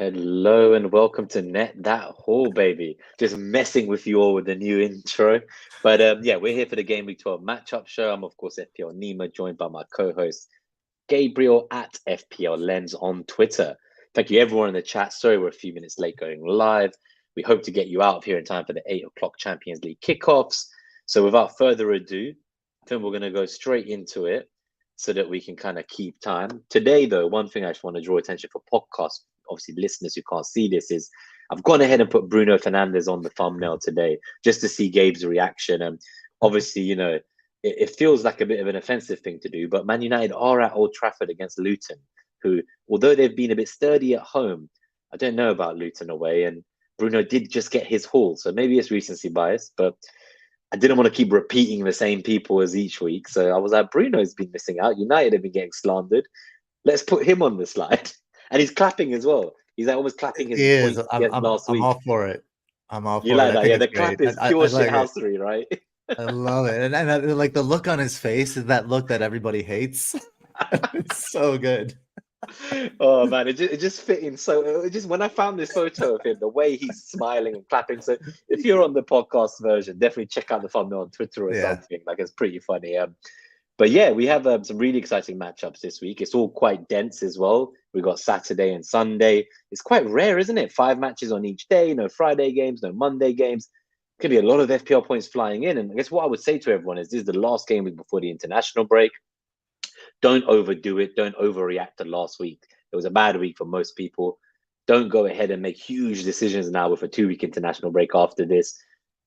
Hello and welcome to Net That Haul, baby. Just messing with you all with the new intro. But yeah, we're here for the Gameweek 12 matchup show. I'm, of course, FPL Nima, joined by my co-host, Gabriel at FPLLens on Twitter. Thank you, everyone in the chat. Sorry, we're a few minutes late going live. We hope to get you out of here in time for the 8 o'clock Champions League kickoffs. So without further ado, I think we're going to go straight into it so that we can kind of keep time. Today, though, one thing I just want to draw attention for podcast, obviously listeners who can't see this, is I've gone ahead and put Bruno Fernandes on the thumbnail today just to see Gabe's reaction. And obviously, you know, it feels like a bit of an offensive thing to do, but Man United are at Old Trafford against Luton, who, although they've been a bit sturdy at home, I don't know about Luton away. And Bruno did just get his haul, so maybe it's recency bias, but I didn't want to keep repeating the same people as each week. So I was like, Bruno's been missing out. United have been getting slandered. Let's put him on the slide. And he's clapping as well. He's like almost clapping his point last week. I'm all for it. I'm all for You like it. that? I think Yeah, the it's clap great. is pure like shithousery, right? I love it. And like the look on his face is that look that everybody hates. It's so good. Oh man, it just fit in. So it just when I found this photo of him, the way he's smiling and clapping. So if you're on the podcast version, definitely check out the thumbnail on Twitter or something. Like it's pretty funny. But yeah, we have some really exciting matchups this week. It's all quite dense as well. We got Saturday and Sunday. It's quite rare, isn't it? 5 matches on each day. No Friday games, no Monday games. Could be a lot of FPL points flying in. And I guess what I would say to everyone is this is the last game week before the international break. Don't overdo it. Don't overreact to last week. It was a bad week for most people. Don't go ahead and make huge decisions now with a 2-week international break after this.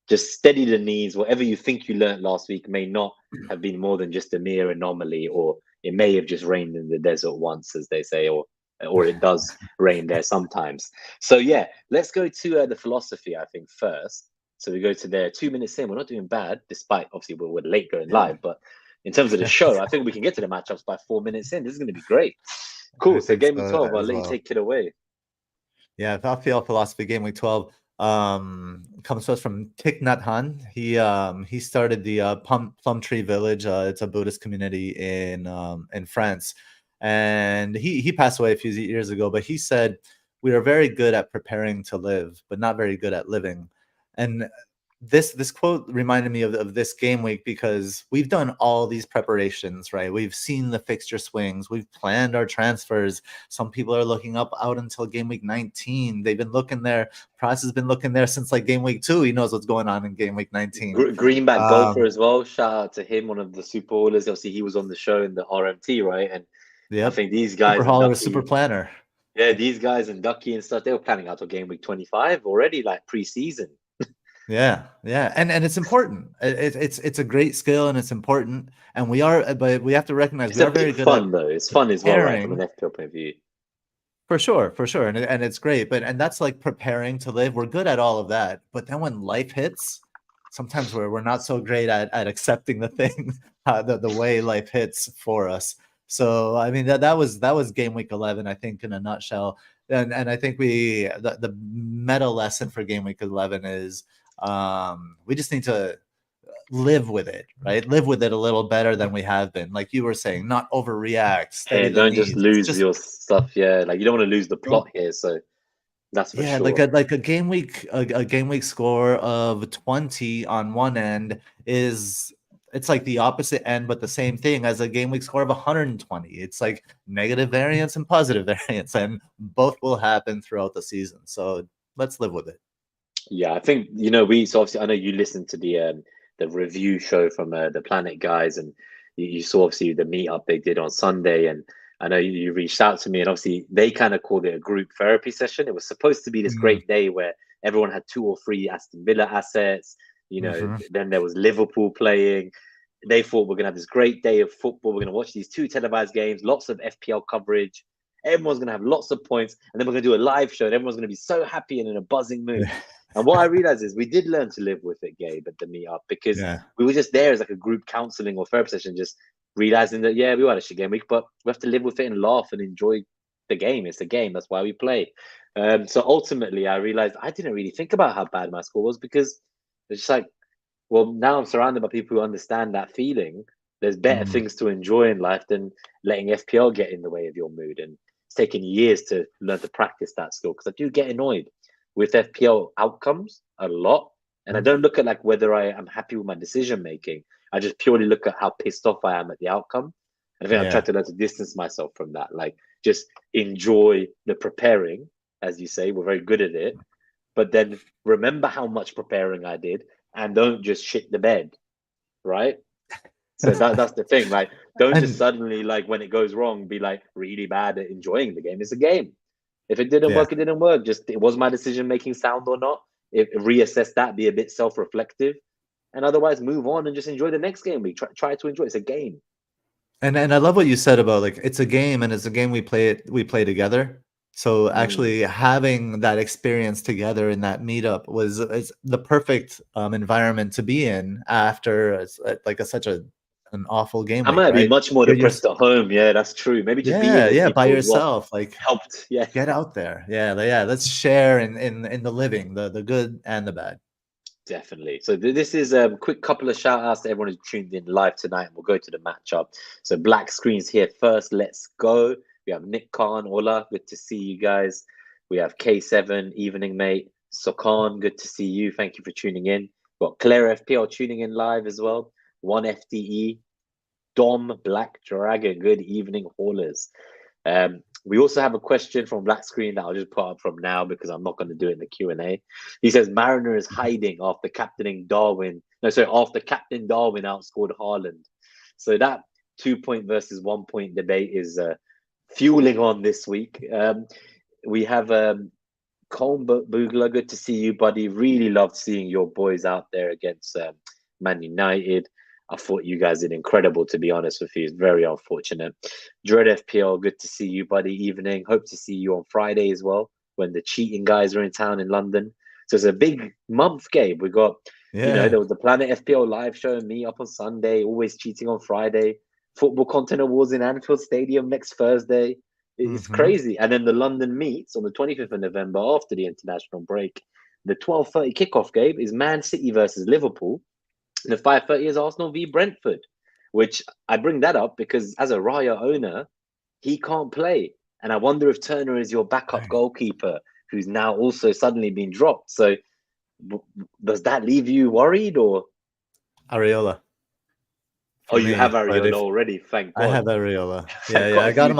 Just steady the knees. Whatever you think you learned last week may not have been more than just a mere anomaly, or it may have just rained in the desert once, as they say, or it does rain there sometimes. So yeah, let's go to the philosophy, I think, first. So we go to there 2 minutes in. We're not doing bad, despite obviously we're late going live, but in terms of the show, I think we can get to the matchups by 4 minutes in. This is going to be great. Cool. So Game Week 12, I'll let you take it away. Yeah, FPL Philosophy Game Week 12 comes to us from Thich Nhat Hanh. He started the Plum Tree Village. It's a Buddhist community in France, and he passed away a few years ago. But he said, "We are very good at preparing to live, but not very good at living." And this quote reminded me of this game week because we've done all these preparations, right? We've seen the fixture swings, we've planned our transfers. Some people are looking up out until game week 19. They've been looking there. Price has been looking there since like game week 2. He knows what's going on in game week 19. Greenback golfer as well. Shout out to him, one of the super haulers. Obviously, he was on the show in the RMT, right? And I think these guys, super hauler, super planner. Yeah, these guys and Ducky and stuff, they were planning out to game week 25 already, like pre-season. Yeah, and it's important. It's a great skill and it's important. And but we have to recognize we are very good fun though. It's fun as well, right? From an FPL point of view. For sure, and it's great. But that's like preparing to live. We're good at all of that. But then when life hits, sometimes we're not so great at accepting the thing, the way life hits for us. So I mean that was game week 11, I think, in a nutshell. And I think the meta lesson for game week 11 is we just need to live with it, right? Live with it a little better than we have been. Like you were saying, not overreact. Yeah, don't just lose your stuff. Yeah, like you don't want to lose the plot here. So that's for sure. Like a game week score of 20 on one end it's like the opposite end, but the same thing as a game week score of 120. It's like negative variance and positive variance, and both will happen throughout the season. So let's live with it. Yeah, I think so obviously I know you listened to the review show from the Planet guys, and you saw obviously the meetup they did on Sunday, and I know you reached out to me, and obviously they kind of called it a group therapy session. It was supposed to be this great day where everyone had 2 or 3 Aston Villa assets. Then there was Liverpool playing. They thought we're gonna have this great day of football. We're gonna watch these 2 televised games, lots of FPL coverage. Everyone's gonna have lots of points, and then we're gonna do a live show, and everyone's gonna be so happy and in a buzzing mood. And what I realized is we did learn to live with it, Gabe, at the meetup, because we were just there as like a group counseling or therapy session, just realizing that, yeah, we had a shit game week, but we have to live with it and laugh and enjoy the game. It's a game. That's why we play. So ultimately, I realized I didn't really think about how bad my score was, because it's just like, well, now I'm surrounded by people who understand that feeling. There's better things to enjoy in life than letting FPL get in the way of your mood. And it's taken years to learn to practice that skill, because I do get annoyed with FPL outcomes a lot. And I don't look at like whether I am happy with my decision making. I just purely look at how pissed off I am at the outcome. And I think I try to learn to distance myself from that. Like, just enjoy the preparing, as you say. We're very good at it. But then remember how much preparing I did, and don't just shit the bed, right? So that's the thing. Like, don't just suddenly, like, when it goes wrong, be like really bad at enjoying the game. It's a game. If it didn't work, it didn't work. Just, it was my decision making sound or not? Reassess that, be a bit self-reflective, and otherwise move on and just enjoy the next game week. Try to enjoy it. It's a game. And I love what you said about, like, it's a game, and it's a game we play together. So actually having that experience together in that meetup was the perfect environment to be in after such an awful game I week, might be right? much more depressed at home. Yeah, that's true. Maybe just being with people by yourself, like, helped. Yeah, get out there. Yeah, let's share in the living, the good and the bad. Definitely. So this is a quick couple of shout outs to everyone who's tuned in live tonight, and we'll go to the matchup. So Black Screen's here first. Let's go. We have Nick Khan, Ola, good to see you guys. We have K7, evening mate. Sokan, good to see you. Thank you for tuning in. We've got Claire FPL tuning in live as well. 1FDE, Dom, Black Dragon, good evening, haulers. We also have a question from Black Screen that I'll just put up from now, because I'm not going to do it in the Q&A. He says Mariner is hiding after captaining Darwin. After Captain Darwin outscored Haaland. So that 2-point versus 1-point debate is fueling on this week. We have Colm Boogler, good to see you, buddy. Really loved seeing your boys out there against Man United. I thought you guys did incredible, to be honest with you. It's very unfortunate. Dread FPL, good to see you, buddy. Evening. Hope to see you on Friday as well, when the cheating guys are in town in London. So it's a big month, Gabe. We got, there was the Planet FPL live show and me up on Sunday, always cheating on Friday. Football Content Awards in Anfield Stadium next Thursday. It's crazy. And then the London meets on the 25th of November after the international break. The 12:30 kickoff, Gabe, is Man City versus Liverpool. The 5:30 is Arsenal v Brentford, which I bring that up because as a Raya owner, he can't play. And I wonder if Turner is your backup goalkeeper, who's now also suddenly been dropped. So does that leave you worried, or? Areola. Oh, you have Areola already, thank God. I have Areola. Yeah, I got him.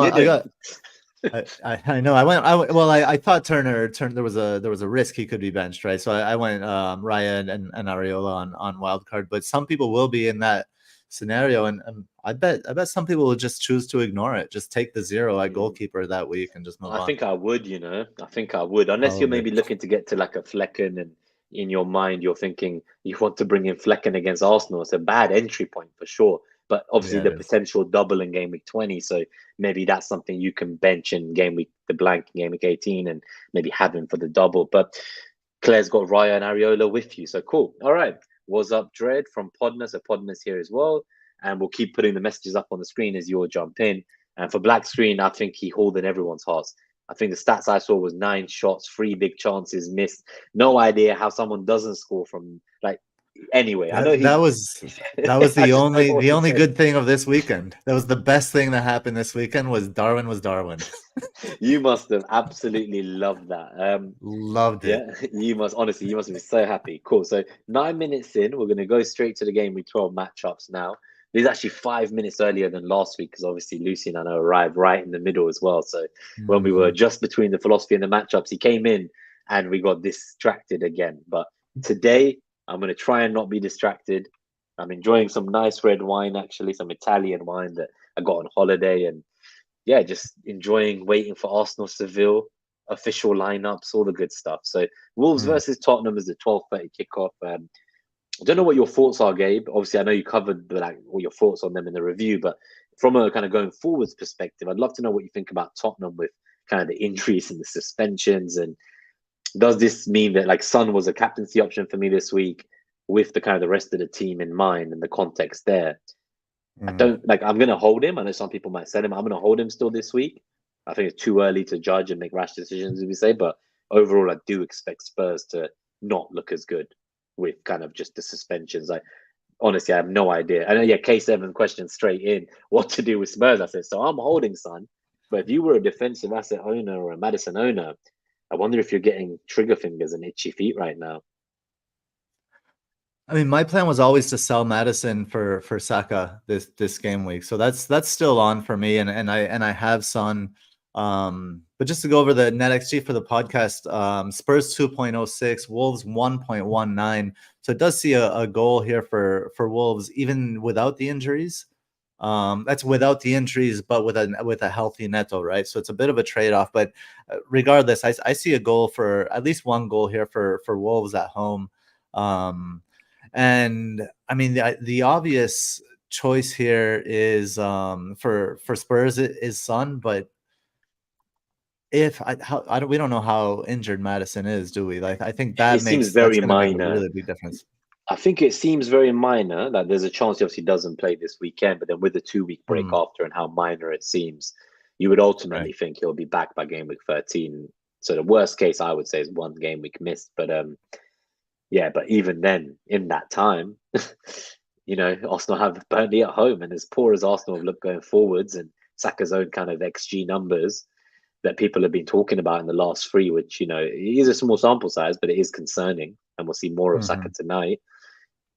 I know. I thought Turner. There was a risk he could be benched, right? So I went Ryan and Areola on Wildcard. But some people will be in that scenario, and I bet some people will just choose to ignore it. Just take the 0 at goalkeeper that week and just move on. I think I would. I think I would, unless you're maybe looking to get to like a Flecken, and in your mind you're thinking you want to bring in Flecken against Arsenal. It's a bad entry point for sure. But obviously the potential double in game week 20. So maybe that's something you can bench in game week, the blank in game week 18, and maybe have him for the double. But Claire's got Raya and Areola with you. So cool. All right. What's up, Dread from Podness? So Podness here as well. And we'll keep putting the messages up on the screen as you all jump in. And for Black Screen, I think he hauled in everyone's hearts. I think the stats I saw was 9 shots, 3 big chances missed. No idea how someone doesn't score from, like, anyway. I know that was the only good thing of this weekend. That was the best thing that happened this weekend. Was Darwin. You must have absolutely loved that. Loved it. Yeah, you must be so happy. Cool. So 9 minutes in, we're going to go straight to the game with 12 matchups now. This is actually 5 minutes earlier than last week, because obviously Lucy and I know arrived right in the middle as well. So when we were just between the philosophy and the matchups, he came in and we got distracted again. But today, I'm going to try and not be distracted. I'm enjoying some nice red wine, actually, some Italian wine that I got on holiday. And yeah, just enjoying waiting for Arsenal, Seville, official lineups, all the good stuff. So Wolves versus Tottenham is the 12:30 kickoff. I don't know what your thoughts are, Gabe. Obviously, I know you covered all your thoughts on them in the review, but from a kind of going forwards perspective, I'd love to know what you think about Tottenham with kind of the injuries and the suspensions. And does this mean that, like, Son was a captaincy option for me this week with the kind of the rest of the team in mind and the context there? I don't I'm going to hold him. I know some people might sell him. I'm going to hold him still this week. I think it's too early to judge and make rash decisions, as we say, but overall, I do expect Spurs to not look as good with kind of just the suspensions. Honestly, I have no idea. I know, K7 question straight in what to do with Spurs. I said, so I'm holding Son. But if you were a defensive asset owner or a Madison owner, I wonder if you're getting trigger fingers and itchy feet right now. I mean, my plan was always to sell Madison for Saka this game week, so that's still on for me, and I have Son. But just to go over the NetxG for the podcast, Spurs 2.06, Wolves 1.19. So it does see a goal here for Wolves, even without the injuries. That's without the injuries, but with a healthy Neto, right? So it's a bit of a trade-off. But regardless, I see a goal for at least one goal here for Wolves at home. And I mean, the obvious choice here is for Spurs is Son, but we don't know how injured Madison is, do we? Like, I think It seems that's very going to make a minor. really big difference. I think it seems very minor. Like there's a chance he obviously doesn't play this weekend, but then with the 2-week break after and how minor it seems, you would ultimately think he'll be back by game week 13. So the worst case I would say is one game week missed. But yeah, but even then, in that time, you know, Arsenal have Burnley at home, and as poor as Arsenal have looked going forwards, and Saka's own kind of XG numbers that people have been talking about in the last three, which, you know, is a small sample size, but it is concerning, and we'll see more of Saka tonight.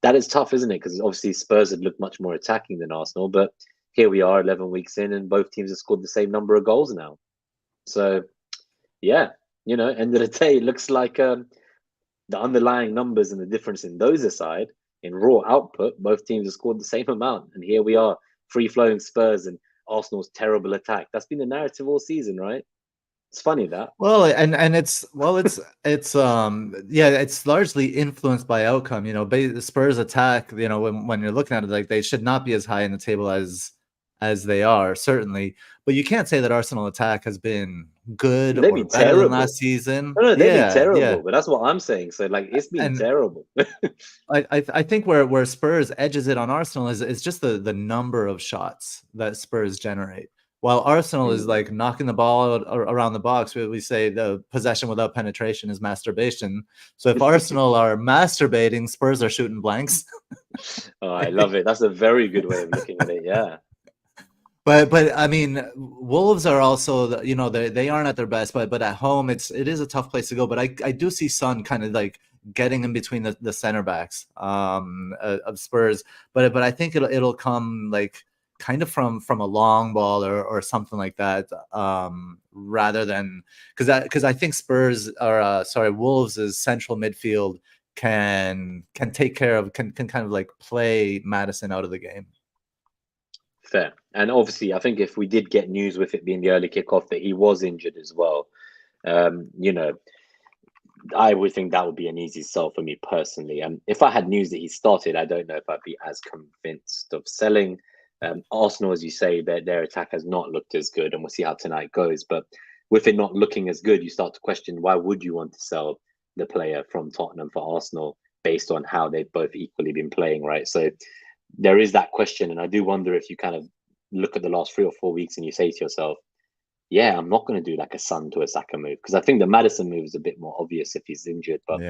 That is tough, isn't it? Because obviously Spurs had looked much more attacking than Arsenal, but here we are 11 weeks in, and both teams have scored the same number of goals now. So, yeah, you know, end of the day, it looks like the underlying numbers and the difference in those aside, in raw output, both teams have scored the same amount. And here we are, free-flowing Spurs and Arsenal's terrible attack. That's been the narrative all season, right? It's funny that. Well, and it's it's largely influenced by outcome. You know, Spurs attack. You know, when you're looking at it, like, they should not be as high in the table as they are, certainly. But you can't say that Arsenal attack has been good They've or been better terrible than last season. No, they've been terrible, Yeah. but that's what I'm saying. So, like, it's been terrible. I think where Spurs edges it on Arsenal is just the number of shots that Spurs generate. While Arsenal is like knocking the ball around the box, we say the possession without penetration is masturbation. So if Arsenal are masturbating, Spurs are shooting blanks. Oh, I love it. That's a very good way of looking at it. Yeah. But I mean, Wolves are also, you know, they aren't at their best, but at home it is a tough place to go. But I do see Son kind of like getting in between the center backs of Spurs. But I think it'll come like kind of from a long ball or something like that, rather than because I think Wolves' central midfield can take care of can kind of like play Madison out of the game. Fair. And obviously, I think if we did get news with it being the early kickoff that he was injured as well, you know, I would think that would be an easy sell for me personally. And if I had news that he started, I don't know if I'd be as convinced of selling. Arsenal, as you say, their attack has not looked as good, and we'll see how tonight goes. But with it not looking as good, you start to question, why would you want to sell the player from Tottenham for Arsenal based on how they've both equally been playing, right? So there is that question. And I do wonder if you kind of look at the last 3 or 4 weeks and you say to yourself, yeah, I'm not going to do like a Son to a Saka move, because I think the Madison move is a bit more obvious if he's injured. But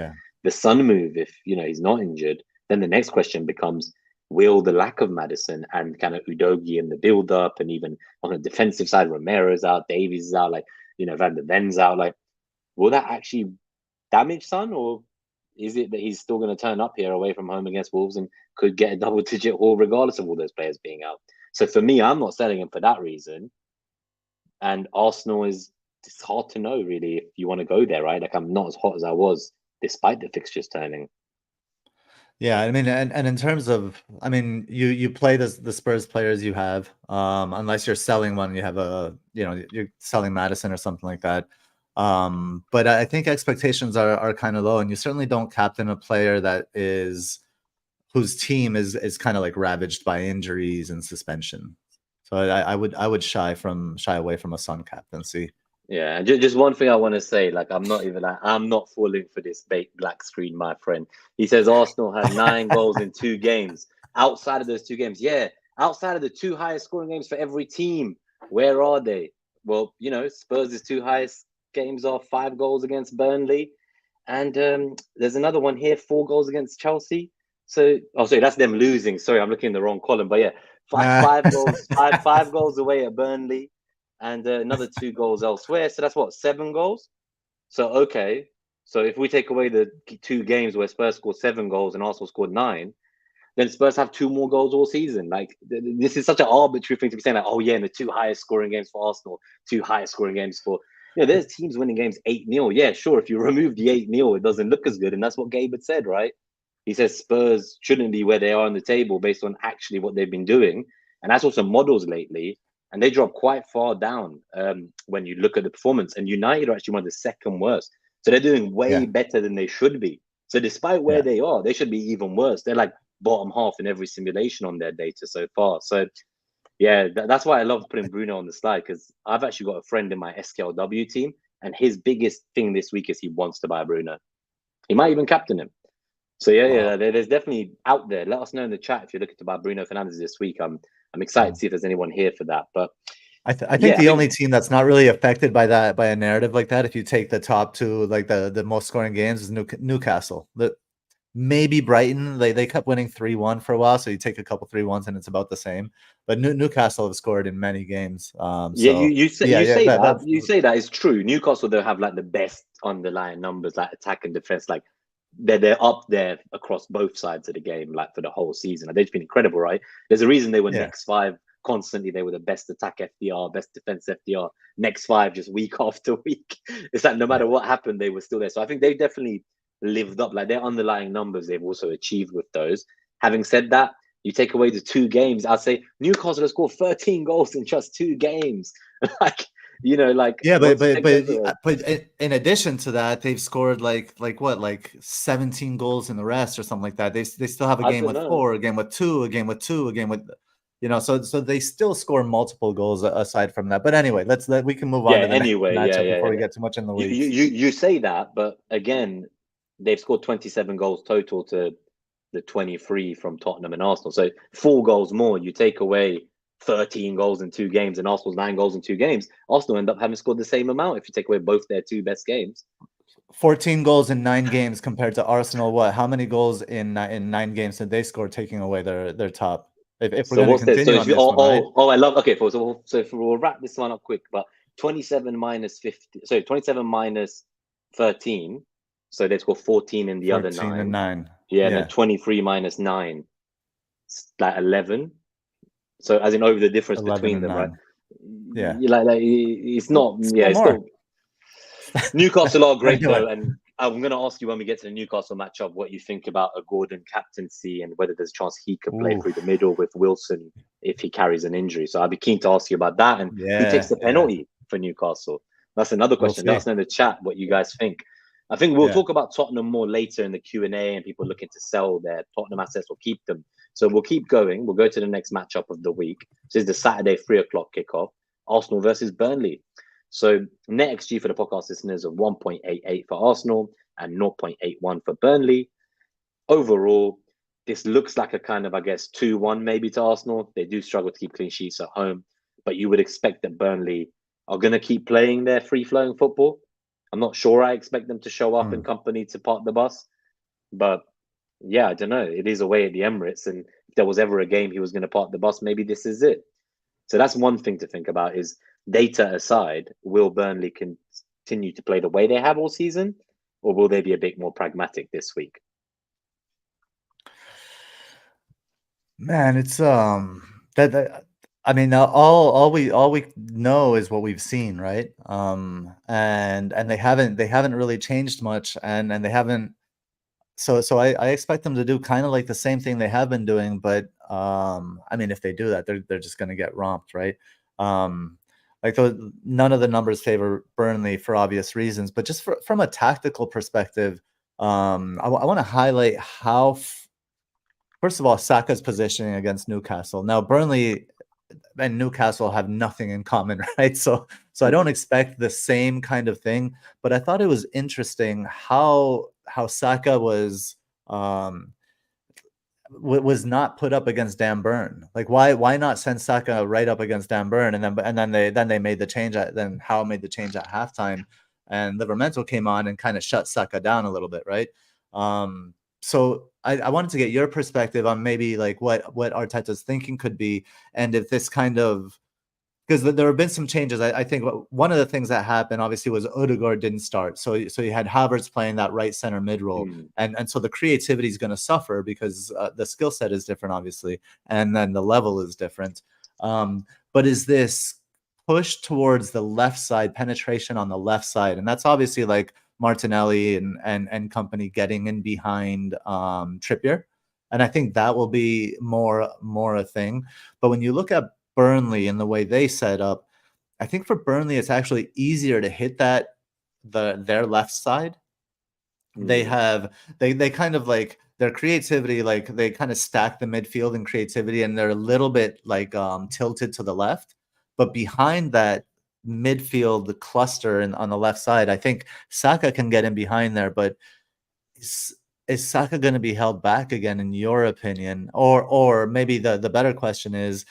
the Son move, if, you know, he's not injured, then the next question becomes, will the lack of Madison and kind of Udogie in the build-up, and even on the defensive side, Romero's out, Davies is out, like, you know, Van der Ven's out, like, will that actually damage Son, or is it that he's still going to turn up here away from home against Wolves and could get a double-digit haul regardless of all those players being out? So for me, I'm not selling him for that reason. And Arsenal it's hard to know, really, if you want to go there, right? Like, I'm not as hot as I was despite the fixtures turning. Yeah, I mean, and in terms of, I mean, you play the Spurs players you have, unless you're selling one, you have you're selling Madison or something like that. But I think expectations are kind of low, and you certainly don't captain a player whose team is kind of like ravaged by injuries and suspension. So I would shy away from a Son captaincy. Yeah, and just one thing I want to say, like, I'm not falling for this black screen, my friend. He says Arsenal had 9 goals in 2 games. Outside of those 2 games, outside of the 2 highest scoring games for every team, where are they? Well, you know, Spurs' 2 highest games are 5 goals against Burnley, and there's another one here, 4 goals against Chelsea. So, sorry, that's them losing. Sorry, I'm looking in the wrong column, but yeah, five goals away at Burnley. and another 2 goals elsewhere. So that's what, 7 goals. So okay, so if we take away the 2 games where Spurs scored 7 goals and Arsenal scored 9, then Spurs have 2 more goals all season. Like this is such an arbitrary thing to be saying. Like, oh yeah, and the 2 highest scoring games for Arsenal, 2 highest scoring games for. There's teams winning games 8-0. Yeah, sure. If you remove the 8-0, it doesn't look as good, and that's what Gabe had said, right? He says Spurs shouldn't be where they are on the table based on actually what they've been doing, and that's also models lately. And they drop quite far down when you look at the performance. And United are actually one of the second worst, so they're doing way better than they should be. So despite where they are, they should be even worse. They're like bottom half in every simulation on their data so far. So yeah, that's why I love putting Bruno on the slide, because I've actually got a friend in my SKLW team, and his biggest thing this week is he wants to buy Bruno. He might even captain him. So yeah, there's definitely out there. Let us know in the chat if you're looking to buy Bruno Fernandes this week. I'm excited to see if there's anyone here for that. But I think the only team that's not really affected by that, by a narrative like that, if you take the top 2, like the most scoring games, is Newcastle. Maybe Brighton, they kept winning 3-1 for a while, so you take a couple 3-1s and it's about the same. But Newcastle have scored in many games. You say that is true. Newcastle, they'll have like the best underlying numbers, like attack and defense. Like they're up there across both sides of the game, like for the whole season. They've been incredible, right? There's a reason they were next 5 constantly. They were the best attack FDR, best defense FDR. Next 5 just week after week. It's like no matter what happened, they were still there. So I think they definitely lived up. Like their underlying numbers, they've also achieved with those. Having said that, you take away the 2 games, I'd say Newcastle has scored 13 goals in just 2 games. Like, but in addition to that, they've scored like 17 goals in the rest or something like that. They still have a game with 4, a game with 2, a game with 2, a game with, so they still score multiple goals aside from that. But anyway, we can move on to the next matchup before we get too much in the weeds. You say that, but again, they've scored 27 goals total to the 23 from Tottenham and Arsenal. So 4 goals more. You take away 13 goals in 2 games and Arsenal's 9 goals in 2 games. Arsenal end up having scored the same amount if you take away both their 2 best games. 14 goals in 9 games compared to Arsenal. What? How many goals in 9 games did they score, taking away their top? If we're going to continue on this one, I love. Okay, so we'll wrap this one up quick. But 27 minus 50. So 27 minus 13. So they score 14 in the other 9. And 9. Yeah, and then 23 minus 9, like 11. So as in over the difference between them, 9. right? Yeah, like it's not. It's still. Newcastle are great though, and I'm going to ask you when we get to the Newcastle matchup what you think about a Gordon captaincy and whether there's a chance he could play through the middle with Wilson if he carries an injury. So I'd be keen to ask you about that, and who takes the penalty for Newcastle. That's another question. Let us know in the chat what you guys think. I think we'll talk about Tottenham more later in the Q&A, and people looking to sell their Tottenham assets or keep them. So we'll keep going. We'll go to the next matchup of the week. This is the Saturday 3:00 kickoff. Arsenal versus Burnley. So NetxG for the podcast listeners of 1.88 for Arsenal and 0.81 for Burnley. Overall, this looks like a kind of, 2-1 maybe to Arsenal. They do struggle to keep clean sheets at home, but you would expect that Burnley are going to keep playing their free-flowing football. I'm not sure I expect them to show up in company to park the bus, but yeah, I don't know. It is away at the Emirates, and if there was ever a game he was going to park the bus, maybe this is it. So that's one thing to think about is, data aside, will Burnley continue to play the way they have all season, or will they be a bit more pragmatic this week? Man, it's I mean, all we know is what we've seen, right? And they haven't really changed much, and they haven't. So I expect them to do kind of like the same thing they have been doing, but I mean, if they do that, they're just going to get romped, right? Like none of the numbers favor Burnley for obvious reasons, but just from a tactical perspective, I want to highlight how. First of all, Saka's positioning against Newcastle. Now, Burnley and Newcastle have nothing in common, right? So I don't expect the same kind of thing, but I thought it was interesting how Saka was not put up against Dan Burn. Like why not send Saka right up against Dan Burn, and then they made the change then Howe made the change at halftime, and Livermore came on and kind of shut Saka down a little bit, right? So I wanted to get your perspective on maybe like what Arteta's thinking could be, and if this kind of because there have been some changes. I think one of the things that happened obviously was Odegaard didn't start, so you had Havertz playing that right center mid role, and so the creativity is going to suffer because the skill set is different, obviously, and then the level is different. But is this push towards the left side, penetration on the left side, and that's obviously like Martinelli and company getting in behind Trippier, and I think that will be more a thing. But when you look at Burnley and the way they set up, I think for Burnley it's actually easier to hit their left side. They kind of like their creativity, like they kind of stack the midfield and creativity, and they're a little bit like tilted to the left. But behind that midfield cluster and on the left side, I think Saka can get in behind there, but is Saka going to be held back again, in your opinion? Or maybe the better question is,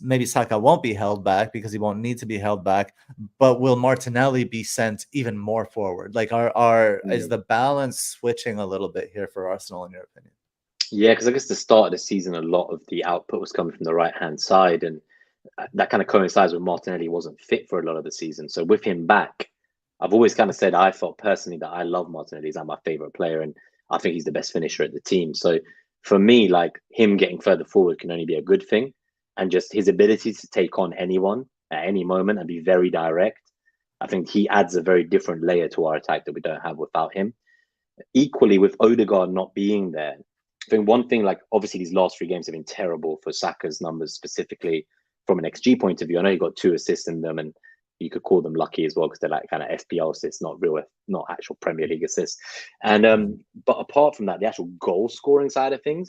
maybe Saka won't be held back because he won't need to be held back, but will Martinelli be sent even more forward? Like, is the balance switching a little bit here for Arsenal, in your opinion? Yeah, because I guess the start of the season, a lot of the output was coming from the right-hand side, and that kind of coincides with Martinelli wasn't fit for a lot of the season. So with him back, I've always kind of said I felt personally that I love Martinelli. He's my favorite player, and I think he's the best finisher at the team. So for me, like, him getting further forward can only be a good thing, and just his ability to take on anyone at any moment and be very direct, I think he adds a very different layer to our attack that we don't have without him. Equally, with Odegaard not being there, I think one thing, like, obviously these last 3 games have been terrible for Saka's numbers, specifically from an XG point of view. I know he got 2 assists in them, and you could call them lucky as well because they're like kind of FPL assists, not actual Premier League assists. And but apart from that, the actual goal scoring side of things,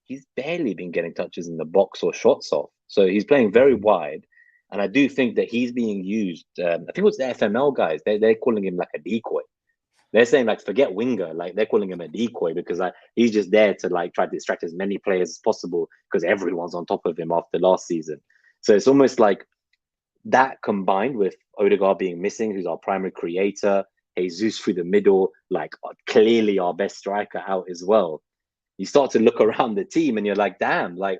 he's barely been getting touches in the box or shots off. So he's playing very wide, and I do think that he's being used. I think it was the FML guys. They're calling him like a decoy. They're saying, like, forget winger, like they're calling him a decoy because he's just there to like try to distract as many players as possible because everyone's on top of him after last season. So it's almost like that combined with Odegaard being missing, who's our primary creator, Jesus through the middle, like clearly our best striker out as well. You start to look around the team and you're like, damn, like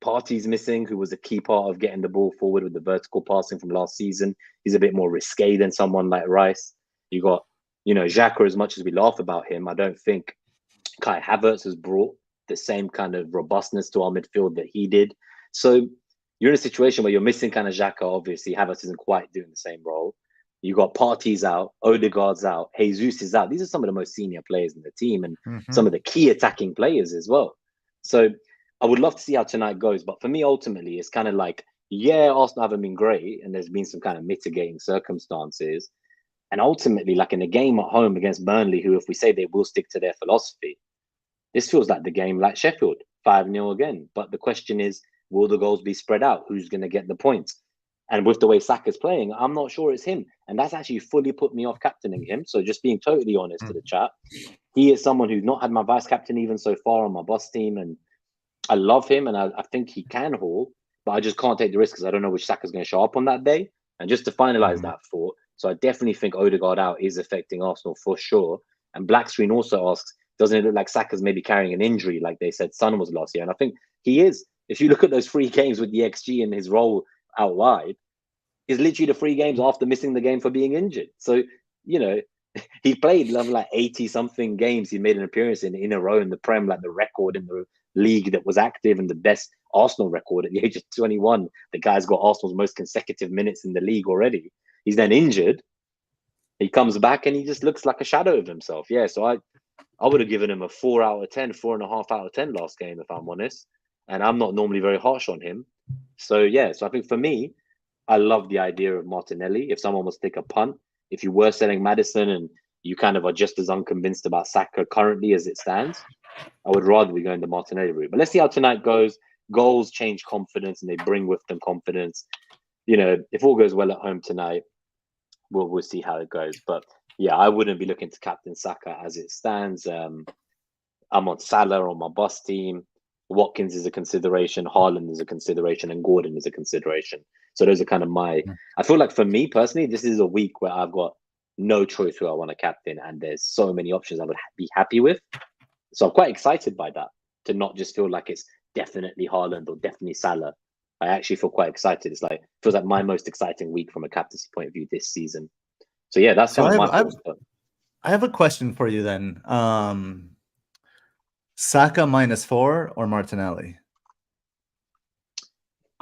Partey's missing, who was a key part of getting the ball forward with the vertical passing from last season. He's a bit more risque than someone like Rice. You got, Xhaka, as much as we laugh about him, I don't think Kai Havertz has brought the same kind of robustness to our midfield that he did. So you're in a situation where you're missing kind of Xhaka, obviously. Havertz isn't quite doing the same role. You got Partey's out, Odegaard's out, Jesus is out. These are some of the most senior players in the team and some of the key attacking players as well. So I would love to see how tonight goes. But for me, ultimately, it's kind of like, yeah, Arsenal haven't been great and there's been some kind of mitigating circumstances. And ultimately, like in a game at home against Burnley, who, if we say they will stick to their philosophy, this feels like the game like Sheffield, 5-0 again. But the question is, will the goals be spread out? Who's going to get the points? And with the way Saka's playing, I'm not sure it's him. And that's actually fully put me off captaining him. So just being totally honest to the chat, he is someone who's not had my vice captain even so far on my bus team. And I love him and I think he can haul, but I just can't take the risk because I don't know which Saka's going to show up on that day. And just to finalize that thought, so I definitely think Odegaard out is affecting Arsenal for sure. And Blackscreen also asks, doesn't it look like Saka's maybe carrying an injury like they said Son was last year? And I think he is. If you look at those 3 games with the XG and his role out wide, it's literally the 3 games after missing the game for being injured. So, he played like 80-something games. He made an appearance in a row in the Prem, like the record in the league that was active and the best Arsenal record at the age of 21. The guy's got Arsenal's most consecutive minutes in the league already. He's then injured. He comes back and he just looks like a shadow of himself. Yeah, so I would have given him a 4 out of 10, 4.5 out of 10 last game, if I'm honest. And I'm not normally very harsh on him. So, yeah, so I think for me, I love the idea of Martinelli. If someone was to take a punt, if you were selling Maddison and you kind of are just as unconvinced about Saka currently as it stands, I would rather be going the Martinelli route. But let's see how tonight goes. Goals change confidence and they bring with them confidence. If all goes well at home tonight, we'll see how it goes. But yeah, I wouldn't be looking to captain Saka as it stands. I'm on Salah on my bus team. Watkins is a consideration, Haaland is a consideration, and Gordon is a consideration. So those are kind of I feel like for me personally, this is a week where I've got no choice who I want to captain, and there's so many options I would be happy with. So I'm quite excited by that, to not just feel like it's definitely Haaland or definitely Salah. I actually feel quite excited. It's like feels like my most exciting week from a captaincy point of view this season. So yeah, that's So kind of my thoughts. But I have a question for you then. Saka -4 or Martinelli?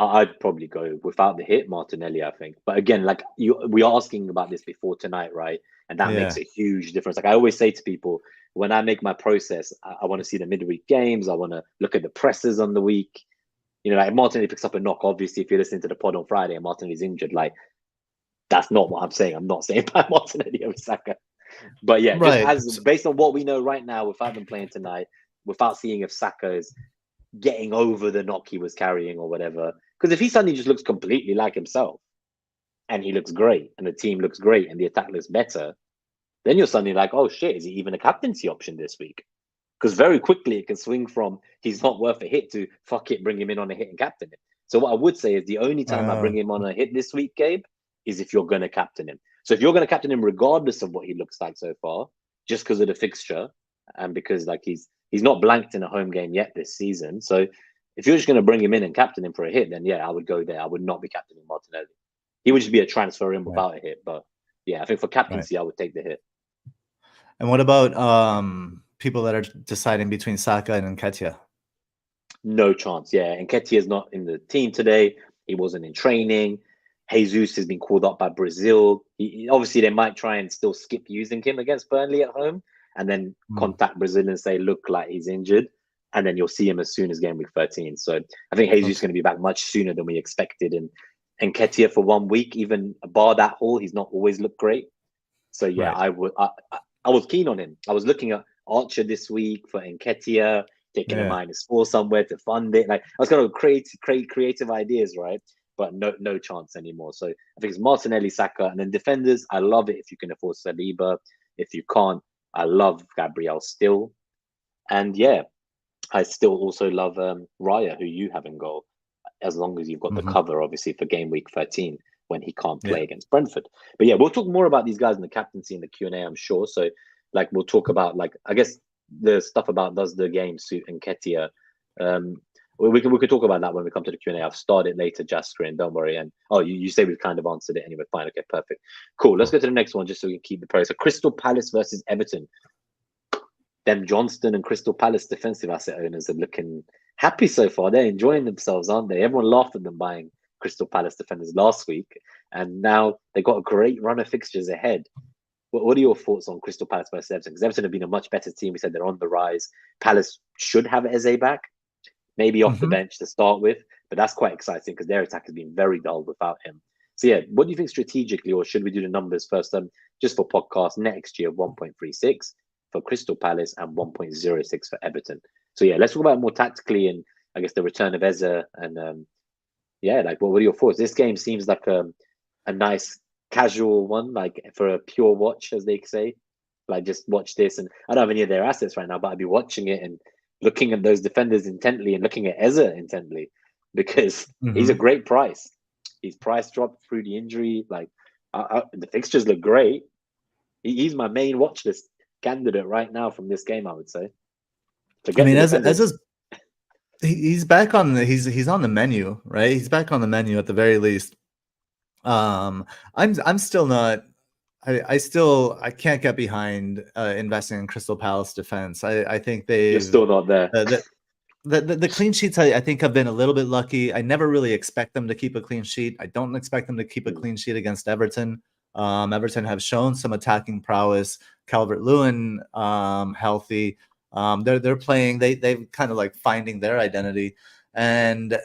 I'd probably go without the hit Martinelli, I think. But again, like we are asking about this before tonight, right? And that makes a huge difference. Like I always say to people, when I make my process, I want to see the midweek games. I want to look at the presses on the week. You know, like Martinelli picks up a knock. Obviously, if you're listening to the pod on Friday and Martinelli's injured, like that's not what I'm saying. I'm not saying by Martinelli over Saka. But yeah, just Right. as based on what we know right now, without them playing tonight, without seeing if Saka is getting over the knock he was carrying or whatever. Because if he suddenly just looks completely like himself and he looks great and the team looks great and the attack looks better, then you're suddenly like, oh shit, is he even a captaincy option this week? Because very quickly it can swing from he's not worth a hit to fuck it, bring him in on a hit and captain him. So what I would say is the only time I bring him on a hit this week, Gabe, is if you're going to captain him. So if you're going to captain him regardless of what he looks like so far, just because of the fixture and because like he's not blanked in a home game yet this season. So if you're just going to bring him in and captain him for a hit, then yeah, I would go there. I would not be captaining Martinelli. He would just be a transfer in without a hit. But yeah, I think for captaincy, I would take the hit. And what about people that are deciding between Saka and Nketiah? No chance. Yeah, Nketiah is not in the team today. He wasn't in training. Jesus has been called up by Brazil. Obviously, they might try and still skip using him against Burnley at home and then contact Brazil and say, look, like he's injured. And then you'll see him as soon as game week 13. So I think Jesus is going to be back much sooner than we expected. And Nketiah for 1 week, even bar that haul, he's not always looked great. So yeah, I was keen on him. I was looking at Archer this week for Nketiah, taking a -4 somewhere to fund it. Like I was going to create creative ideas, right? But no chance anymore. So I think it's Martinelli, Saka, and then defenders. I love it if you can afford Saliba. If you can't, I love Gabriel still. And yeah, I still also love Raya, who you have in goal, as long as you've got the cover, obviously, for game week 13 when he can't play against Brentford. But yeah, we'll talk more about these guys in the captaincy and the Q&A, I'm sure. So like we'll talk about like I guess the stuff about does the game suit Nketiah. We could talk about that when we come to the Q&A. I've started later, Jaskrin, don't worry. And you say we've kind of answered it anyway. Fine, okay, perfect. Cool. Let's go to the next one just so we can keep the pace. So Crystal Palace versus Everton. Them Johnston and Crystal Palace defensive asset owners are looking happy so far. They're enjoying themselves, aren't they? Everyone laughed at them buying Crystal Palace defenders last week, and now they've got a great run of fixtures ahead. What are your thoughts on Crystal Palace versus Everton? Because Everton have been a much better team. We said they're on the rise. Palace should have Eze back, maybe off the bench to start with, but that's quite exciting because their attack has been very dull without him. So yeah, what do you think strategically, or should we do the numbers first? Just for podcast, NetxG of 1.36 for Crystal Palace and 1.06 for Everton. So yeah, let's talk about it more tactically and I guess the return of Eze and yeah, like what are your thoughts? This game seems like a nice casual one, like for a pure watch, as they say. Like just watch this, and I don't have any of their assets right now, but I'd be watching it and looking at those defenders intently and looking at Eze intently because he's a great price. His price dropped through the injury. Like the fixtures look great. He's my main watch list candidate right now from this game, I would say. I mean, he's back on he's on the menu, right? He's back on the menu at the very least. I'm still not. I can't get behind investing in Crystal Palace defense. I think you're still not there. The clean sheets I think have been a little bit lucky. I never really expect them to keep a clean sheet. I don't expect them to keep a clean sheet against Everton. Everton have shown some attacking prowess. Calvert-Lewin healthy. They're playing. They've kind of like finding their identity, and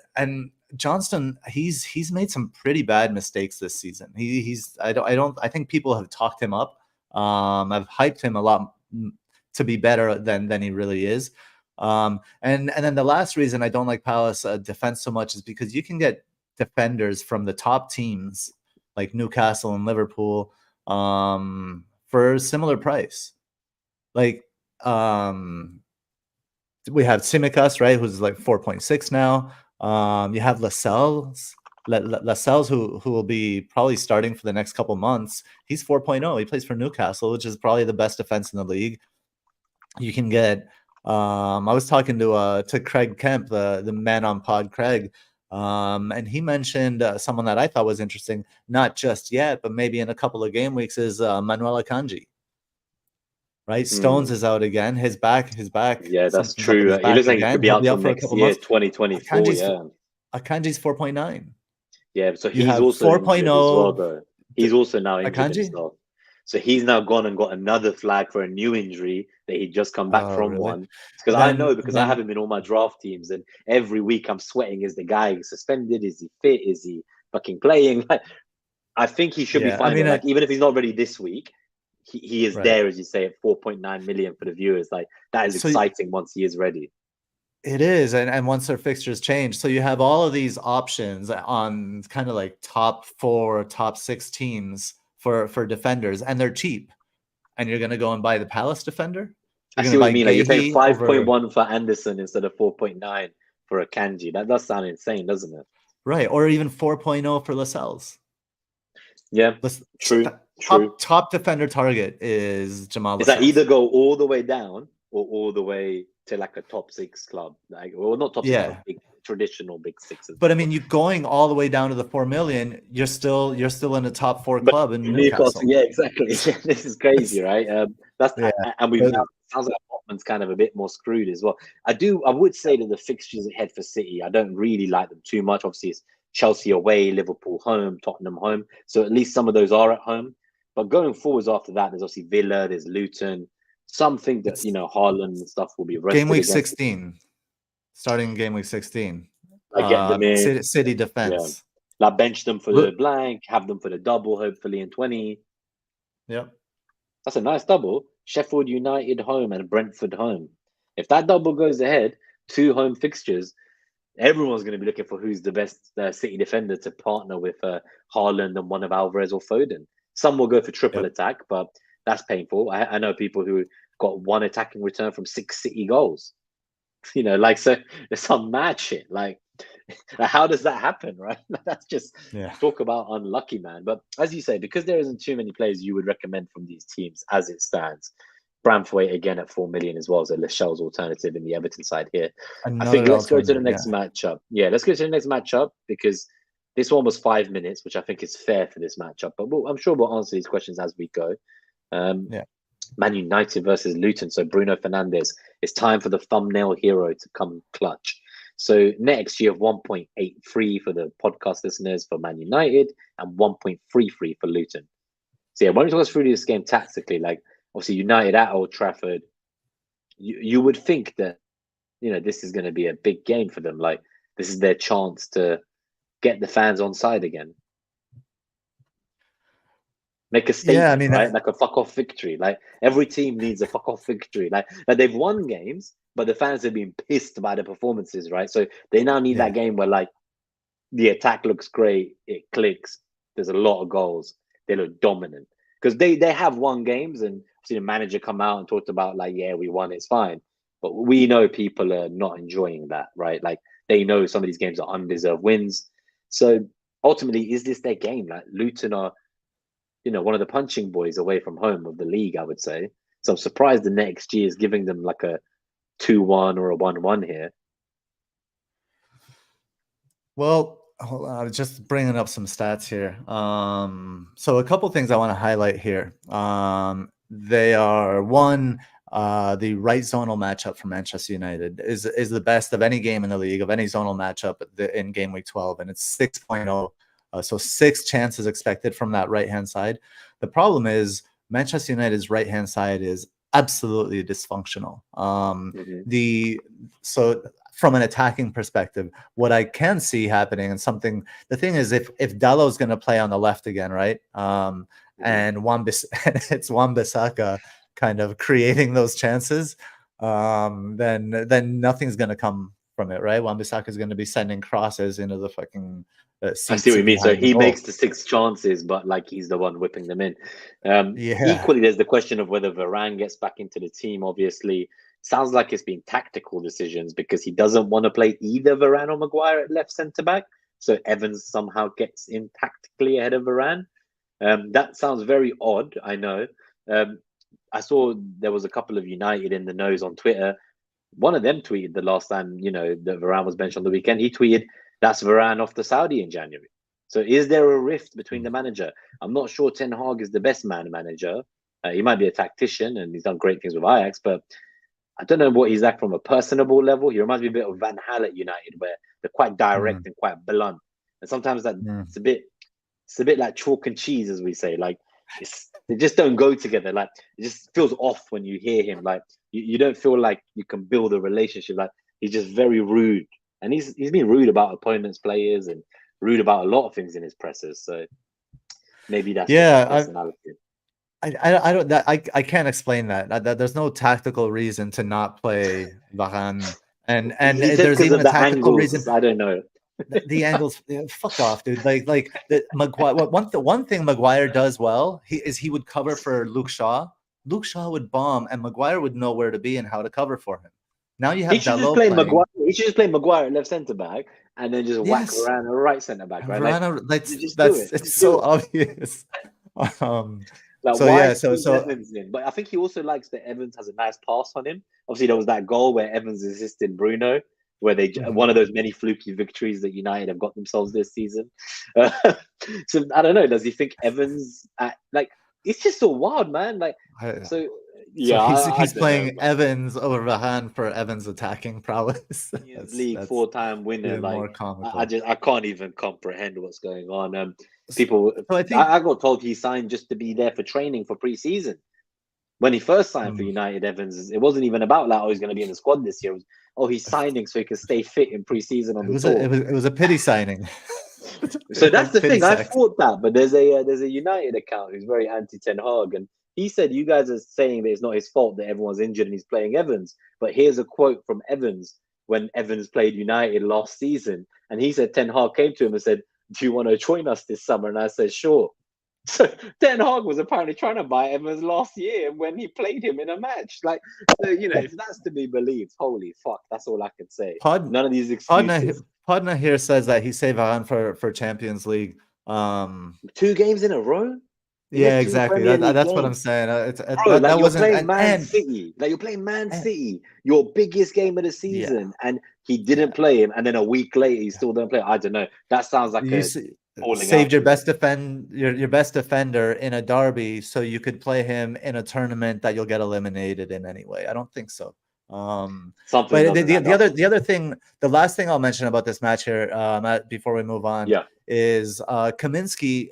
Johnston he's made some pretty bad mistakes this season. I think people have talked him up. I've hyped him a lot to be better than he really is. And then the last reason I don't like Palace defense so much is because you can get defenders from the top teams like Newcastle and Liverpool for a similar price. Like we have Tsimikas, right, who's like 4.6 now. You have Lascelles, who will be probably starting for the next couple months. He's 4.0. He plays for Newcastle, which is probably the best defense in the league. You can get. I was talking to Craig Kemp, the man on pod, Craig. And he mentioned someone that I thought was interesting, not just yet, but maybe in a couple of game weeks, is Manuel Akanji. Right, Stones is out again. His back. Yeah, that's Something's up with true. his He back looks like he again. could be He'll out be till out for a next couple year, months. 2024. Yeah. Akanji's 4.9. Yeah, so You he's have also injured as well, 4.0 though. He's also now injured Akanji. himself. So he's now gone and got another flag for a new injury that he'd just come back Oh, from really? one. Because I know, because I have him in all my draft teams, and every week I'm sweating: is the guy suspended? Is he fit? Is he fucking playing? Like, I think he should be yeah, I fine. mean, Like, even if he's not ready this week, he is right. there, as you say, at 4.9 million for the viewers. Like, that is So exciting once he is ready. it is, and once their fixtures change, so you have all of these options on kind of like top 4, top 6 teams for defenders, and they're cheap. And you're gonna go and buy the Palace defender? I You're see gonna what you buy mean. Like, you're paying Gahey over 5.1 for Anderson instead of 4.9 for a Kanji. That does sound insane, doesn't it? right, or even 4.0 for Lascelles. Yeah, true. Top defender target is Jamal Is that Lascelles. either go all the way down or all the way to like a top 6 club? Like, well, not top 6, but big, traditional big 6s. But I mean, you going all the way down to the 4 million, you're still in a top 4 But club in Newcastle, Newcastle. yeah, exactly. This is crazy, right? That's Yeah. and we've now, sounds like Botman's kind of a bit more screwed as well. I would say that the fixtures ahead for City, I don't really like them too much. Obviously, it's Chelsea away, Liverpool home, Tottenham home. So at least some of those are at home. But going forwards after that, there's obviously Villa, there's Luton. Something that, Haaland and stuff will be rested Game week against. 16. Starting game week 16. Like, get them in. City defense. Yeah. Like, bench them for the blank, have them for the double, hopefully in 20. Yep. That's a nice double. Sheffield United home and Brentford home. If that double goes ahead, 2 home fixtures, everyone's going to be looking for who's the best City defender to partner with Haaland and one of Alvarez or Foden. Some will go for triple attack, but that's painful. I know people who got 1 attacking return from 6 City goals. So there's some mad shit. Like, how does that happen, right? That's just talk about unlucky, man. But as you say, because there isn't too many players you would recommend from these teams as it stands, Bramthwaite again at 4 million as well as a Lascelles alternative in the Everton side here. I think let's go to the next matchup. Yeah, let's go to the next matchup because this one was 5 minutes, which I think is fair for this matchup. But I'm sure we'll answer these questions as we go. Man United versus Luton. So Bruno Fernandes. It's time for the thumbnail hero to come clutch. So NetxG have 1.83 for the podcast listeners for Man United and 1.33 for Luton. So yeah, why don't you talk us through this game tactically? Like, obviously United at Old Trafford. You would think that, this is going to be a big game for them. Like, this is their chance to get the fans on side again. Make a statement, right? Like a fuck off victory. Like, every team needs a fuck off victory. Like they've won games, but the fans have been pissed by the performances, right? So they now need that game where, like, the attack looks great, it clicks, there's a lot of goals, they look dominant. Because they have won games, and seen the manager come out and talked about, like, yeah, we won, it's fine. But we know people are not enjoying that, right? Like, they know some of these games are undeserved wins. So ultimately, is this their game? Like, Luton are, one of the punching boys away from home of the league, I would say. So I'm surprised the NetxG is giving them like a 2-1 or a 1-1 here. Well, hold on, just bringing up some stats here. So a couple things I want to highlight here. They are the right zonal matchup for Manchester United is the best of any game in the league, of any zonal matchup in game week 12, and it's 6.0. So 6 chances expected from that right-hand side. The problem is Manchester United's right-hand side is absolutely dysfunctional. So from an attacking perspective, what I can see happening, and the thing is, if Dallow's going to play on the left again, right? And it's Wan-Bissaka kind of creating those chances, then nothing's going to come from it, right? Wan-Bissaka is going to be sending crosses into the fucking I see what you mean. So he makes the 6 chances, but like he's the one whipping them in. Equally, there's the question of whether Varane gets back into the team. Obviously, sounds like it's been tactical decisions because he doesn't want to play either Varane or Maguire at left centre back. So Evans somehow gets in tactically ahead of Varane. That sounds very odd, I know. I saw there was a couple of United in the nose on Twitter. One of them tweeted the last time, that Varane was benched on the weekend. He tweeted, That's Varane off the Saudi in January. So is there a rift between the manager? I'm not sure Ten Hag is the best manager. He might be a tactician and he's done great things with Ajax, but I don't know what he's like from a personable level. He reminds me a bit of Van Gaal at United, where they're quite direct and quite blunt. And sometimes that it's a bit like chalk and cheese, as we say. Like they just don't go together. Like it just feels off when you hear him. Like you don't feel like you can build a relationship. Like he's just very rude, and he's been rude about opponents' players and rude about a lot of things in his presses. So maybe that's just his personality. I don't I can't explain that. There's no tactical reason to not play Varane, and there's even a tactical reason. I don't know. The angles, fuck off, dude. Like the Maguire. One thing Maguire does well, he would cover for Luke Shaw. Luke Shaw would bomb, and Maguire would know where to be and how to cover for him. Now you have Dalot playing. Maguire. He should just play Maguire at left centre back, and then just whack Varane at right centre back. Right, it's so obvious. Like, so yeah, so Evans in. But I think he also likes that Evans has a nice pass on him. Obviously, there was that goal where Evans assisted Bruno, where they one of those many fluky victories that United have got themselves this season. So I don't know. Does he think Evans like it's just so wild, man? Like so. Yeah, so he's playing Evans over Varane for Evans' attacking prowess. League 4-time winner. Like I can't even comprehend what's going on. People, so I got told he signed just to be there for training for pre-season. When he first signed for United, Evans, it wasn't even about like, he's going to be in the squad this year. It was, he's signing so he can stay fit in pre-season on the tour. It was a pity signing. So that's the thing. I thought that, but there's a United account who's very anti-Ten Hag, and he said you guys are saying that it's not his fault that everyone's injured and he's playing Evans. But here's a quote from Evans when Evans played United last season, and he said Ten Hag came to him and said, "Do you want to join us this summer?" And I said, "Sure." So Ten Hag was apparently trying to buy Evans last year when he played him in a match. Like, so, if that's to be believed, holy fuck, that's all I can say. None of these excuses. Podna here says that he saved Varane for Champions League. 2 games in a row. Yeah, exactly. That's what I'm saying. Bro, that wasn't playing Man City. Like you're playing Man City, your biggest game of the season, and he didn't play him, and then a week later he still don't play. I don't know. That sounds like saved your best your best defender in a derby, so you could play him in a tournament that you'll get eliminated in anyway. I don't think so. But the other thing, the last thing I'll mention about this match here, before we move on, is Kaminsky.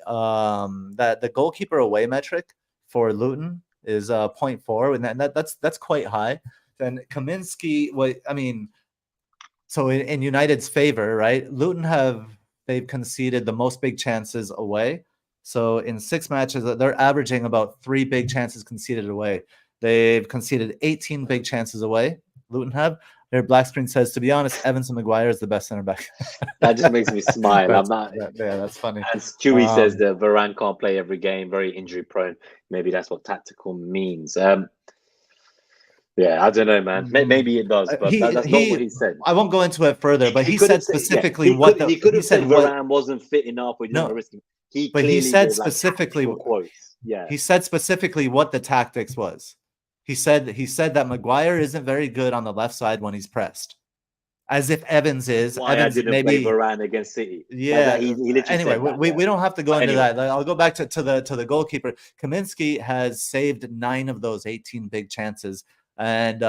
That the goalkeeper away metric for Luton is 0.4, and that's quite high. Then Kaminsky, so in United's favor, right? Luton they've conceded the most big chances away. So in 6 matches, they're averaging about 3 big chances conceded away. They've conceded 18 big chances away. Luton have. Their black screen says, to be honest, Evans and Maguire is the best center back. That just makes me smile. I'm not. Yeah, that's funny. And Stewie says that Varane can't play every game, very injury prone. Maybe that's what tactical means. Yeah, I don't know, man. Maybe it does, but that's not what he said. I won't go into it further, but he said specifically he could have said Varane wasn't fit enough. Or no, risk him. He said specifically. Yeah, he said specifically what the tactics was. He said that Maguire isn't very good on the left side when he's pressed, as if Evans is. Why Evans I didn't play Varane against City. Yeah. He anyway, we don't have to go into that. I'll go back to the goalkeeper. Kaminsky has saved 9 of those 18 big chances, and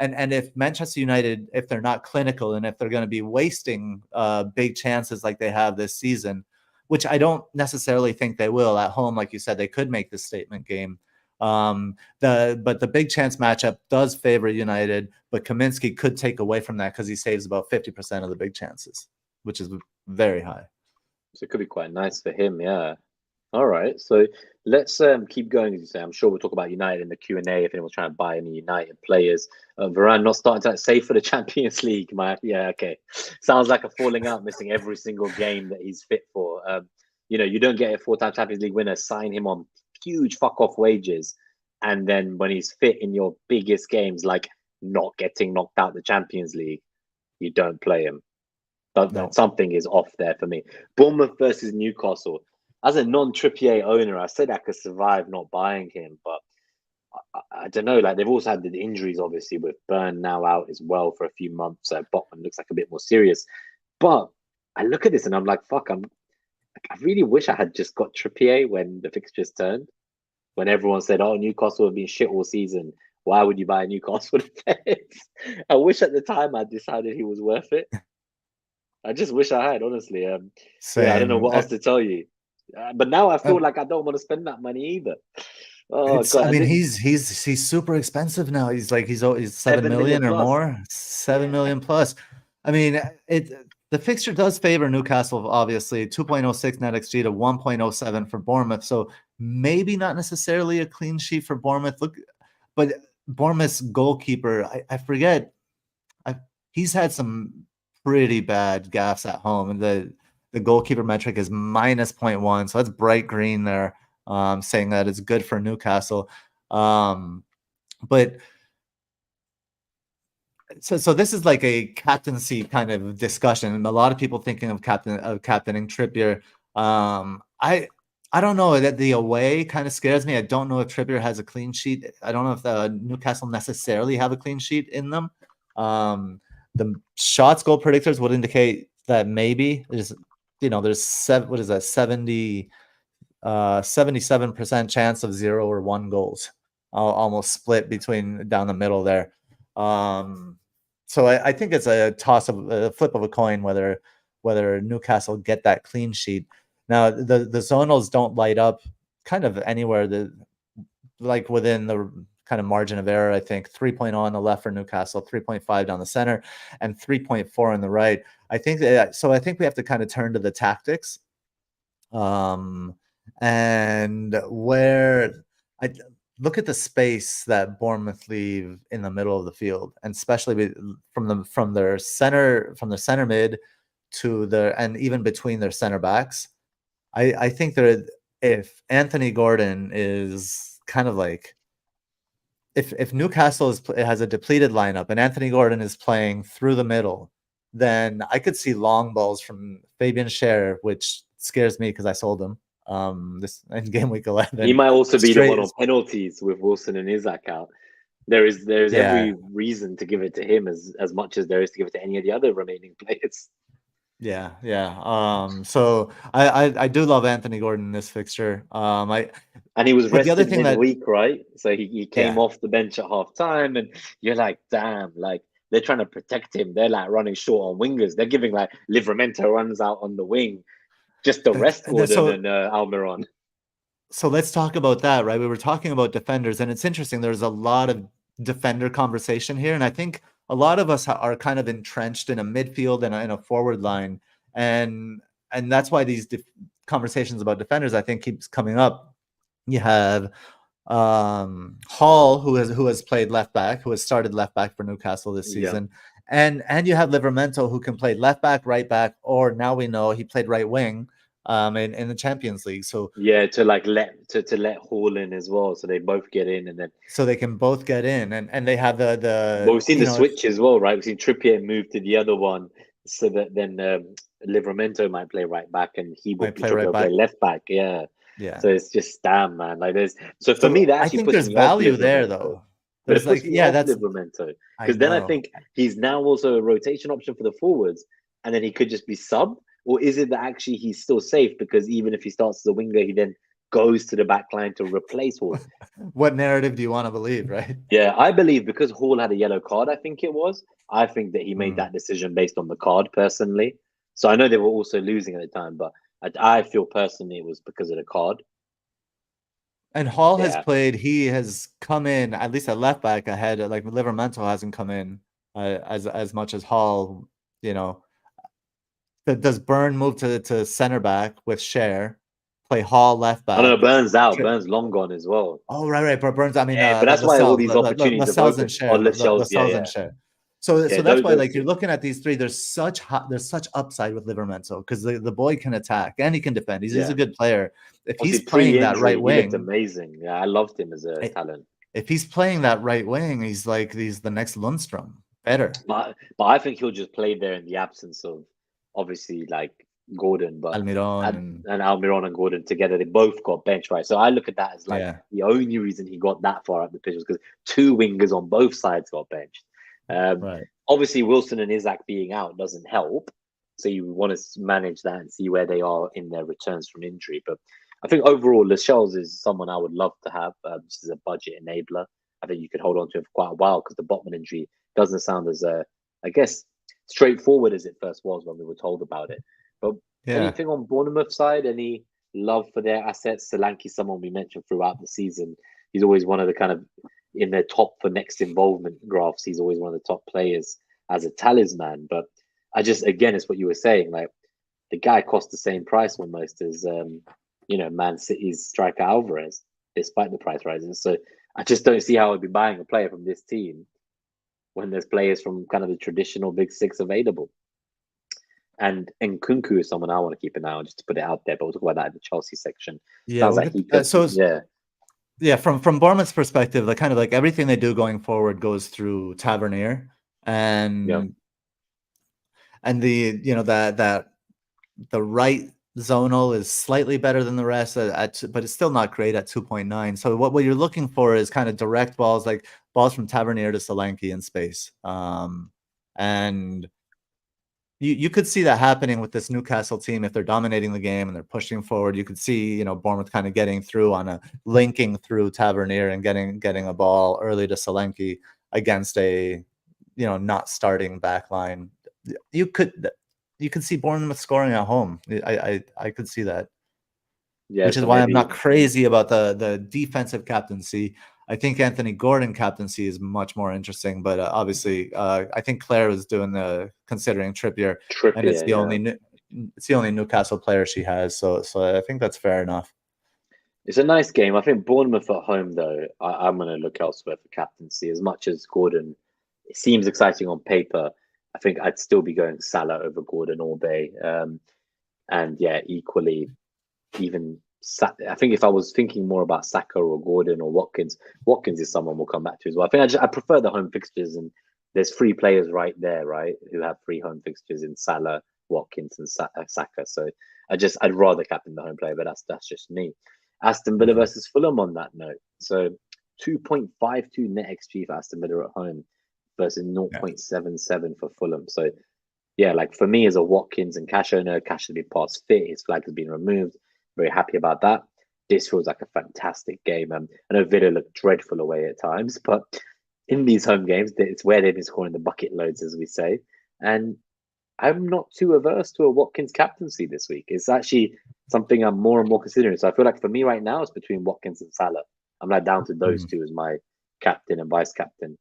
if Manchester United, if they're not clinical and if they're going to be wasting big chances like they have this season, which I don't necessarily think they will at home, like you said, they could make this statement game. But the big chance matchup does favor United, but Kaminsky could take away from that because he saves about 50% of the big chances, which is very high. So it could be quite nice for him, yeah. All right, so let's keep going, as you say. I'm sure we'll talk about United in the Q&A if anyone's trying to buy any United players. Varane not starting to save for the Champions League. Yeah, okay. Sounds like a falling out, missing every single game that he's fit for. You don't get a 4-time Champions League winner, sign him on huge fuck off wages, and then when he's fit in your biggest games, like not getting knocked out the Champions League, you don't play him. But something is off there for me. Bournemouth versus Newcastle. As a non-Trippier owner, I said I could survive not buying him, but I don't know. Like they've also had the injuries, obviously, with Burn now out as well for a few months. So Botman looks like a bit more serious. But I look at this and I'm like, fuck, I really wish I had just got Trippier when the fixtures turned. When everyone said, "Oh, Newcastle have been shit all season. Why would you buy a Newcastle defense?" I wish at the time I decided he was worth it. I just wish I had, honestly. Yeah, I don't know Same. what else to tell you. But now I Uh, feel like I don't want to spend that money either. Oh It's, I god, and mean, then he's super expensive now. He's 7 7 million million or plus. more, 7 Yeah, million plus. I mean, the fixture does favor Newcastle, obviously 2.06 NetxG to 1.07 for Bournemouth. So maybe not necessarily a clean sheet for Bournemouth. Look, but Bournemouth's goalkeeper, I forget, I, he's had some pretty bad gaffes at home, and the goalkeeper metric is minus 0.1, so that's bright green there, saying that it's good for Newcastle. But so this is like a captaincy kind of discussion. A lot of people thinking of captaining Trippier. I don't know, that the away kind of scares me. I don't know if Trippier has a clean sheet. I don't know if the Newcastle necessarily have a clean sheet in them. The shots goal predictors would indicate that maybe there's what is that, 77% chance of 0 or 1 goals, almost split between down the middle there. So I think it's a flip of a coin whether Newcastle get that clean sheet. Now the zonals don't light up kind of anywhere like within the kind of margin of error. I think 3.0 on the left for Newcastle, 3.5 down the center, and 3.4 on the right. I think we have to kind of turn to the tactics. And where I look at the space that Bournemouth leave in the middle of the field, and especially from their center mid to and even between their center backs. I think if Anthony Gordon is kind of like, if Newcastle has a depleted lineup and Anthony Gordon is playing through the middle, then I could see long balls from Fabian Schär, which scares me because I sold him this in game week 11. he might also be the one Straight, on penalties with Wilson and Isaac out. There is yeah, every reason to give it to him as much as there is to give it to any of the other remaining players. yeah. So I do love Anthony Gordon in this fixture. And he was But the other rested thing that, midweek, right? So he came yeah, off the bench at half time, and you're like, damn, like they're trying to protect him. They're like running short on wingers. They're giving like Livramento runs out on the wing just to rest Gordon so and Almiron. so let's talk about that, right? We were talking about defenders, and it's interesting. There's a lot of defender conversation here, and I think a lot of us are kind of entrenched in a midfield and in a forward line, and that's why these conversations about defenders, I think, keeps coming up. You have Hall, who has played left back, who has started left back for Newcastle this Yeah. season, and you have Livramento, who can play left back, right back, or now we know he played right wing in the Champions League. So Yeah, to like let Hall in as well, so they both get in, and then they can both get in, and they have but we've seen the switch as well, right? We've seen Trippier move to the other one, so that then Livramento might play right back, and Trippier will play left back. Yeah. Yeah. So it's just damn, man. Like for So me, that I actually think puts there's me off value there, Livramento. though. But There's it puts like, me yeah, off that's, Livramento I because then I know. think he's now also a rotation option for the forwards, and then he could just be sub. Or is it that actually he's still safe because even if he starts as a winger, he then goes to the back line to replace Hall? What narrative do you want to believe, right? Yeah, I believe because Hall had a yellow card, I think it was. I think that he made Mm. that decision based on the card personally. So I know they were also losing at the time, but I feel personally it was because of the card. And Hall has Yeah. played. He has come in at least at left back ahead. Like Livramento hasn't come in as much as Hall. You know, does Byrne move to center back with Schär, play Hall left I don't know, back? Burns out. Burns long gone as well. Oh, right. But Burns, I mean, Yeah, but that's why all these opportunities have Lascelles and opened. Oh, Schär, Lascelles, yeah, Lascelles and yeah. Schär. So Yeah, that's why, those like, you're two. looking at these three. There's such upside with Livramento because the boy can attack and he can defend. He's a good player. If Obviously, he's playing that right he looked wing, amazing. Yeah, I loved him as a talent. if he's playing that right wing, he's the next Lundstrom. Better. But I think he'll just play there in the absence of obviously like Gordon, but Almiron and Almiron and Gordon together, they both got bench, right? So I look at that as like yeah. the only reason he got that far up the pitch was because two wingers on both sides got benched. Right. Obviously, Wilson and Isaac being out doesn't help, So you want to manage that and see where they are in their returns from injury. But I think overall, Lascelles is someone I would love to have. Just as a budget enabler, I think you could hold on to him for quite a while because the Botman injury doesn't sound as, I guess, straightforward as it first was when we were told about it. But anything on Bournemouth side? Any love for their assets? Solanke, someone we mentioned throughout the season. He's always one of the kind of in their top for next involvement graphs. He's always one of the top players as a talisman. But I just, again, it's what you were saying. Like the guy cost the same price almost as, Man City's striker Alvarez, despite the price rises. So I just don't see how I'd be buying a player from this team when there's players from kind of the traditional big six available. And Nkunku is someone I want to keep an eye on, just to put it out there. But we'll talk about that in the Chelsea section. Sounds like he could. Yeah, from Bournemouth's perspective, like kind of like everything they do going forward goes through Tavernier, and the right zonal is slightly better than the rest, but it's still not great at 2.9. So what you're looking for is kind of direct balls, like balls from Tavernier to Solanke in space, and you could see that happening with this Newcastle team if they're dominating the game and they're pushing forward. You could see, Bournemouth kind of getting through on a linking through Tavernier and getting a ball early to Solanke against a, not starting back line. You could see Bournemouth scoring at home. I could see that. Yeah, which is why I'm not crazy about the defensive captaincy. I think Anthony Gordon captaincy is much more interesting, but obviously, I think Claire was considering Trippier, and it's the only Newcastle player she has. So I think that's fair enough. It's a nice game. I think Bournemouth at home, though, I'm going to look elsewhere for captaincy. As much as Gordon, it seems exciting on paper, I think I'd still be going Salah over Gordon all day. And yeah, equally, even I think if I was thinking more about Saka or Gordon or Watkins is someone we'll come back to as well. I think I prefer the home fixtures, and there's three players right there, right, who have free home fixtures in Salah, Watkins, and Saka. So I'd rather captain the home player, but that's just me. Aston Villa versus Fulham on that note. So 2.52 NetxG for Aston Villa at home versus 0.77 for Fulham. So yeah, like for me as a Watkins and cash owner, Cash has been past fit. His flag has been removed. Very happy about that. This feels like a fantastic game. I know Villa looked dreadful away at times, but in these home games, it's where they've been scoring the bucket loads, as we say. And I'm not too averse to a Watkins captaincy this week. It's actually something I'm more and more considering. So I feel like for me right now, it's between Watkins and Salah. I'm like down to those two as my captain and vice captain.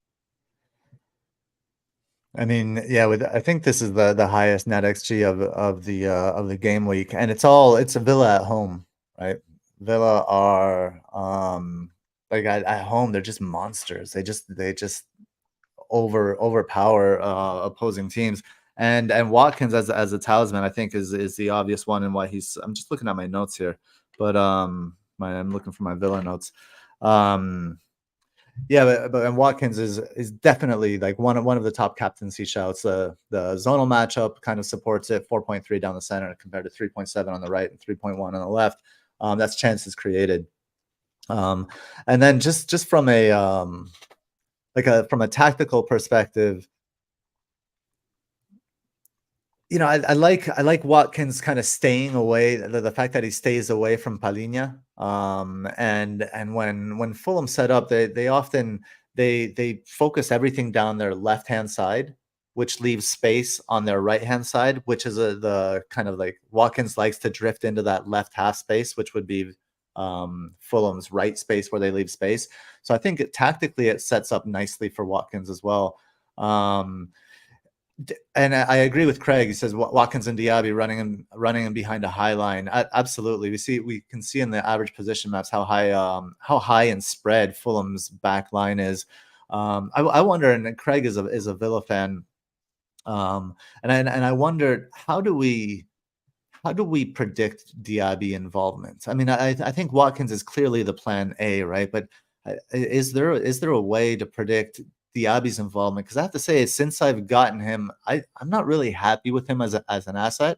I mean, yeah, I think this is the highest NetxG of the game week, and it's a Villa at home, right? Villa are like at home, they're just monsters. They just overpower opposing teams. And Watkins as a talisman, I think is the obvious one, and why I'm just looking at my notes here, but I'm looking for my Villa notes. Yeah, but Watkins is definitely like one of the top captaincy shouts. The zonal matchup kind of supports it, 4.3 down the center compared to 3.7 on the right and 3.1 on the left. That's chances created. And then just from a from a tactical perspective, I like Watkins kind of staying away. The fact that he stays away from Palhinha. And when Fulham set up, they often they focus everything down their left hand side, which leaves space on their right hand side, which is the kind of like Watkins likes to drift into that left half space, which would be Fulham's right space where they leave space. So I think tactically it sets up nicely for Watkins as well. And I agree with Craig. He says Watkins and Diaby running in behind a high line. Absolutely, we can see in the average position maps how high and spread Fulham's back line is. I wonder, and Craig is a Villa fan, and I wondered how do we predict Diaby involvement? I mean, I think Watkins is clearly the plan A, right? But is there a way to predict Diaby's involvement? Because I have to say, since I've gotten him, I'm not really happy with him as an asset.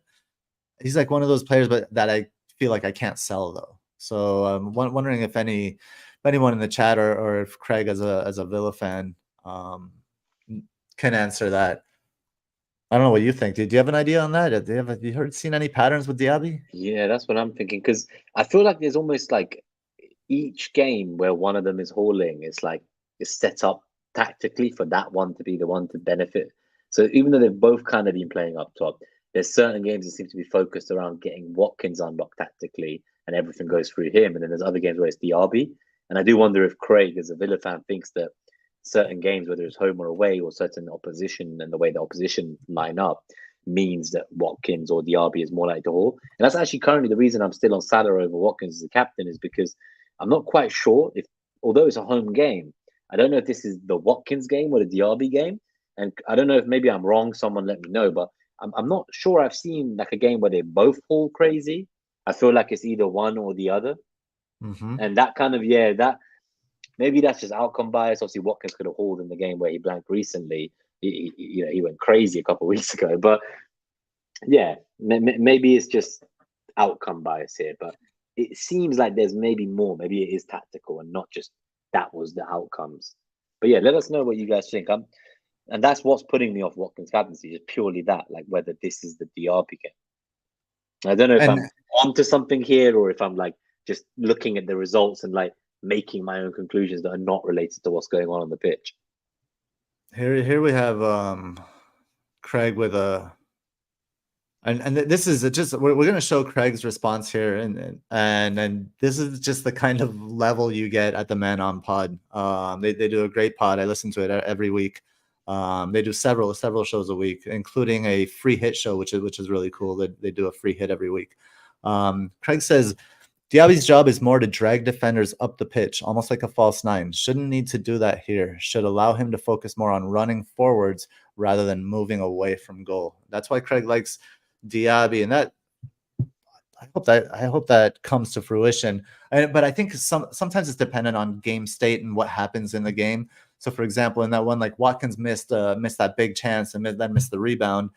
He's like one of those players, but that I feel like I can't sell though. So I'm wondering if anyone in the chat or if Craig as a Villa fan can answer that. I don't know what you think. Do you have an idea on that? Have you seen any patterns with Diaby? Yeah, that's what I'm thinking. Because I feel like there's almost like each game where one of them is hauling, it's set up tactically for that one to be the one to benefit. So even though they've both kind of been playing up top, there's certain games that seem to be focused around getting Watkins unlocked tactically, and everything goes through him. And then there's other games where it's Diaby. And I do wonder if Craig, as a Villa fan, thinks that certain games, whether it's home or away, or certain opposition and the way the opposition line up, means that Watkins or Diaby is more likely to haul. And that's actually currently the reason I'm still on Salah over Watkins as a captain, is because I'm not quite sure if, although it's a home game, I don't know if this is the Watkins game or the Diaby game. And I don't know if maybe I'm wrong. Someone let me know, but I'm not sure I've seen like a game where they both haul crazy. I feel like it's either one or the other. Mm-hmm. And that kind of, that maybe that's just outcome bias. Obviously, Watkins could have hauled in the game where he blanked recently. He went crazy a couple of weeks ago. But yeah, maybe it's just outcome bias here. But it seems like there's maybe more. Maybe it is tactical and not just that was the outcomes. But yeah, let us know what you guys think. And that's what's putting me off Watkins captaincy, just purely that, like whether this is the DRP game. I don't know if And I'm onto something here or if I'm like just looking at the results and like making my own conclusions that are not related to what's going on the pitch. here we have Craig with a and this is just we're going to show Craig's response here, and this is just the kind of level you get at the Man On Pod. They do a great pod. I listen to it every week. They do several shows a week, including a free hit show, which is really cool. They do a free hit every week. Craig says Diaby's job is more to drag defenders up the pitch, almost like a false nine. Shouldn't need to do that here. Should allow him to focus more on running forwards rather than moving away from goal. That's why Craig likes Diaby, and that I hope that comes to fruition. But I think sometimes it's dependent on game state and what happens in the game. So, for example, in that one, like Watkins missed that big chance and then missed the rebound,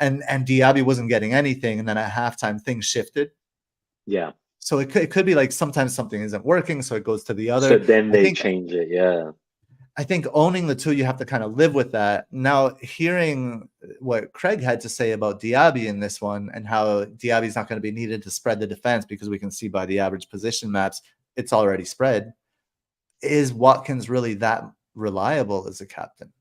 and Diaby wasn't getting anything, and then at halftime things shifted. Yeah. So it could be like sometimes something isn't working, so it goes to the other. So then they change it, yeah. I think owning the two, you have to kind of live with that. Now, hearing what Craig had to say about Diaby in this one and how Diaby's not going to be needed to spread the defense because we can see by the average position maps, it's already spread. Is Watkins really that reliable as a captain?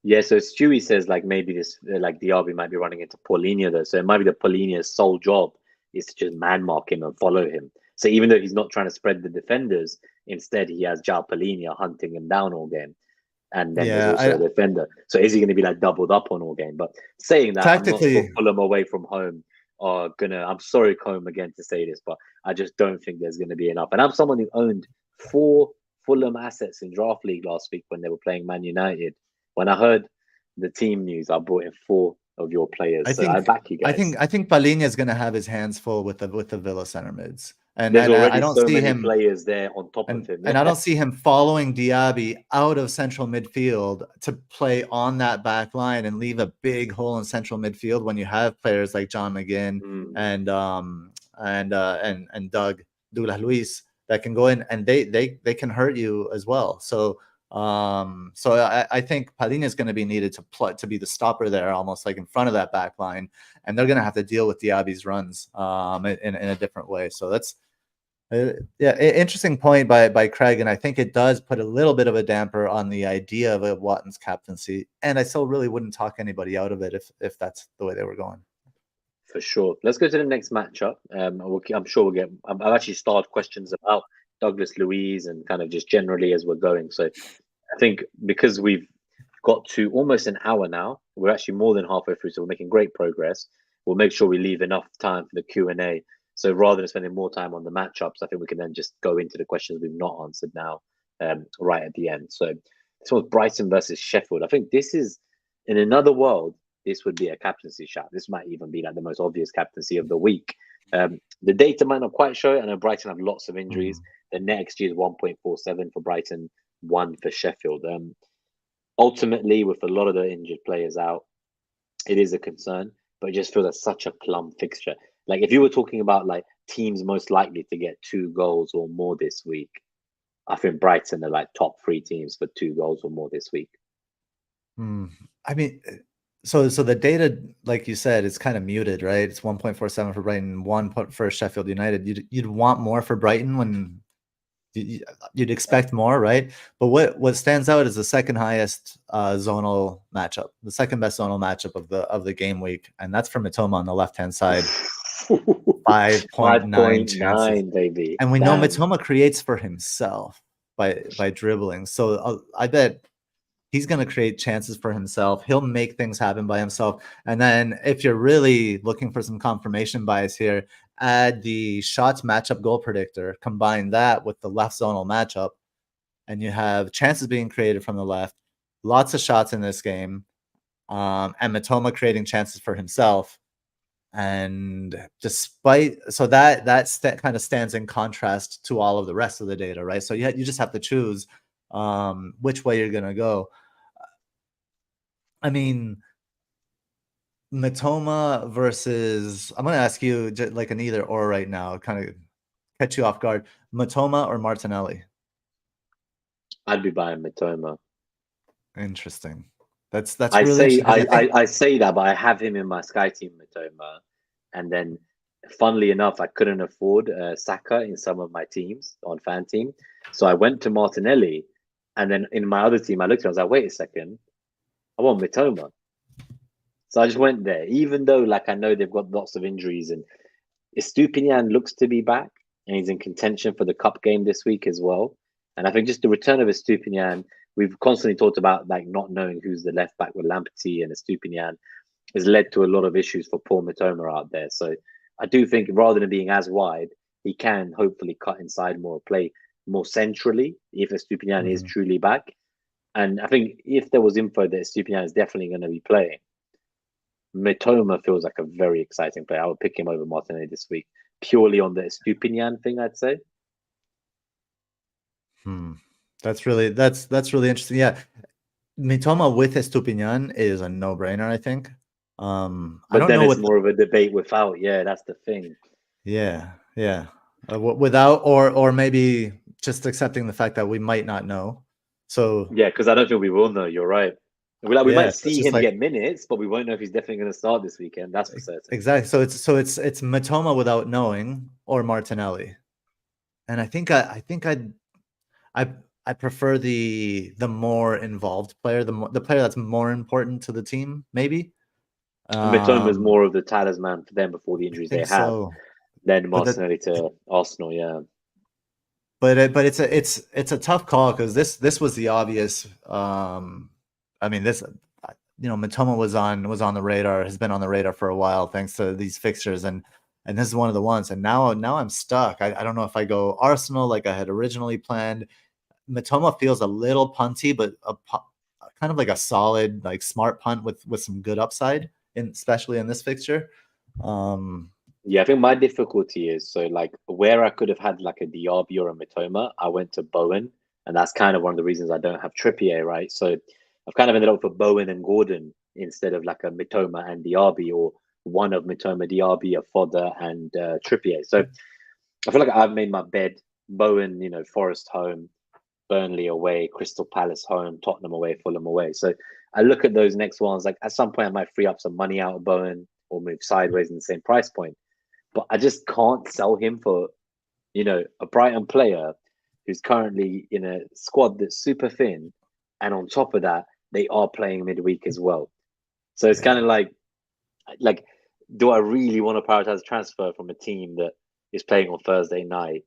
Yeah, so Stewie says like maybe this like Diaby might be running into Paulinho though. So it might be that Paulinho's sole job is to just man mark him and follow him. So even though he's not trying to spread the defenders, instead he has João Paulinho hunting him down all game. And then there's also a defender. So is he going to be like doubled up on all game? But saying that, I'm not sure Fulham away from home are gonna. I'm sorry, Combe, again to say this, but I just don't think there's going to be enough. And I'm someone who owned 4 Fulham assets in Draft League last week when they were playing Man United. When I heard the team news, I brought in 4 of your players. I back you guys. I think Paulinho is going to have his hands full with the Villa center mids. And there's already I don't so see many players there on top of him. And I don't see him following Diaby out of central midfield to play on that back line and leave a big hole in central midfield when you have players like John McGinn and Doug Douglas Luiz that can go in and they can hurt you as well. So I think Paulinho is going to be needed to be the stopper there, almost like in front of that back line, and they're going to have to deal with Diaby's runs in a different way. So that's interesting point by Craig, and I think it does put a little bit of a damper on the idea of a Watkins captaincy. And I still really wouldn't talk anybody out of it if that's the way they were going. For sure. Let's go to the next matchup. I'm sure we'll get. I've actually started questions about Douglas Luiz and kind of just generally as we're going. So I think because we've got to almost an hour now, we're actually more than halfway through, so we're making great progress. We'll make sure we leave enough time for the Q&A. So rather than spending more time on the matchups, I think we can then just go into the questions we've not answered now, right at the end. So this was Brighton versus Sheffield. I think this is, in another world, this would be a captaincy shot. This might even be like the most obvious captaincy of the week. The data might not quite show it. I know Brighton have lots of injuries. The NetxG is 1.47 for Brighton, 1 for Sheffield. Ultimately, with a lot of the injured players out, it is a concern, but it just feels like such a plum fixture. Like if you were talking about like teams most likely to get 2 goals or more this week, I think Brighton are like top 3 teams for 2 goals or more this week. I mean, So the data, like you said, is kind of muted, right? It's 1.47 for Brighton, 1 for Sheffield United. You'd want more for Brighton when you'd expect more, right? But what stands out is the second highest zonal matchup, the second best zonal matchup of the game week, and that's for Mitoma on the left hand side. 5.9 chances, 5.9, baby. and we know Damn. Mitoma creates for himself by dribbling. So I bet he's going to create chances for himself. He'll make things happen by himself. And then if you're really looking for some confirmation bias here, add the shots matchup goal predictor, combine that with the left zonal matchup, and you have chances being created from the left, lots of shots in this game, and Mitoma creating chances for himself. And despite that kind of stands in contrast to all of the rest of the data, right? So you just have to choose which way you're going to go. I mean, Mitoma versus, I'm going to ask you like an either or right now, kind of catch you off guard. Mitoma or Martinelli? I'd be buying Mitoma. Interesting. That's really interesting. I say that, but I have him in my Sky team, Mitoma, and then funnily enough, I couldn't afford Saka in some of my teams on fan team, so I went to Martinelli, and then in my other team, I looked at it, I was like, wait a second, I want Mitoma. So I just went there, even though like I know they've got lots of injuries, and Estupinian looks to be back, and he's in contention for the cup game this week as well. And I think just the return of Estupinian, we've constantly talked about like not knowing who's the left back with Lamptey and Estupinian has led to a lot of issues for Paul Mitoma out there. So I do think rather than being as wide, he can hopefully cut inside more, play more centrally if Estupinian is truly back. And I think if there was info that Estupinian is definitely going to be playing, Mitoma feels like a very exciting player. I would pick him over Martinelli this week, purely on the Estupinian thing, I'd say. That's really interesting. Yeah, Mitoma with Estupinian is a no-brainer, I think. But I don't then know it's more of a debate without. Yeah, that's the thing. Yeah. Without, or maybe just accepting the fact that we might not know. So yeah, because I don't think we will know. You're right. We might see him get minutes, but we won't know if he's definitely going to start this weekend. That's for certain. Exactly. So it's Mitoma without knowing, or Martinelli, and I think I prefer the more involved player, the player that's more important to the team, maybe. Mitoma is more of the talisman for them before the injuries they have than Martinelli to Arsenal. Yeah. But it's a tough call because this was the obvious. I mean, this, Mitoma was on the radar, has been on the radar for a while thanks to these fixtures, and this is one of the ones. And now I'm stuck. I don't know if I go Arsenal like I had originally planned. Mitoma feels a little punty, but kind of like a solid, like smart punt with some good upside, especially in this fixture. Yeah, I think my difficulty is, so like where I could have had like a Diaby or a Mitoma, I went to Bowen, and that's kind of one of the reasons I don't have Trippier, right? So I've kind of ended up with Bowen and Gordon instead of like a Mitoma and Diaby, or one of Mitoma, Diaby, a Fodder, and Trippier. So I feel like I've made my bed. Bowen, Forest home, Burnley away, Crystal Palace home, Tottenham away, Fulham away. So I look at those next ones, like at some point I might free up some money out of Bowen or move sideways in the same price point. But I just can't sell him for, a Brighton player who's currently in a squad that's super thin. And on top of that, they are playing midweek as well. So it's kind of like, do I really want to prioritize transfer from a team that is playing on Thursday night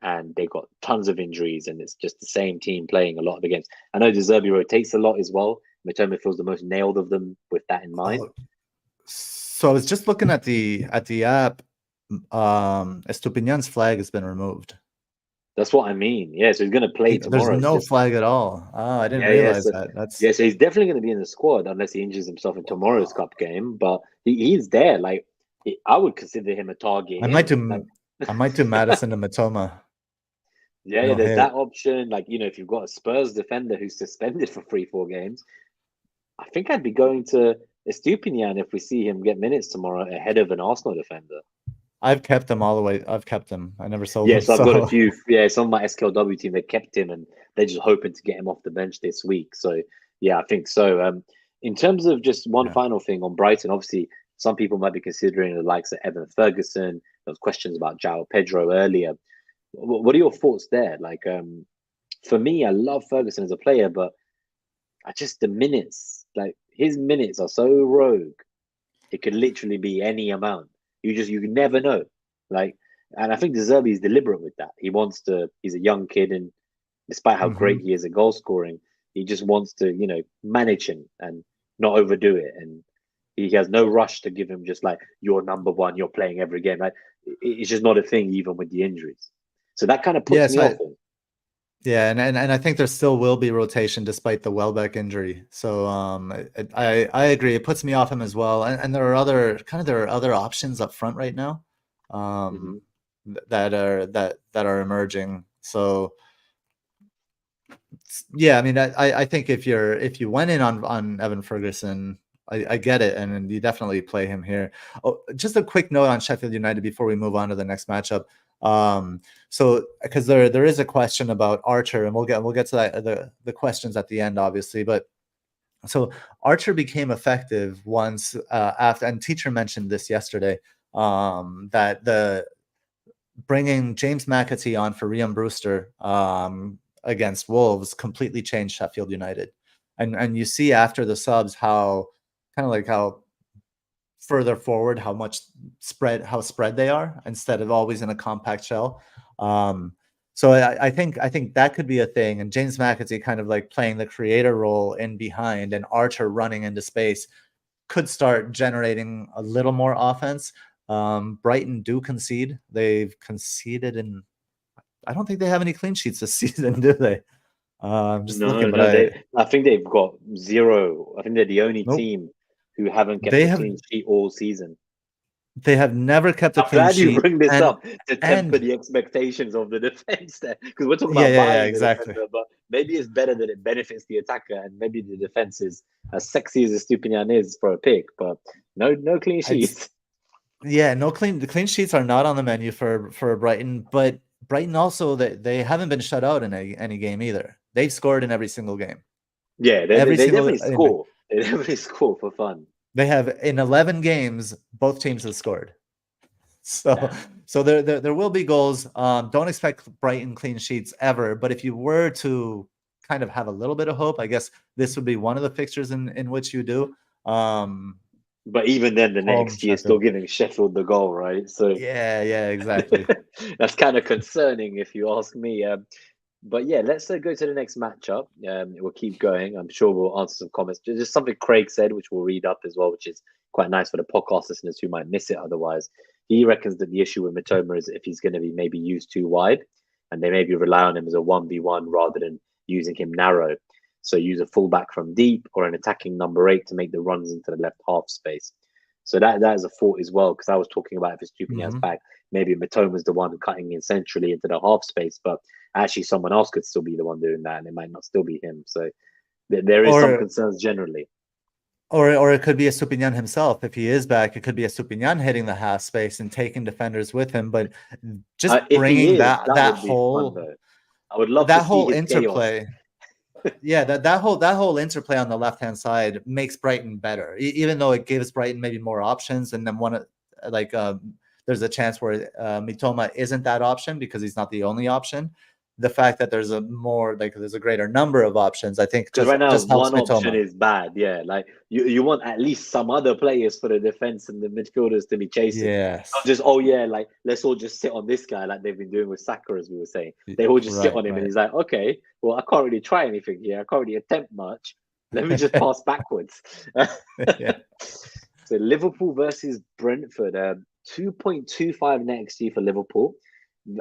and they got tons of injuries and it's just the same team playing a lot of the games? I know De Zerbi rotates a lot as well. Mitoma feels the most nailed of them with that in mind. So I was just looking at the app. Estupinian's flag has been removed. That's what I mean. Yeah, so he's going to play tomorrow. There's no flag at all. Oh, I didn't realize that. So he's definitely going to be in the squad unless he injures himself in tomorrow's cup game. But he's there. Like, I would consider him a target. I might do Madison to Mitoma. Yeah, there's that option. Like, if you've got a Spurs defender who's suspended for 3-4 games, I think I'd be going to Estupinian if we see him get minutes tomorrow ahead of an Arsenal defender. I've kept him all the way. I've kept him. I never sold him. Yes, I've got a few. Yeah, some of my SKLW team, they kept him and they're just hoping to get him off the bench this week. So, yeah, I think so. In terms of just one Yeah. final thing on Brighton, obviously some people might be considering the likes of Evan Ferguson. There was questions about João Pedro earlier. What are your thoughts there? Like, for me, I love Ferguson as a player, but I just the minutes, like his minutes are so rogue. It could literally be any amount. You never know. Like, and I think De Zerbi is deliberate with that. He wants to. He's a young kid, and despite how great he is at goal scoring, he just wants to, manage him and not overdo it. And he has no rush to give him just like you're number one, you're playing every game. Like it's just not a thing, even with the injuries. So that kind of puts me off him. Yeah, and I think there still will be rotation despite the Welbeck injury. So I agree. It puts me off him as well. And there are other options up front right now, that are emerging. So yeah, I mean, I think if you went in on Evan Ferguson, I get it, and you definitely play him here. Oh, just a quick note on Sheffield United before we move on to the next matchup. So because there is a question about Archer, and we'll get to that, the questions at the end, obviously, but so Archer became effective once after, and Teacher mentioned this yesterday, that the bringing James McAtee on for Rhian Brewster against Wolves completely changed Sheffield United, and you see after the subs how further forward how spread they are instead of always in a compact shell. So I think that could be a thing, and James McAtee kind of like playing the creator role in behind, and Archer running into space could start generating a little more offense. Brighton do concede. They've conceded, and I don't think they have any clean sheets this season, do they? I'm just looking, but I think they've got 0. I think they're the only team who haven't kept a clean sheet all season. They have never kept a clean sheet. I'm glad you bring this up to temper the expectations of the defense there, because we're talking about buying the defender, but maybe it's better that it benefits the attacker, and maybe the defense is as sexy as Estupinian is for a pick, but no clean sheets. The clean sheets are not on the menu for Brighton, but Brighton also they haven't been shut out in any game either. They've scored in every single game. Yeah, they definitely score. They definitely score for fun. They have in 11 games, both teams have scored. So there will be goals. Don't expect Brighton clean sheets ever, but if you were to kind of have a little bit of hope, I guess this would be one of the fixtures in which you do. But even then, the NetxG is still giving Sheffield the goal, right? So yeah, exactly. That's kind of concerning, if you ask me. But yeah, let's go to the next matchup. We'll keep going. I'm sure we'll answer some comments. Just something Craig said, which we'll read up as well, which is quite nice for the podcast listeners who might miss it otherwise. He reckons that the issue with Mitoma is if he's going to be maybe used too wide, and they maybe rely on him as a 1v1 rather than using him narrow. So use a fullback from deep or an attacking number 8 to make the runs into the left half space. So that is a thought as well, because I was talking about if it's Stupinian's back, maybe Mitoma's the one cutting in centrally into the half space, but actually someone else could still be the one doing that, and it might not still be him. So there is some concerns generally. Or it could be Estupinian himself. If he is back, it could be Estupinian hitting the half space and taking defenders with him. But just bringing that whole fun, I would love that to whole see interplay. Yeah, that whole interplay on the left hand side makes Brighton better, even though it gives Brighton maybe more options. And then there's a chance where Mitoma isn't that option because he's not the only option. The fact that there's a greater number of options, I think, because right now just one helps option Mitoma. is bad. Yeah, like you want at least some other players for the defense and the midfielders to be chasing. Yes. Not just like let's all just sit on this guy like they've been doing with Saka, as we were saying. They all just sit on him, and he's like, okay, well I can't really try anything here. I can't really attempt much. Let me just pass backwards. So Liverpool versus Brentford, 2.25 NetxG for Liverpool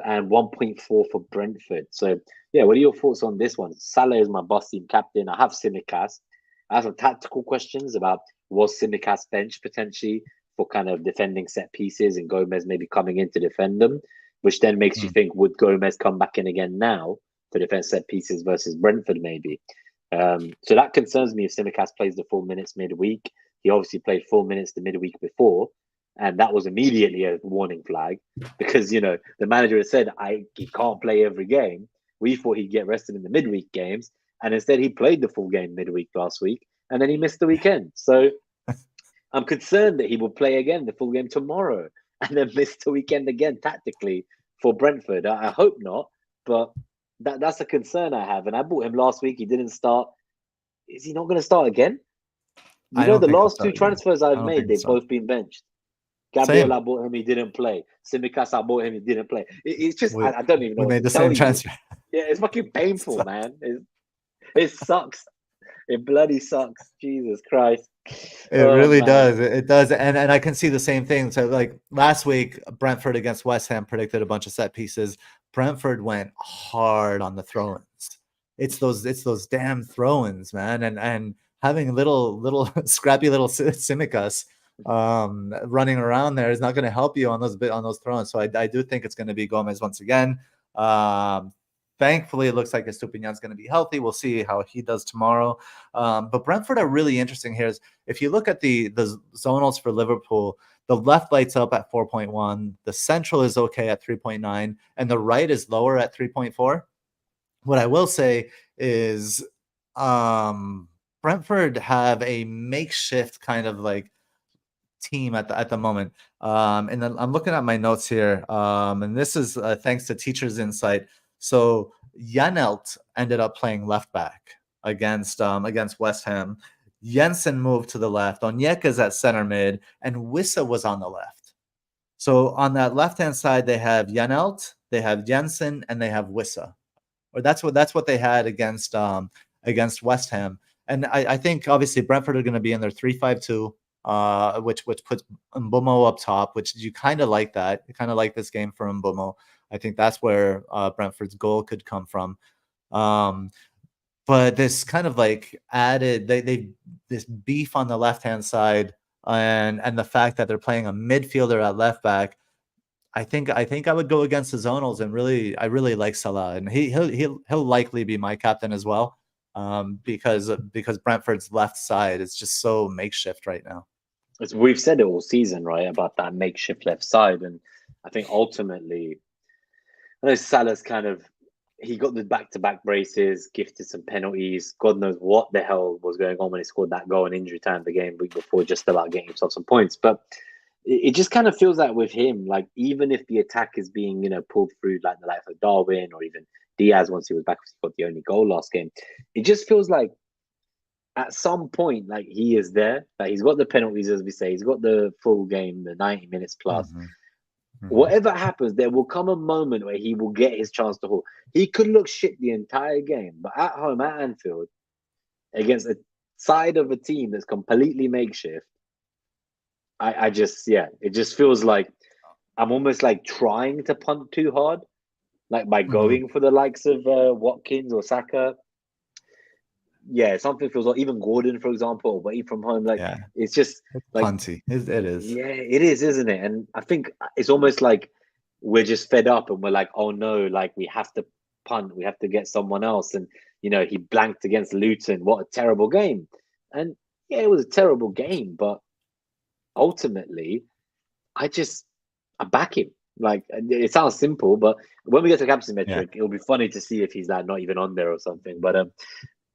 and 1.4 for Brentford. So yeah, what are your thoughts on this one? Salah is my bus team captain. I have Tsimikas. I have some tactical questions about was Tsimikas bench potentially for kind of defending set pieces and Gomez maybe coming in to defend them, which then makes you think, would Gomez come back in again now to defend set pieces versus Brentford maybe? So that concerns me if Tsimikas plays the full minutes midweek. He obviously played 4 minutes the midweek before, and that was immediately a warning flag because, the manager had said, he can't play every game. We thought he'd get rested in the midweek games, and instead he played the full game midweek last week, and then he missed the weekend. So I'm concerned that he will play again the full game tomorrow and then miss the weekend again tactically for Brentford. I hope not, but that's a concern I have. And I bought him last week. He didn't start. Is he not going to start again? You I know, don't the think he'll last two start again. transfers I I've don't made, think he'll they've start. both been benched. Same. Gabriel, I bought him, he didn't play. Simicas, I bought him, he didn't play. It's just, We, I don't even know we what made to the tell same you. transfer. Yeah, it's fucking painful, man. It sucks. It bloody sucks. Jesus Christ. It Oh, really man. does. It does. And I can see the same thing. So like last week, Brentford against West Ham predicted a bunch of set pieces. Brentford went hard on the throw-ins. It's those damn throw-ins, man. And having little scrappy little Simicas running around there is not going to help you on those throw-ins. So I do think it's going to be Gomez once again. Thankfully, it looks like Estupinan's going to be healthy. We'll see how he does tomorrow. But Brentford are really interesting here. If you look at the zonals for Liverpool, the left lights up at 4.1, the central is okay at 3.9, and the right is lower at 3.4. What I will say is Brentford have a makeshift kind of like team at the moment. And then I'm looking at my notes here, and this is thanks to Teacher's Insight. So Janelt ended up playing left back against West Ham. Jensen moved to the left. Onyeka's at center mid, and Wissa was on the left. So on that left-hand side, they have Janelt, they have Jensen, and they have Wissa. Or that's what they had against West Ham. And I think obviously Brentford are going to be in their 3-5-2. Which puts Mbomo up top, which you kind of like that. You kind of like this game for Mbomo. I think that's where Brentford's goal could come from. But this kind of like added they this beef on the left-hand side and the fact that they're playing a midfielder at left back. I think I would go against the Zonals, and I really like Salah, and he'll likely be my captain as well. Because Brentford's left side is just so makeshift right now. As we've said it all season, right, about that makeshift left side, and I think ultimately, I know Salah's he got the back-to-back braces, gifted some penalties. God knows what the hell was going on when he scored that goal in injury time the game week before, just about getting himself some points. But it just kind of feels like with him, like even if the attack is being pulled through like the likes of Darwin or even Diaz once he was back, he got the only goal last game. It just feels like at some point, like he is there. Like he's got the penalties, as we say. He's got the full game, the 90 minutes plus. Whatever happens, there will come a moment where he will get his chance to haul. He could look shit the entire game, but at home at Anfield, against a side of a team that's completely makeshift, it just feels like I'm almost like trying to punt too hard, like by going for the likes of Watkins or Saka. Yeah, something feels like even Gordon, for example, away from home. Like it's just like punty. It is. Yeah, it is, isn't it? And I think it's almost like we're just fed up and we're like, oh no, like we have to punt, we have to get someone else. And he blanked against Luton. What a terrible game. And yeah, it was a terrible game, but ultimately, I back him. Like it sounds simple, but when we get to captaincy metric, it'll be funny to see if he's like not even on there or something. But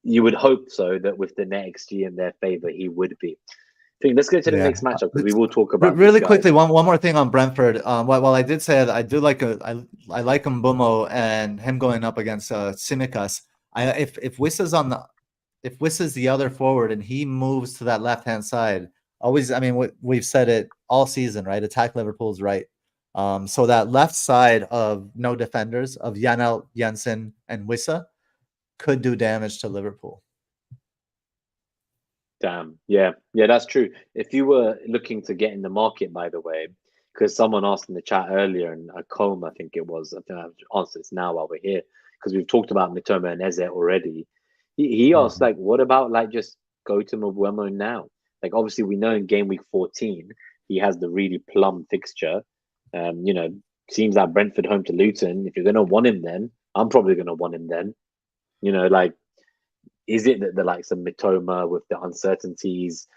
you would hope so that with the NetxG in their favor, he would be. I think let's go to the next matchup because we will talk about really quickly. One more thing on Brentford. While I did say that I do like I like Mbomo and him going up against Simicas. If Wissa's the other forward and he moves to that left hand side, always. I mean, we've said it all season, right? Attack Liverpool's right. So that left side of no defenders of Janelt, Jensen, and Wissa could do damage to Liverpool. Damn. Yeah, that's true. If you were looking to get in the market, by the way, because someone asked in the chat earlier, and a comb, I think it was, I think I'll answer this now while we're here, because we've talked about Mitoma and Eze already. He asked, like, what about, like, just go to Mbeumo now? Like, obviously, we know in game week 14, he has the really plum fixture. Seems like Brentford home to Luton. If you're going to want him then, I'm probably going to want him then. Is it that the likes of Mitoma with the uncertainties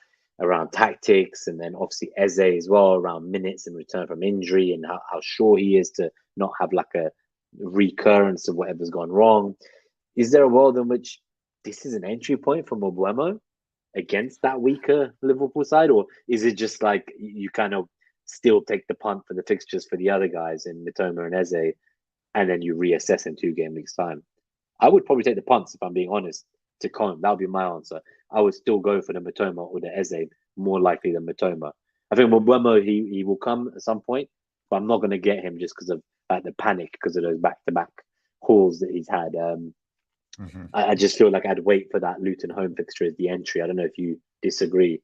around tactics, and then obviously Eze as well around minutes and return from injury, and how sure he is to not have like a recurrence of whatever's gone wrong? Is there a world in which this is an entry point for Mbeumo? against that weaker Liverpool side, or is it just like you kind of still take the punt for the fixtures for the other guys in Mitoma and Eze, and then you reassess in 2 game weeks time? I would probably take the punts if I'm being honest to Con. That would be my answer. I would still go for the Mitoma or the Eze, more likely than Mitoma. I think Mbeumo, he will come at some point, but I'm not going to get him just because of the panic because of those back-to-back hauls that he's had. I just feel like I'd wait for that Luton home fixture as the entry. I don't know if you disagree.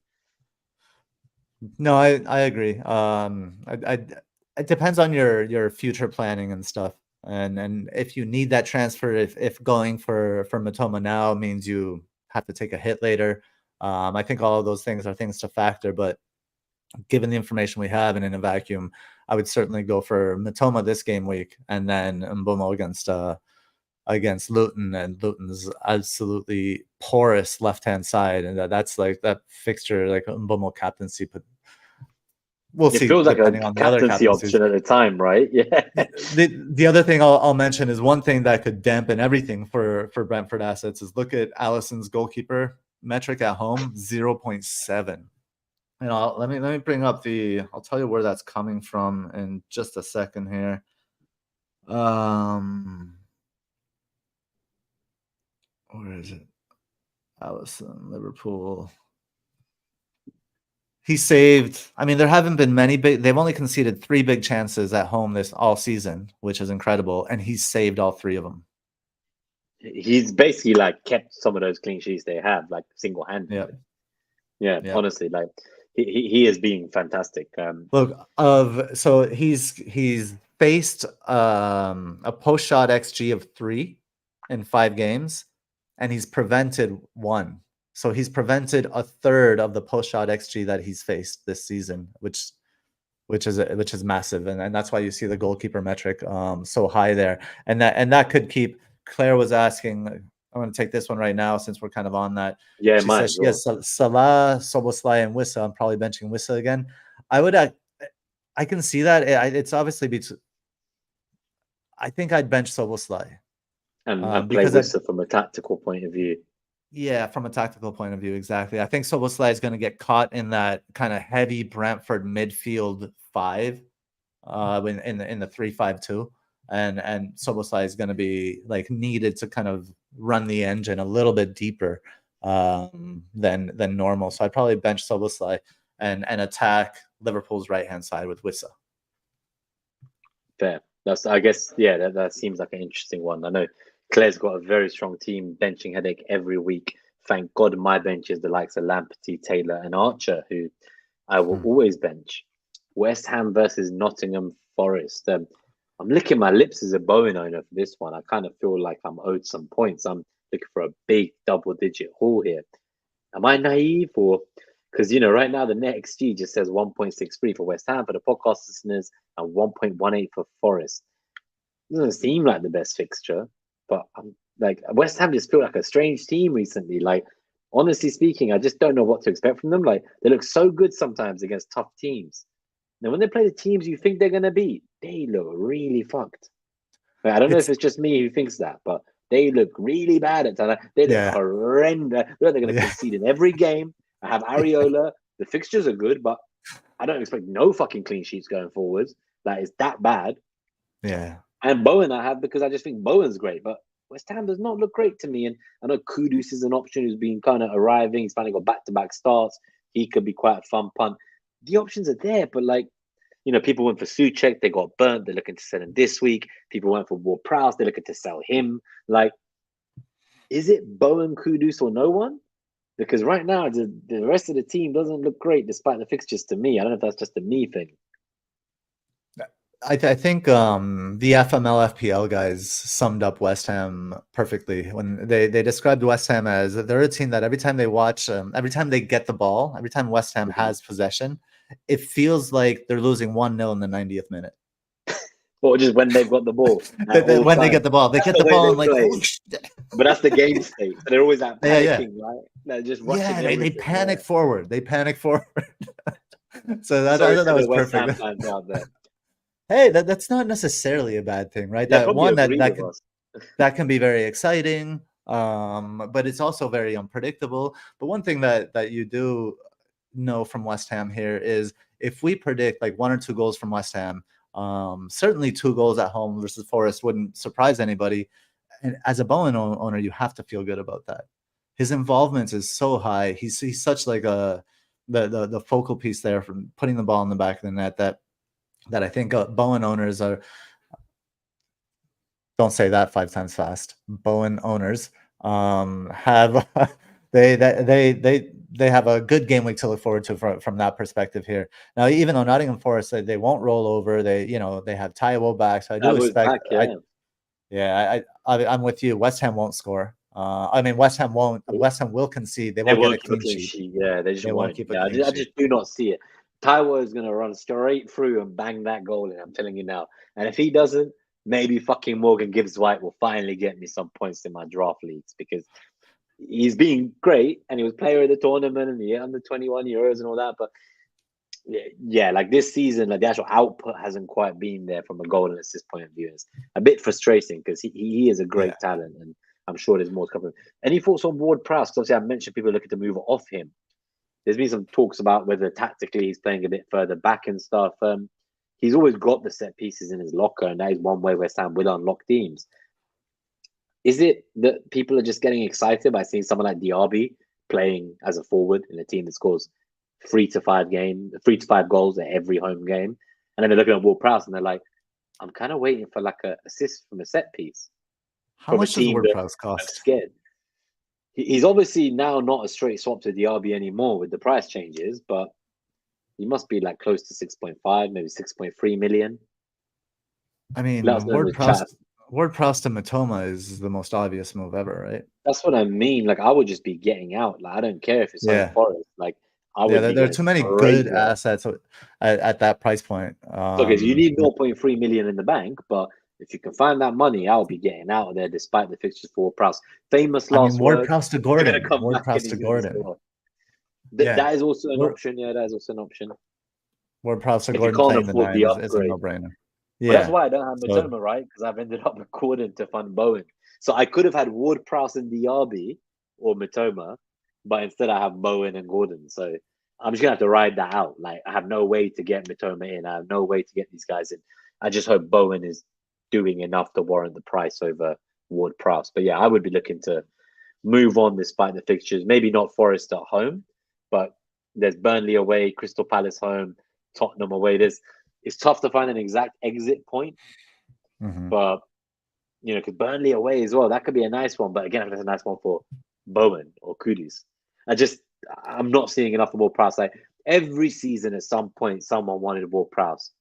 No, I agree. It depends on your future planning and stuff. And if you need that transfer, if going for Mitoma now means you have to take a hit later, I think all of those things are things to factor. But given the information we have and in a vacuum, I would certainly go for Mitoma this game week, and then Mbeumo against Luton, and Luton's absolutely porous left-hand side, and that's like that fixture, like Mbeumo captaincy. But we'll see. It feels like a on the other captaincy option at the time, right? Yeah. The other thing I'll mention is one thing that could dampen everything for Brentford assets is look at Alisson's goalkeeper metric at home, 0.7. And let me bring up I'll tell you where that's coming from in just a second here. Where is it? Alisson, Liverpool. He saved. I mean, there haven't been many big. They've only conceded 3 big chances at home this all season, which is incredible. And he's saved all 3 of them. He's basically like kept some of those clean sheets they have, like single-handed. Yeah. Honestly, like he is being fantastic. Look, so he's faced a post shot XG of 3 in 5 games, and he's prevented 1. So he's prevented a third of the post shot XG that he's faced this season, which is massive, and that's why you see the goalkeeper metric so high there, and that could keep. Claire was asking. I'm going to take this one right now since we're kind of on that. Yeah, she says she has Salah, Szoboszlai, and Wissa. I'm probably benching Wissa again. I can see that. It's obviously I think I'd bench Szoboszlai. And play Wissa from a tactical point of view. Yeah, from a tactical point of view, exactly. I think Szoboszlai is going to get caught in that kind of heavy Brentford midfield 5 in the 3-5-2. And Szoboszlai is going to be like needed to kind of run the engine a little bit deeper than normal. So I'd probably bench Szoboszlai and attack Liverpool's right-hand side with Wissa. Fair. That seems like an interesting one. I know Claire's got a very strong team, benching headache every week. Thank God my bench is the likes of Lamptey, Taylor, and Archer, who I will always bench. West Ham versus Nottingham Forest. I'm licking my lips as a Bowen owner for this one. I kind of feel like I'm owed some points. I'm looking for a big double-digit haul here. Am I naive, or because right now the NetxG just says 1.63 for West Ham for the podcast listeners and 1.18 for Forest? It doesn't seem like the best fixture, but I'm like West Ham just feel like a strange team recently. Like honestly speaking, I just don't know what to expect from them. Like they look so good sometimes against tough teams. Now, when they play the teams you think they're going to beat, they look really fucked. I don't know if it's just me who thinks that, but they look really bad at times. They look horrendous. They're going to concede in every game. I have Areola. The fixtures are good, but I don't expect no fucking clean sheets going forwards. That is that bad. Yeah. And Bowen I have because I just think Bowen's great, but West Ham does not look great to me. And I know Kudus is an option who's been kind of arriving. He's finally got back-to-back starts. He could be quite a fun punt. The options are there, but people went for Souček, they got burnt, they're looking to sell him this week. People went for Ward-Prowse, they're looking to sell him. Like, is it Bowen, Kudus, or no one? Because right now, the rest of the team doesn't look great despite the fixtures to me. I don't know if that's just a me thing. I think the FML FPL guys summed up West Ham perfectly when they described West Ham as they're a team that every time they watch, every time they get the ball, every time West Ham has possession, it feels like they're losing 1-0 in the 90th minute. Or just when they've got the ball. When they get the ball. They get the ball and like, holy shit. But that's the game state. They're always out panicking, right? They're just rushing they panic forward. They panic forward. So that was West Ham perfect. fans out there. Hey, that's not necessarily a bad thing, right? Yeah, That one that that can be very exciting. but it's also very unpredictable. But one thing that you do know from West Ham here is if we predict like 1 or 2 goals from West Ham, certainly 2 goals at home versus Forest wouldn't surprise anybody. And as a Bowen owner, you have to feel good about that. His involvement is so high. He's such like the focal piece there from putting the ball in the back of the net that I think Bowen owners are. Don't say that 5 times fast. Bowen owners have they have a good game week to look forward to from that perspective here. Now, even though Nottingham Forest they won't roll over, they have Taiwo back, so I do expect. I'm with you. West Ham won't score. I mean, West Ham won't. West Ham will concede. They won't get a clean sheet. Yeah, they just won't. Keep I just do not see it. Taiwo is going to run straight through and bang that goal in. I'm telling you now. And if he doesn't, maybe fucking Morgan Gibbs-White will finally get me some points in my draft leagues because he's being great and he was player of the tournament and the under 21 Euros and all that. But yeah, like this season, like the actual output hasn't quite been there from a goal and assist point of view. It's a bit frustrating because he is a great talent and I'm sure there's more to come. Any thoughts on Ward-Prowse? Obviously, I mentioned people looking to move off him. There's been some talks about whether tactically he's playing a bit further back and stuff. He's always got the set pieces in his locker, and that is one way West Ham will unlock teams. Is it that people are just getting excited by seeing someone like Diaby playing as a forward in a team that scores 3 to 5 goals at every home game? And then they're looking at Ward-Prowse and they're like, I'm kind of waiting for like an assist from a set piece. How much does Ward-Prowse cost? Scared. He's obviously now not a straight swap to Diaby anymore with the price changes, but he must be like close to 6.5, maybe 6.3 million. I mean, Ward-Prowse to Matoma is the most obvious move ever, right? That's what I mean. Like, I would just be getting out. Like, I don't care if it's home Forest. Like, I would. There are too many good assets at that price point. Okay, so you need 0.3 million in the bank, but if you can find that money, I'll be getting out of there despite the fixtures for Prowse. Famous last word. Ward-Prowse to Gordon. Ward-Prowse to Gordon. That is also an option. Yeah, that is also an option. Ward-Prowse to Gordon playing the 9 is a no-brainer. Yeah, that's why I don't have Matoma, right? Because I've ended up with Gordon to fund Bowen. So I could have had Ward-Prowse and Diaby or Matoma, but instead I have Bowen and Gordon. So I'm just gonna have to ride that out. Like, I have no way to get Matoma in. I have no way to get these guys in. I just hope Bowen is doing enough to warrant the price over Ward-Prowse. But yeah, I would be looking to move on despite the fixtures. Maybe not Forest at home, but there's Burnley away, Crystal Palace home, Tottenham away. It's tough to find an exact exit point, but because Burnley away as well, that could be a nice one. But again, that's a nice one for Bowen or Kudus. I'm not seeing enough of Ward-Prowse. Like every season, at some point, someone wanted Ward-Prowse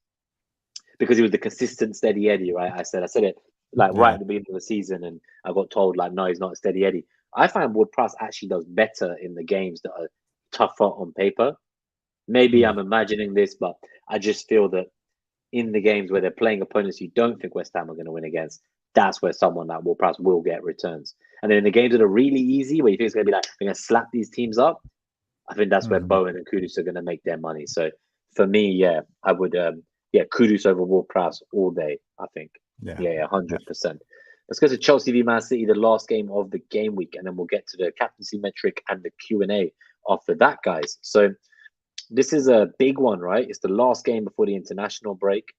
because he was the consistent steady Eddie, right? I said it like right at the beginning of the season, and I got told like, no, he's not a steady Eddie. I find Ward-Prowse actually does better in the games that are tougher on paper. Maybe I'm imagining this, but I just feel that in the games where they're playing opponents you don't think West Ham are going to win against, that's where someone like Ward-Prowse will get returns. And then in the games that are really easy, where you think it's going to be like, we're going to slap these teams up, I think that's where Bowen and Kudus are going to make their money. So for me, I would, Kudus over Ward-Prowse all day, I think. Yeah, 100%. Let's go to Chelsea v Man City, the last game of the game week, and then we'll get to the captaincy metric and the Q&A after that, guys. So this is a big one, right? It's the last game before the international break.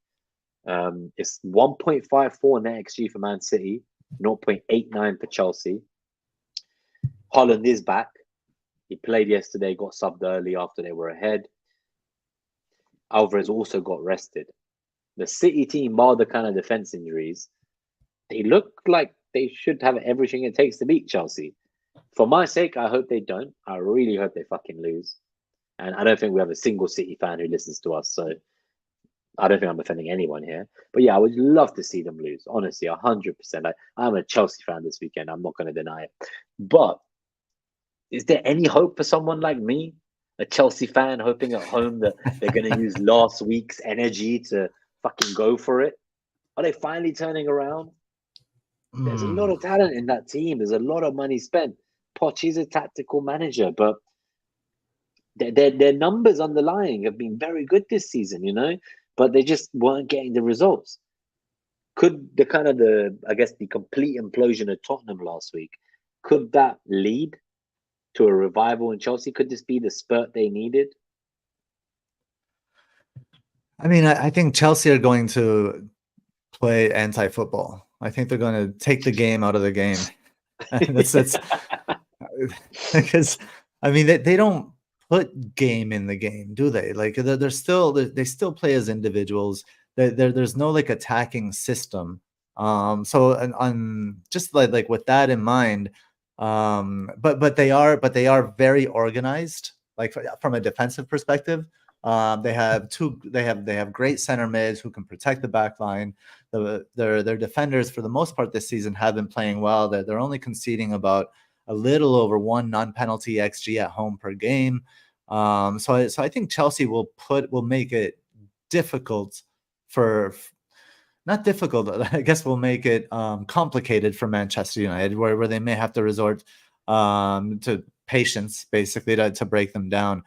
It's 1.54 NetxG for Man City, 0.89 for Chelsea. Holland is back. He played yesterday, got subbed early after they were ahead. Alvarez also got rested. The City team, bar the kind of defense injuries, they look like they should have everything it takes to beat Chelsea. For my sake, I hope they don't. I really hope they fucking lose. And I don't think we have a single City fan who listens to us. So I don't think I'm offending anyone here. But yeah, I would love to see them lose. Honestly, 100%. I'm a Chelsea fan this weekend. I'm not going to deny it. But is there any hope for someone like me, a Chelsea fan, hoping at home that they're going to use last week's energy to fucking go for it? Are they finally turning around? There's a lot of talent in that team. There's a lot of money spent. Poch is a tactical manager, but their numbers underlying have been very good this season, but they just weren't getting the results. Could the complete implosion of Tottenham last week Could that lead to a revival in Chelsea? Could this be the spurt they needed? I mean, I think Chelsea are going to play anti-football. I think they're going to take the game out of the game. And that's because, I mean, they don't put game in the game, do they? Like they still play as individuals. There's no like attacking system. So on just like with that in mind, but they are very organized. Like from a defensive perspective, they have great center mids who can protect the back line. Their defenders for the most part this season have been playing well. They're only conceding about a little over 1 non-penalty XG at home per game. So I think Chelsea will make it difficult for, not difficult, I guess will make it complicated for Manchester United, where they may have to resort to patience basically to break them down.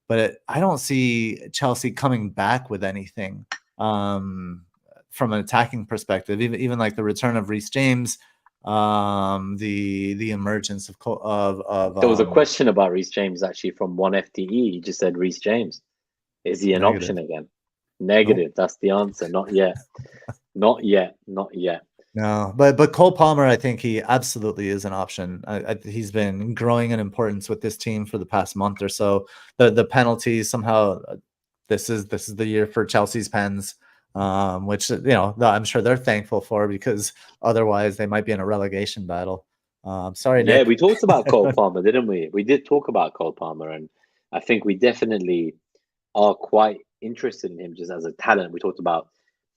But I don't see Chelsea coming back with anything from an attacking perspective. Even like the return of Reece James, the emergence of there was a question about Reece James actually from one FTE. He just said Reece James, is he an option again? Negative. Nope. That's the answer. Not yet. Not yet. No, but Cole Palmer, I think he absolutely is an option. He's been growing in importance with this team for the past month or so. The penalties somehow, this is the year for Chelsea's pens, which I'm sure they're thankful for, because otherwise they might be in a relegation battle. Sorry, Nick. Yeah, we talked about Cole Palmer, didn't we? We did talk about Cole Palmer, and I think we definitely are quite interested in him just as a talent. We talked about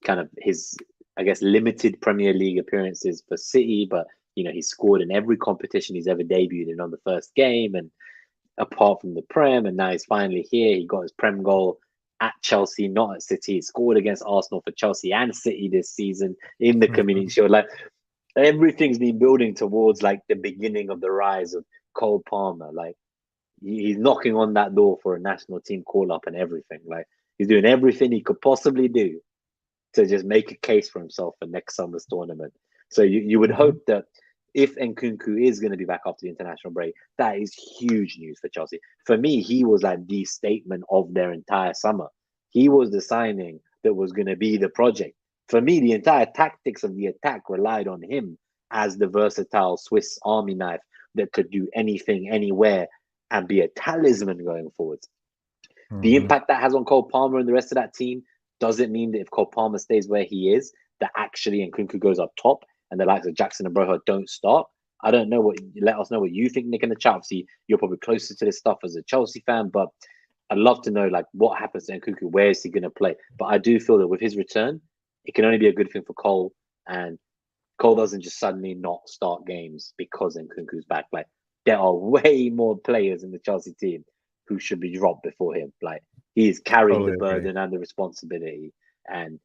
kind of his, I guess, limited Premier League appearances for City, but he scored in every competition he's ever debuted in on the first game, and apart from the Prem, and now he's finally here. He got his Prem goal at Chelsea, not at City. He scored against Arsenal for Chelsea and City this season in the Community Shield. Like, everything's been building towards like the beginning of the rise of Cole Palmer. Like, he's knocking on that door for a national team call up and everything. Like, he's doing everything he could possibly do to just make a case for himself for next summer's tournament. So you would hope that if Nkunku is going to be back after the international break, that is huge news for Chelsea. For me, he was like the statement of their entire summer. He was the signing that was going to be the project. For me, the entire tactics of the attack relied on him as the versatile Swiss Army knife that could do anything, anywhere, and be a talisman going forward. The impact that has on Cole Palmer and the rest of that team doesn't mean that if Cole Palmer stays where he is, that actually Nkunku goes up top and the likes of Jackson and Broho don't start. I don't know let us know what you think, Nick, in the chat. Obviously, you're probably closer to this stuff as a Chelsea fan, but I'd love to know like what happens to Nkunku. Where is he going to play? But I do feel that with his return, it can only be a good thing for Cole, and Cole doesn't just suddenly not start games because Nkunku's back. Like, there are way more players in the Chelsea team who should be dropped before him. Like, he's carrying the burden and the responsibility. And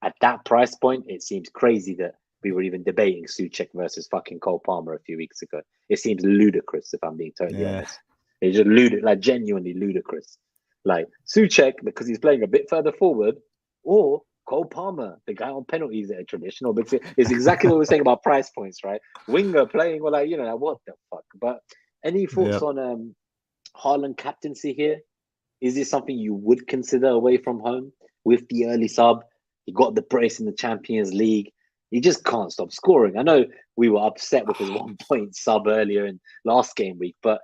at that price point, it seems crazy that we were even debating Souček versus fucking Cole Palmer a few weeks ago. It seems ludicrous, if I'm being totally honest. It's just like genuinely ludicrous. Like, Souček, because he's playing a bit further forward, or Cole Palmer, the guy on penalties at a traditional big team. It's exactly what we're saying about price points, right? Winger playing, or like, like, what the fuck? But any thoughts on Haaland captaincy here? Is this something you would consider away from home with the early sub? He got the brace in the Champions League. He just can't stop scoring. I know we were upset with his 1 point sub earlier in last game week, but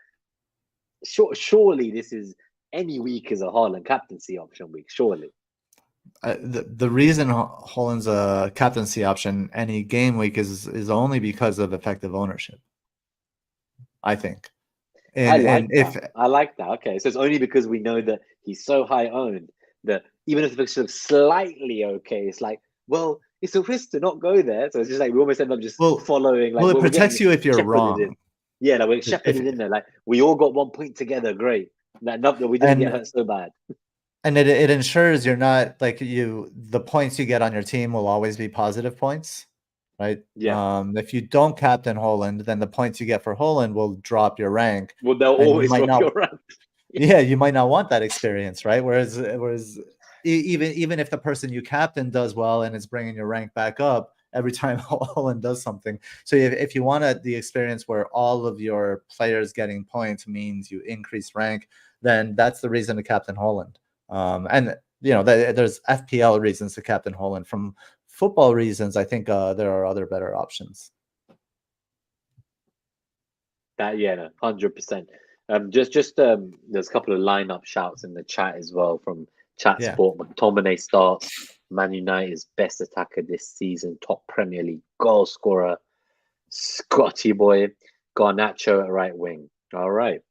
surely this is any week is a Haaland captaincy option week, surely. The reason Haaland's a captaincy option any game week is only because of effective ownership, I think. I like that. Okay, so it's only because we know that he's so high owned that even if the fixture looks slightly okay, it's like, well, it's a risk to not go there. So it's just like we almost end up just following. Like, it protects you if you're wrong. Yeah, like we're shepherded in there. Like, we all got 1 point together. Great. Like, not that we didn't get hurt so bad. And it ensures you're not like the points you get on your team will always be positive points, right? Yeah. If you don't captain Haaland, then the points you get for Haaland will drop your rank. Well, they'll always drop your rank. Yeah, you might not want that experience, right? Whereas even if the person you captain does well and is bringing your rank back up, every time Holland does something. So if you want the experience where all of your players getting points means you increase rank, then that's the reason to captain Holland. And there's FPL reasons to captain Holland. From football reasons, I think there are other better options. That 100%. Just there's a couple of lineup shouts in the chat as well from Chat Sport. McTominay starts. Man United's best attacker this season, top Premier League goal scorer. Scotty boy, Garnacho at right wing. All right.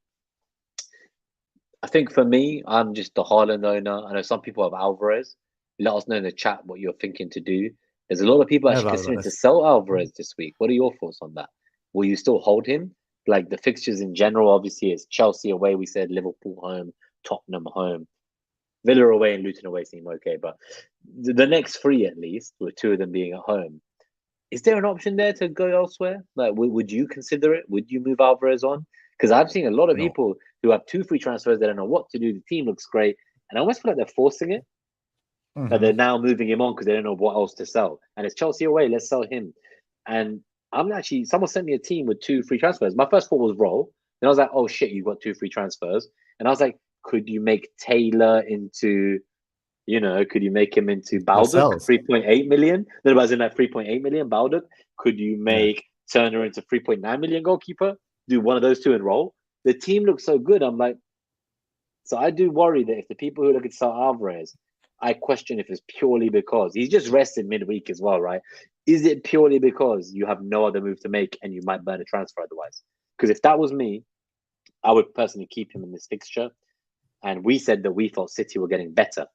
I think for me, I'm just the Haaland owner. I know some people have Alvarez. Let us know in the chat what you're thinking to do. There's a lot of people actually considering to sell Alvarez this week. What are your thoughts on that? Will you still hold him? Like the fixtures in general, obviously it's Chelsea away, we said, Liverpool home, Tottenham home. Villa away and Luton away seem okay, but the next three at least, with two of them being at home, is there an option there to go elsewhere? Like, would you consider it? Would you move Alvarez on? Because I've seen a lot of people who have 2 free transfers, they don't know what to do. The team looks great, and I almost feel like they're forcing it. That they're now moving him on because they don't know what else to sell. And it's Chelsea away, let's sell him. And I'm actually, someone sent me a team with 2 free transfers. My first thought was roll. Then I was like, oh shit, you've got 2 free transfers. And I was like, could you make Taylor into, could you make him into Baldock, 3.8 million? Then I was in that 3.8 million Baldock. Could you make Turner into 3.9 million goalkeeper? Do one of those 2 and roll. The team looks so good. I'm like, so I do worry that if the people who look at sell Alvarez, I question if it's purely because he's just rested midweek as well, right? Is it purely because you have no other move to make and you might burn a transfer otherwise? Because if that was me, I would personally keep him in this fixture. And we said that we thought City were getting better.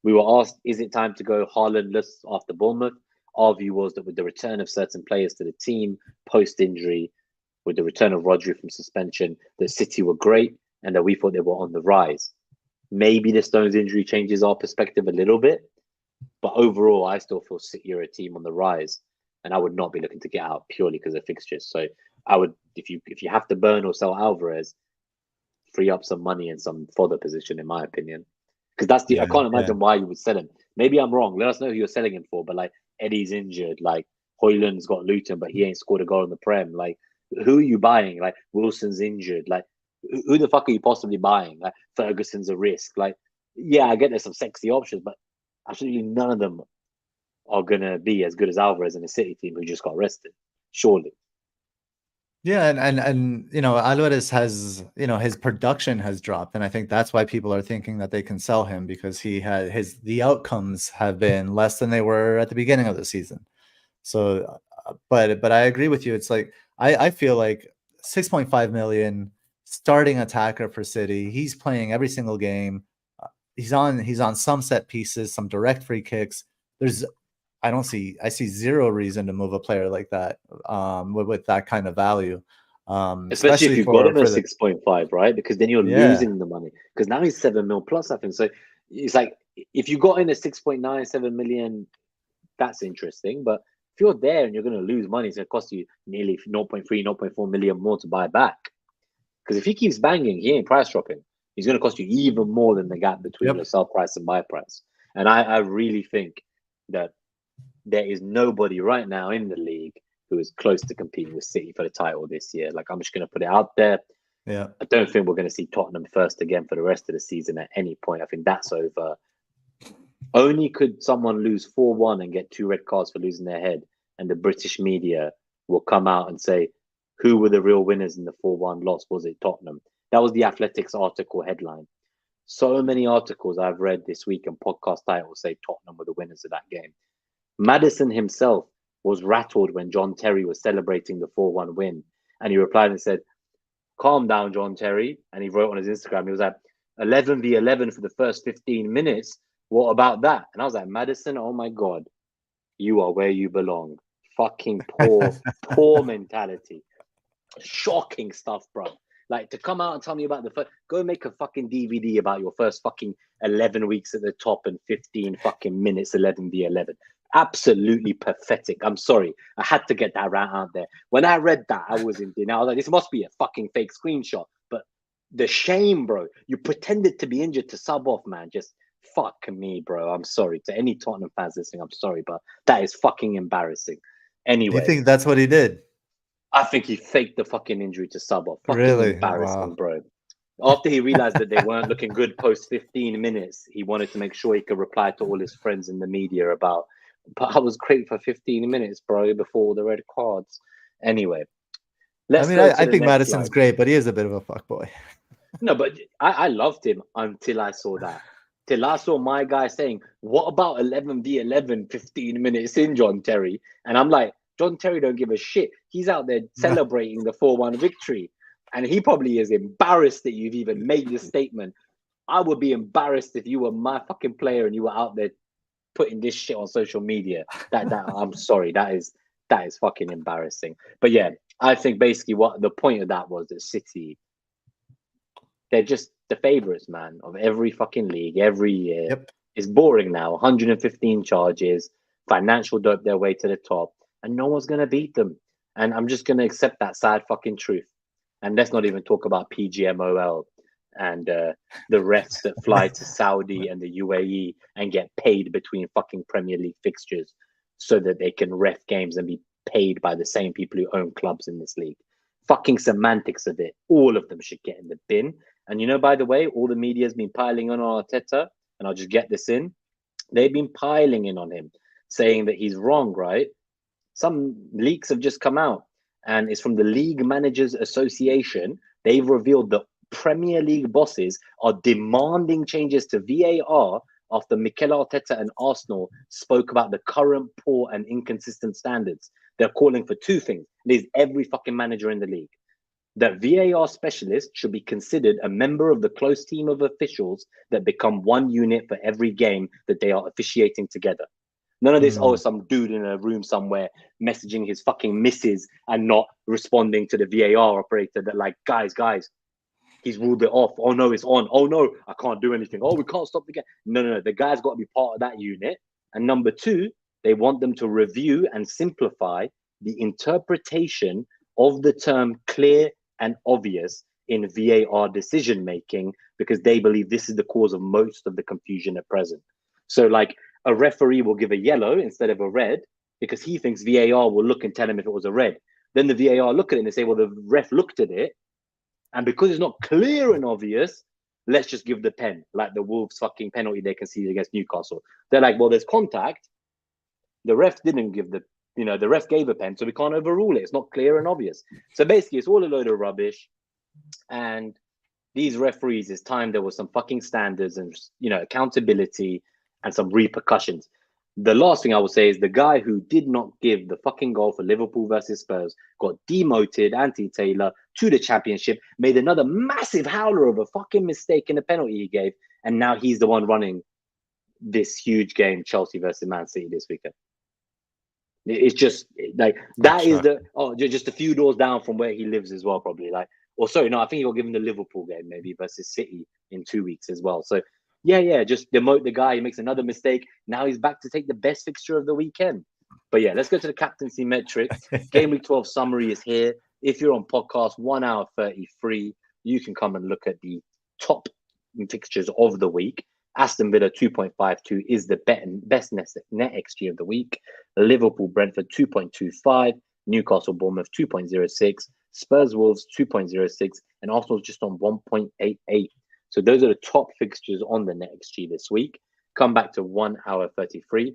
We were asked, is it time to go Haaland-less after Bournemouth? Our view was that with the return of certain players to the team post-injury, with the return of Rodri from suspension, that City were great and that we thought they were on the rise. Maybe the Stones injury changes our perspective a little bit, but overall, I still feel City are a team on the rise, and I would not be looking to get out purely because of fixtures. So I would, if you have to burn or sell Alvarez, free up some money in some fodder position, in my opinion, because that's I can't imagine why you would sell him. Maybe I'm wrong. Let us know who you're selling him for. But like Eddie's injured, like Højlund's got Luton, but he ain't scored a goal in the Prem. Like who are you buying? Like Wilson's injured, like. Who the fuck are you possibly buying? Like Ferguson's a risk. Like, yeah, I get there's some sexy options, but absolutely none of them are gonna be as good as Alvarez in a City team who just got rested. Surely. Yeah, and Alvarez has, his production has dropped, and I think that's why people are thinking that they can sell him, because the outcomes have been less than they were at the beginning of the season. So, but I agree with you. It's like I feel like 6.5 million. Starting attacker for City. He's playing every single game. He's on some set pieces, some direct free kicks. I see zero reason to move a player like that with that kind of value. Especially if you've got him at 6.5, right? Because then you're losing the money. Because now he's 7 mil plus, I think. So it's like if you got in a 6.9, 7 million, that's interesting. But if you're there and you're going to lose money, it's going to cost you nearly 0.3, 0.4 million more to buy back. Because if he keeps banging, he ain't price dropping. He's going to cost you even more than the gap between your sell price and buy price. And I really think that there is nobody right now in the league who is close to competing with City for the title this year. Like, I'm just going to put it out there. Yeah, I don't think we're going to see Tottenham first again for the rest of the season at any point. I think that's over. Only could someone lose 4-1 and get 2 red cards for losing their head, and the British media will come out and say, who were the real winners in the 4-1 loss? Was it Tottenham? That was the Athletics article headline. So many articles I've read this week and podcast titles say Tottenham were the winners of that game. Maddison himself was rattled when John Terry was celebrating the 4-1 win. And he replied and said, calm down, John Terry. And he wrote on his Instagram, he was like, 11v11 for the first 15 minutes. What about that? And I was like, Maddison, oh my God, you are where you belong. Fucking poor mentality. Shocking stuff, bro. Like, to come out and tell me about go make a fucking DVD about your first fucking 11 weeks at the top and 15 fucking minutes 11v11. Absolutely pathetic. I'm sorry. I had to get that rant out there. When I read that, I was in denial. I was like, this must be a fucking fake screenshot. But the shame, bro. You pretended to be injured to sub off, man. Just fuck me, bro. I'm sorry to any Tottenham fans listening. I'm sorry, but that is fucking embarrassing. Do you Anyway, think that's what he did? I think he faked the fucking injury to sub off. Fucking Really? embarrassing, Wow. bro. After he realized that they weren't looking good post 15 minutes, he wanted to make sure he could reply to all his friends in the media about, but I was great for 15 minutes, bro, before the red cards. Anyway, I let's mean, go to I the think next Madison's slide. great, but he is a bit of a fuckboy. No, but I loved him until I saw that. Till I saw my guy saying, what about 11v11 15 minutes in, John Terry? And I'm like, John Terry don't give a shit. He's out there No. celebrating the 4-1 victory. And he probably is embarrassed that you've even made this statement. I would be embarrassed if you were my fucking player and you were out there putting this shit on social media. That I'm sorry, that is fucking embarrassing. But yeah, I think basically what the point of that was that City, they're just the favorites, man, of every fucking league every year. Yep. It's boring now. 115 charges, financial dope their way to the top, and no one's gonna beat them. And I'm just gonna accept that sad fucking truth. And let's not even talk about PGMOL and the refs that fly to Saudi and the UAE and get paid between fucking Premier League fixtures so that they can ref games and be paid by the same people who own clubs in this league. Fucking semantics of it. All of them should get in the bin. And you know, by the way, all the media has been piling on Arteta, and I'll just get this in. They've been piling in on him, saying that he's wrong, right? Some leaks have just come out, and it's from the League Managers Association. They've revealed that Premier League bosses are demanding changes to VAR after Mikel Arteta and Arsenal spoke about the current poor and inconsistent standards. They're calling for two things. There's every fucking manager in the league. That VAR specialist should be considered a member of the close team of officials that become one unit for every game that they are officiating together. None of this, oh, some dude in a room somewhere messaging his fucking missus and not responding to the VAR operator that, like, guys, he's ruled it off. Oh, no, it's on. Oh, no, I can't do anything. Oh, we can't stop the game. No. The guy's got to be part of that unit. And number two, they want them to review and simplify the interpretation of the term clear and obvious in VAR decision making, because they believe this is the cause of most of the confusion at present. So, like, a referee will give a yellow instead of a red because he thinks VAR will look and tell him if it was a red. Then the VAR look at it and they say, well, the ref looked at it, and because it's not clear and obvious, let's just give the pen, like the Wolves fucking penalty they conceded against Newcastle. They're like, well, there's contact. The ref didn't give the ref gave a pen, so we can't overrule it. It's not clear and obvious. So basically, it's all a load of rubbish. And these referees, it's time there was some fucking standards and, accountability and some repercussions. The last thing I would say is the guy who did not give the fucking goal for Liverpool versus Spurs got demoted, Anthony Taylor, to the championship, made another massive howler of a fucking mistake in the penalty he gave, and now he's the one running this huge game, Chelsea versus Man City this weekend. It's just like that is just a few doors down from where he lives as well, probably. I think he'll give him the Liverpool game maybe versus City in 2 weeks as well. So just demote the guy. He makes another mistake. Now he's back to take the best fixture of the weekend. But yeah, let's go to the captaincy metric. Gameweek 12 summary is here. If you're on podcast 1 hour 33, you can come and look at the top fixtures of the week. Aston Villa 2.52 is the best NetxG of the week. Liverpool Brentford 2.25, Newcastle Bournemouth 2.06, Spurs Wolves 2.06, and Arsenal's just on 1.88. So those are the top fixtures on the NetxG this week. Come back to 1 hour 33.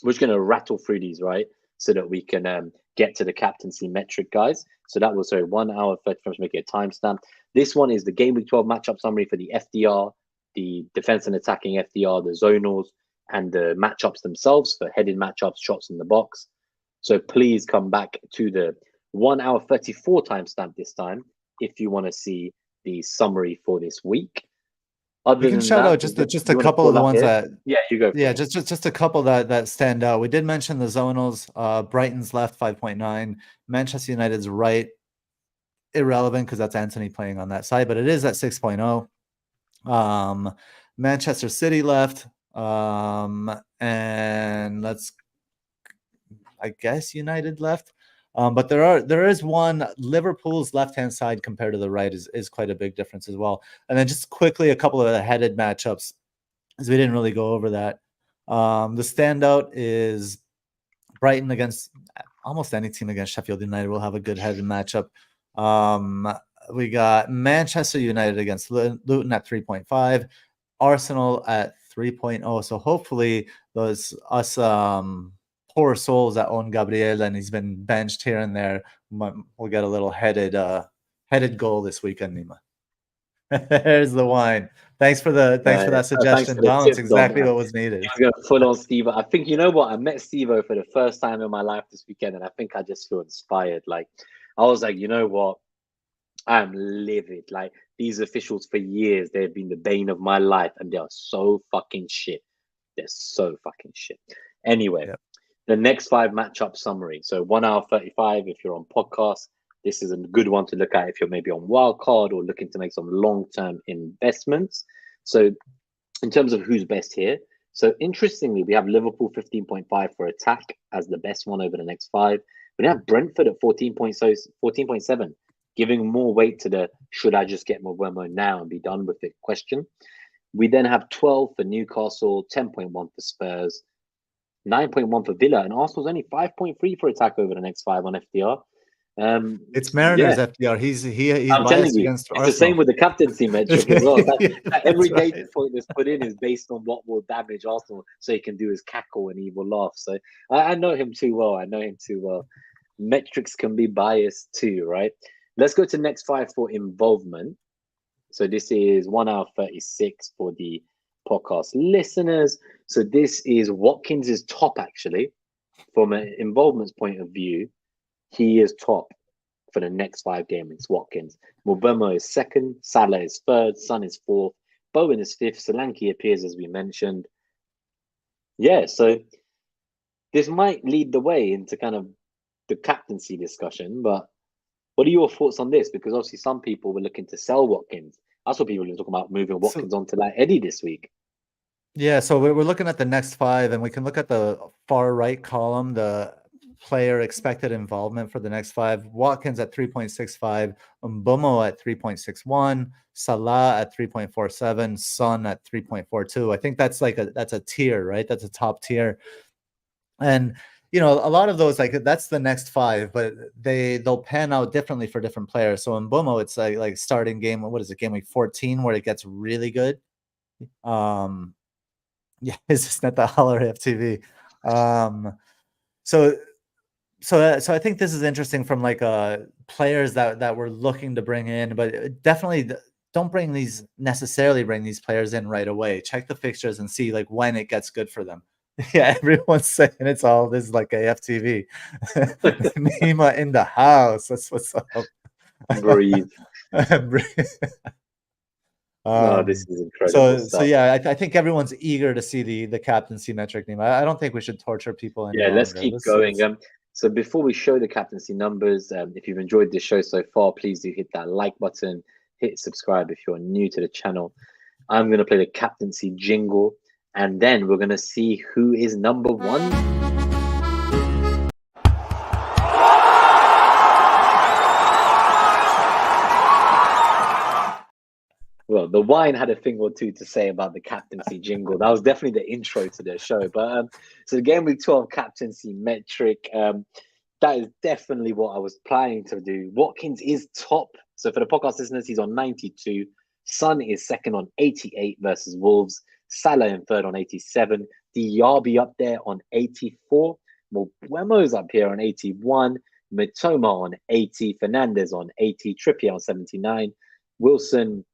We're just going to rattle through these, right? So that we can get to the captaincy metric, guys. So that was 1 hour 33. I'm just making a timestamp. This one is the Gameweek 12 matchup summary for the FDR, the defense and attacking FDR, the zonals, and the matchups themselves for headed matchups, shots in the box. So please come back to the 1 hour 34 timestamp this time if you want to see the summary for this week. We can shout out just a couple of the ones that you go. Yeah, just a couple that stand out. We did mention the zonals. Brighton's left 5.9. Manchester United's right, irrelevant because that's Anthony playing on that side, but it is at 6.0. Manchester City left, and I guess United left. But there is one. Liverpool's left-hand side compared to the right is quite a big difference as well. And then just quickly a couple of the headed matchups, as we didn't really go over that. The standout is Brighton against almost any team against Sheffield United will have a good headed matchup. We got Manchester United against Luton at 3.5, Arsenal at 3.0. So hopefully those us poor souls that own Gabriel and he's been benched here and there will get a little headed goal this weekend, Nima. There's the wine. Thanks for that suggestion, Dom. It's exactly what was needed. He's going full on Steve. I think, you know what? I met Steve-O for the first time in my life this weekend, and I think I just feel inspired. Like, I was like, you know what? I'm livid. Like, these officials for years, they've been the bane of my life, and they are so fucking shit. They're so fucking shit. Anyway, the next 5 matchup summary. So 1 hour 35 if you're on podcast. This is a good one to look at if you're maybe on Wildcard or looking to make some long-term investments. So in terms of who's best here, so interestingly, we have Liverpool 15.5 for attack as the best one over the next 5. We have Brentford at 14.7, giving more weight to the should I just get Mbeumo now and be done with it question. We then have 12 for Newcastle, 10.1 for Spurs, 9.1 for Villa, and Arsenal's only 5.3 for attack over the next 5 on FDR. It's Mariners FDR. He's I'm biased telling you, against it's Arsenal. The same with the captaincy metric as well. Every right. data point that's put in is based on what will damage Arsenal, so he can do his cackle and evil laugh. So I know him too well. Metrics can be biased too, right? Let's go to next 5 for involvement. So this is 1 hour 36 for the podcast listeners. So this is Watkins' top, actually, from an involvement's point of view. He is top for the next 5 games. It's Watkins. Mbeumo is 2nd. Salah is 3rd. Son is 4th. Bowen is 5th. Solanke appears, as we mentioned. Yeah, so this might lead the way into kind of the captaincy discussion. But what are your thoughts on this? Because obviously some people were looking to sell Watkins. I saw people were talking about moving Watkins onto like Eddie this week. Yeah, so we're looking at the next 5, and we can look at the far right column, the player expected involvement for the next 5. Watkins at 3.65, Mbeumo at 3.61, Salah at 3.47, Son at 3.42. I think that's that's a tier, right? That's a top tier. And you know, a lot of those, like, that's the next 5, but they'll pan out differently for different players. So in Mbeumo, it's like starting game, what is it, game week 14, where it gets really good. Yeah, is this Net That Haul or FTV? So I think this is interesting from like players that we're looking to bring in, but definitely don't necessarily bring these players in right away. Check the fixtures and see like when it gets good for them. Yeah, everyone's saying it's all this is like a FTV. Nima in the house. That's what's up. Breathe. No, this is incredible stuff. So yeah, I think everyone's eager to see the captaincy metric name. I don't think we should torture people any longer. Let's keep going. So before we show the captaincy numbers, if you've enjoyed this show so far, please do hit that like button, hit subscribe if you're new to the channel. I'm going to play the captaincy jingle, and then we're going to see who is number 1. Well, the wine had a thing or two to say about the captaincy jingle. That was definitely the intro to the show. But so the Gameweek 12 captaincy metric, that is definitely what I was planning to do. Watkins is top. So for the podcast listeners, he's on 92. Son is 2nd on 88 versus Wolves. Salah in 3rd on 87. Diaby up there on 84. Mbeumo's up here on 81. Mitoma on 80. Fernandez on 80. Trippier on 79. Wilson,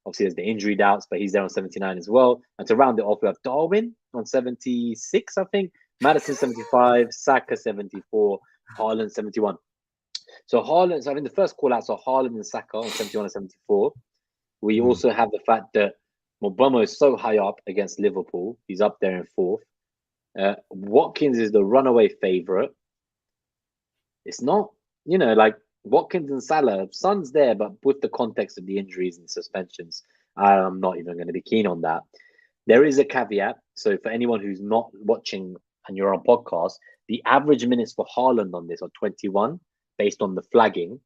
obviously, there's the injury doubts, but he's there on 79 as well. And to round it off, we have Darwin on 76, I think. Maddison 75, Saka 74, Haaland 71. So Haaland, I think the first call out, so Haaland and Saka on 71 and 74. We also have the fact that Mbeumo is so high up against Liverpool. He's up there in 4th. Watkins is the runaway favourite. It's not, like Watkins and Salah, Son's there, but with the context of the injuries and suspensions, I'm not even going to be keen on that. There is a caveat. So for anyone who's not watching and you're on podcast, the average minutes for Haaland on this are 21. based on the flagging.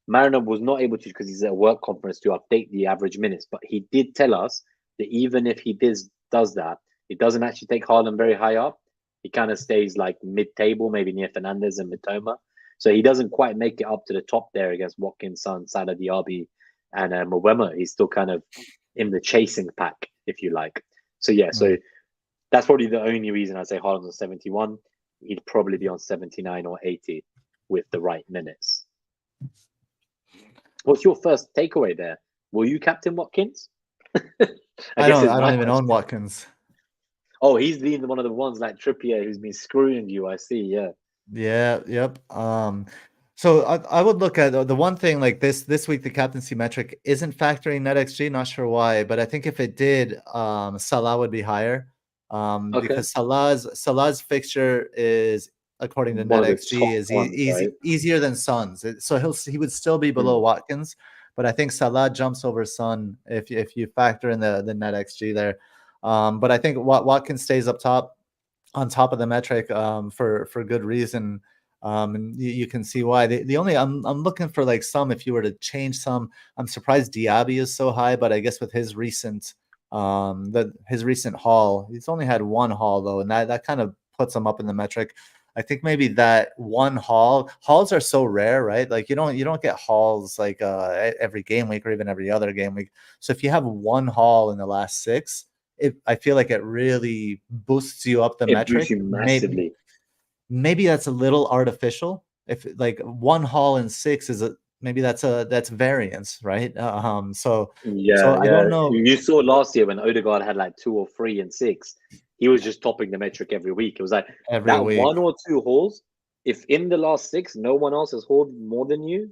Mariner was not able to, because he's at a work conference, to update the average minutes, but he did tell us that even if he does that, it doesn't actually take Haaland very high up. He kind of stays like mid-table, maybe near Fernandes and Mitoma. So he doesn't quite make it up to the top there against Watkins, Son, Salah, Diaby, and Mwema. He's still kind of in the chasing pack, if you like. So yeah, so that's probably the only reason I say Haaland's on 71. He'd probably be on 79 or 80 with the right minutes. What's your first takeaway there? Will you captain Watkins? I don't even own Watkins. Oh, he's been one of the ones like Trippier who's been screwing you. I see. Yeah. Yeah. Yep. So I would look at the one thing like this week. The captaincy metric isn't factoring NetxG. Not sure why, but I think if it did, Salah would be higher. Because Salah's fixture is, according to NetxG, is easier than Son's. So he would still be below Watkins, but I think Salah jumps over Son if you factor in the NetxG there. But I think Watkins stays up top, on top of the metric, for good reason. And you can see why. The only I'm looking for like some, if you were to change some, I'm surprised Diaby is so high, but I guess with his recent his recent haul, he's only had one haul though, and that kind of puts him up in the metric. I think maybe that one hauls are so rare, right? Like you don't get hauls like every game week or even every other game week. So if you have one haul in the last 6, I feel like it really boosts you up the metric. Boosts you massively. Maybe that's a little artificial. If like one haul in 6 is maybe that's variance, right? So I don't know. You saw last year when Odegaard had like 2 or 3 and 6, he was just topping the metric every week. It was like that week. 1 or 2 hauls. If in the last 6 no one else has hauled more than you,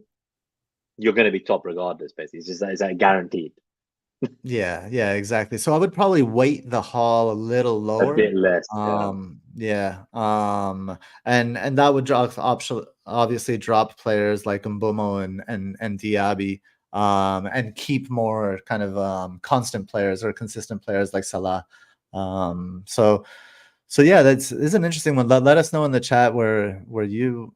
you're going to be top regardless. Basically, it's like guaranteed. Yeah, exactly. So I would probably weight the haul a little lower, a bit less. And that would obviously drop players like Mbomo and Diaby, and keep more kind of constant players or consistent players like Salah. So yeah, this is an interesting one. Let us know in the chat what you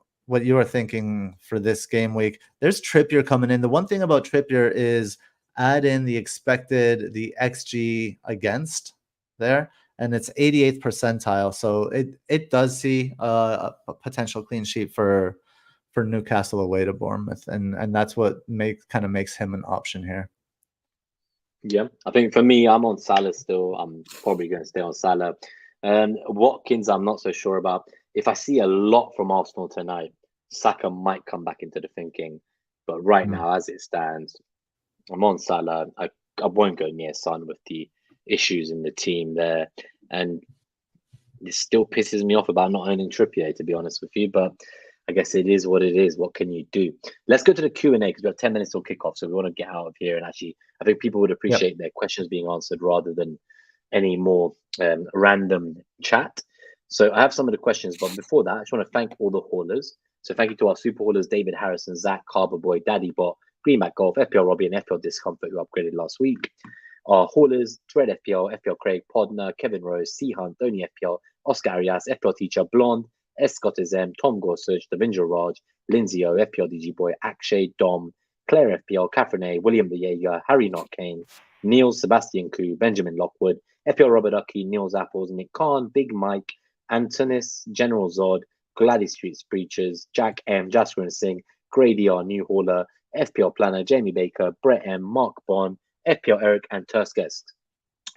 are thinking for this game week. There's Trippier coming in. The one thing about Trippier is add in the XG against there, and it's 88th percentile. So it does see a potential clean sheet for Newcastle away to Bournemouth, and that's what kind of makes him an option here. Yeah, I think for me, I'm on Salah still. I'm probably going to stay on Salah. Watkins, I'm not so sure about. If I see a lot from Arsenal tonight, Saka might come back into the thinking. But right now, as it stands, I'm on Salah. I won't go near Son with the issues in the team there. And it still pisses me off about not owning Trippier, to be honest with you. But I guess it is what it is. What can you do? Let's go to the Q&A because we have 10 minutes till kickoff. So we want to get out of here. And actually, I think people would appreciate their questions being answered rather than any more random chat. So I have some of the questions. But before that, I just want to thank all the haulers. So thank you to our super haulers, David Harrison, Zach, Carver Boy, Daddy Bot, Greenback Golf, FPL Robbie, and FPL Discomfort, who upgraded last week. Our haulers, Thread FPL, FPL Craig, Podner, Kevin Rose, C Hunt, Tony FPL, Oscar Arias, FPL Teacher, Blonde, S. Scott M, Tom Gorsuch, Davindra Raj, Lindsay O, FPL DG Boy, Akshay, Dom, Claire FPL, Catherine A, William the Jaeger, Harry Not Kane, Neil, Sebastian Koo, Benjamin Lockwood, FPL Robert Ucky, Neil's Apples, Nick Khan, Big Mike, Antonis, General Zod, Gladys Streets Preachers, Jack M, Jasper and Singh, Grady R, New Hauler, FPL Planner, Jamie Baker, Brett M, Mark Bond, FPL Eric, and Turskesk.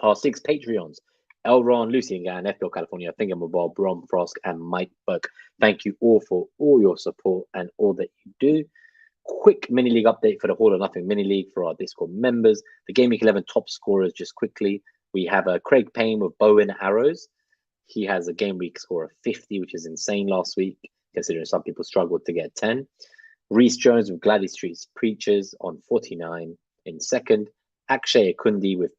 Our 6 Patreons, Elron, Lucian Gann, FPL California, Thingamabob, Ron Frost, and Mike Buck. Thank you all for all your support and all that you do. Quick mini league update for the Hall or Nothing mini league for our Discord members. The Gameweek 11 top scorers, just quickly. We have Craig Payne with bow and arrows. He has a game week score of 50, which is insane last week, considering some people struggled to get 10. Reece Jones with Gladys Street's Preachers on 49 in second. Akshay Akundi with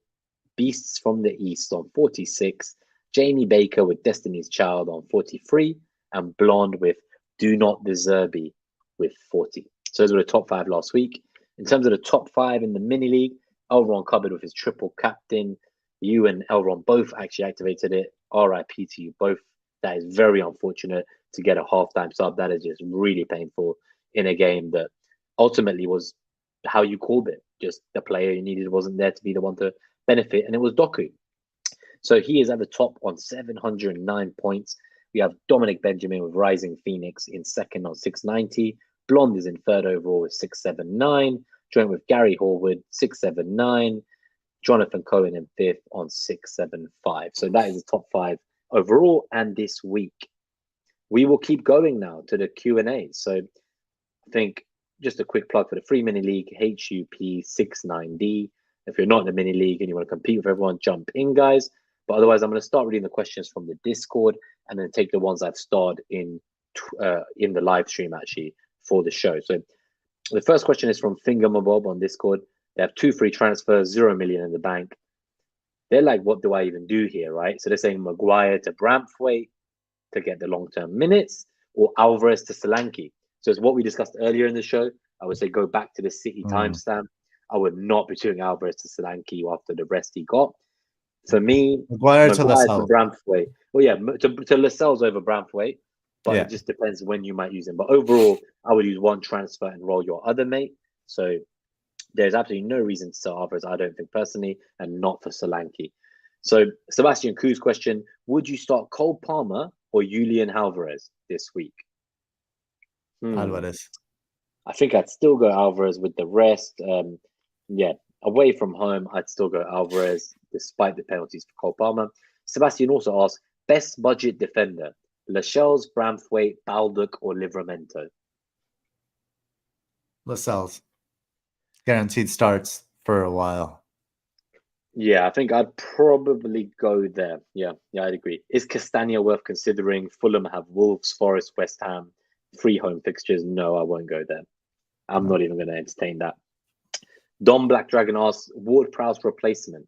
Beasts from the East on 46. Jamie Baker with Destiny's Child on 43. And Blonde with Do Not Deserve with 40. So those were the top 5 last week. In terms of the top 5 in the mini league, Elron covered with his triple captain. You and Elron both actually activated it. RIP to you both. That is very unfortunate to get a halftime sub. That is just really painful. in a game that ultimately was how you called it. Just the player you needed wasn't there to be the one to benefit, and it was Doku. So he is at the top on 709 points. We have Dominic Benjamin with Rising Phoenix in second on 690. Blonde is in third overall with 679. Joint with Gary Horwood, 679. Jonathan Cohen in fifth on 675. So that is the top 5 overall. And this week, we will keep going now to the Q&A. So I think just a quick plug for the free mini league, HUP69D. If you're not in the mini league and you want to compete with everyone, jump in, guys. But otherwise, I'm going to start reading the questions from the Discord and then take the ones I've starred in the live stream actually for the show. So the first question is from Fingermabob on Discord. They have 2 free transfers, 0 million in the bank. They're like, what do I even do here, right? So they're saying Maguire to Braithwaite to get the long-term minutes, or Alvarez to Solanke. So it's what we discussed earlier in the show. I would say go back to the City timestamp. I would not be doing Alvarez to Solanke after the rest he got. For me, Maguire to Lascelles. Braithwaite. Well, yeah, to Lascelles over Braithwaite, but it just depends when you might use him. But overall, I would use one transfer and roll your other mate. So there's absolutely no reason to sell Alvarez, I don't think personally, and not for Solanke. So Sebastian Kuh's question, would you start Cole Palmer or Julian Alvarez this week? Alvarez. I think I'd still go Alvarez with the rest. Away from home, I'd still go Alvarez despite the penalties for Cole Palmer. Sebastian also asked, best budget defender, Lascelles, Braithwaite, Baldock, or Livramento? Lascelles. Guaranteed starts for a while. Yeah, I think I'd probably go there. Yeah, I'd agree. Is Castagna worth considering? Fulham have Wolves, Forest, West Ham, 3 home fixtures. No, I won't go there. I'm not even going to entertain that. Dom Black Dragon asks, Ward-Prowse replacement.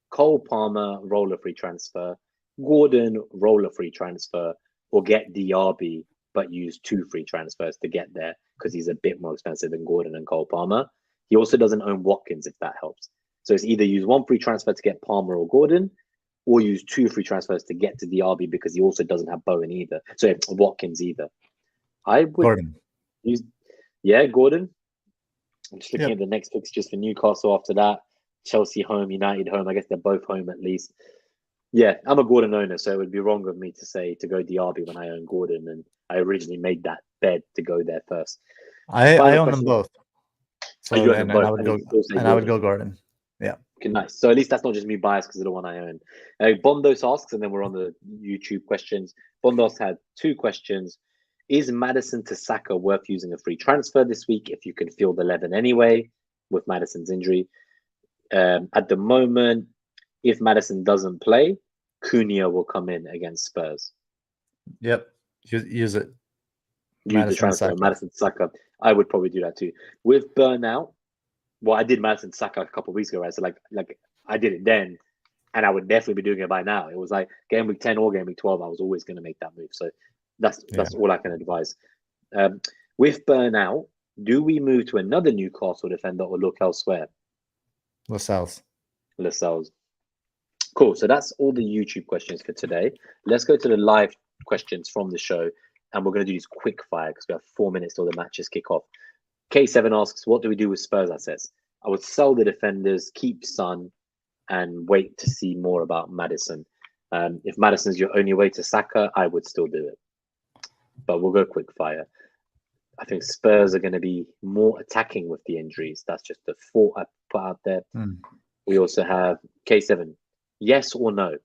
Cole Palmer, roller-free transfer. Gordon, roller-free transfer. Or get DRB, but use 2 free transfers to get there because he's a bit more expensive than Gordon and Cole Palmer. He also doesn't own Watkins, if that helps. So it's either use 1 free transfer to get Palmer or Gordon, or use 2 free transfers to get to DRB because he also doesn't have Bowen either. So Watkins either. I would Gordon. use, Gordon. I'm just looking at the next fixtures for Newcastle after that. Chelsea home, United home. I guess they're both home at least. Yeah, I'm a Gordon owner, so it would be wrong of me to say to go DRB when I own Gordon, and I originally made that bet to go there first. I own them both. So I would go Gordon. Yeah. Okay, nice. So at least that's not just me biased because of the one I own. Bondos asks, and then we're on the YouTube questions. Bondos had 2 questions. Is Maddison to Saka worth using a free transfer this week if you can field 11 anyway with Maddison's injury? At the moment, if Maddison doesn't play, Cunha will come in against Spurs. Yep. Use it. Use the transfer. Maddison Saka. I would probably do that too. With burnout, well, I did Maddison Saka a couple of weeks ago, right? So like I did it then, and I would definitely be doing it by now. It was like game week 10 or game week 12. I was always going to make that move. So that's all I can advise. With burnout, do we move to another Newcastle defender or look elsewhere? Lascelles. Cool. So that's all the YouTube questions for today. Let's go to the live questions from the show, and we're going to do these quick fire because we have 4 minutes till the matches kick off. K7 asks, what do we do with Spurs assets? I would sell the defenders, keep Son, and wait to see more about Maddison. If Maddison's your only way to Saka, I would still do it. But we'll go quick fire. I think Spurs are going to be more attacking with the injuries. That's just the thought I put out there. We also have K7. Yes or no?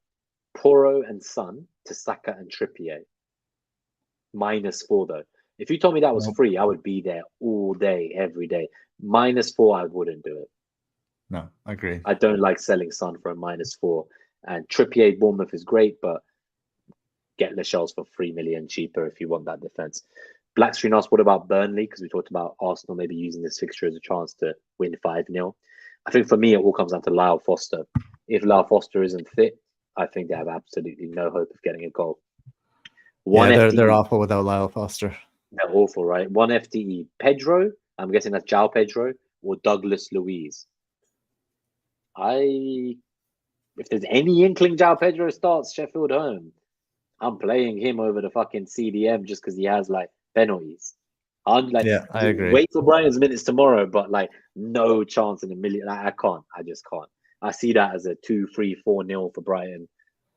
Porro and Son to Saka and Trippier. -4 though. If you told me that was free, I would be there all day, every day. -4, I wouldn't do it. No, I agree. I don't like selling Son for a -4. And Trippier, Bournemouth is great, but get Lascelles for 3 million cheaper if you want that defense. Blackstream asked, what about Burnley? Because we talked about Arsenal maybe using this fixture as a chance to win 5-0. I think for me, it all comes down to Lyle Foster. If Lyle Foster isn't fit, I think they have absolutely no hope of getting a goal. They're awful without Lyle Foster. They're awful, right? 1 FTE. Pedro, I'm guessing that's João Pedro, or Douglas Luiz. If there's any inkling João Pedro starts Sheffield home, I'm playing him over the fucking CDM just because he has like penalties. I'm like, Yeah, I agree. wait for Brighton's minutes tomorrow, but like no chance in a million. Like, I can't. I just can't. I see that as a 2-3-4-0 for Brighton.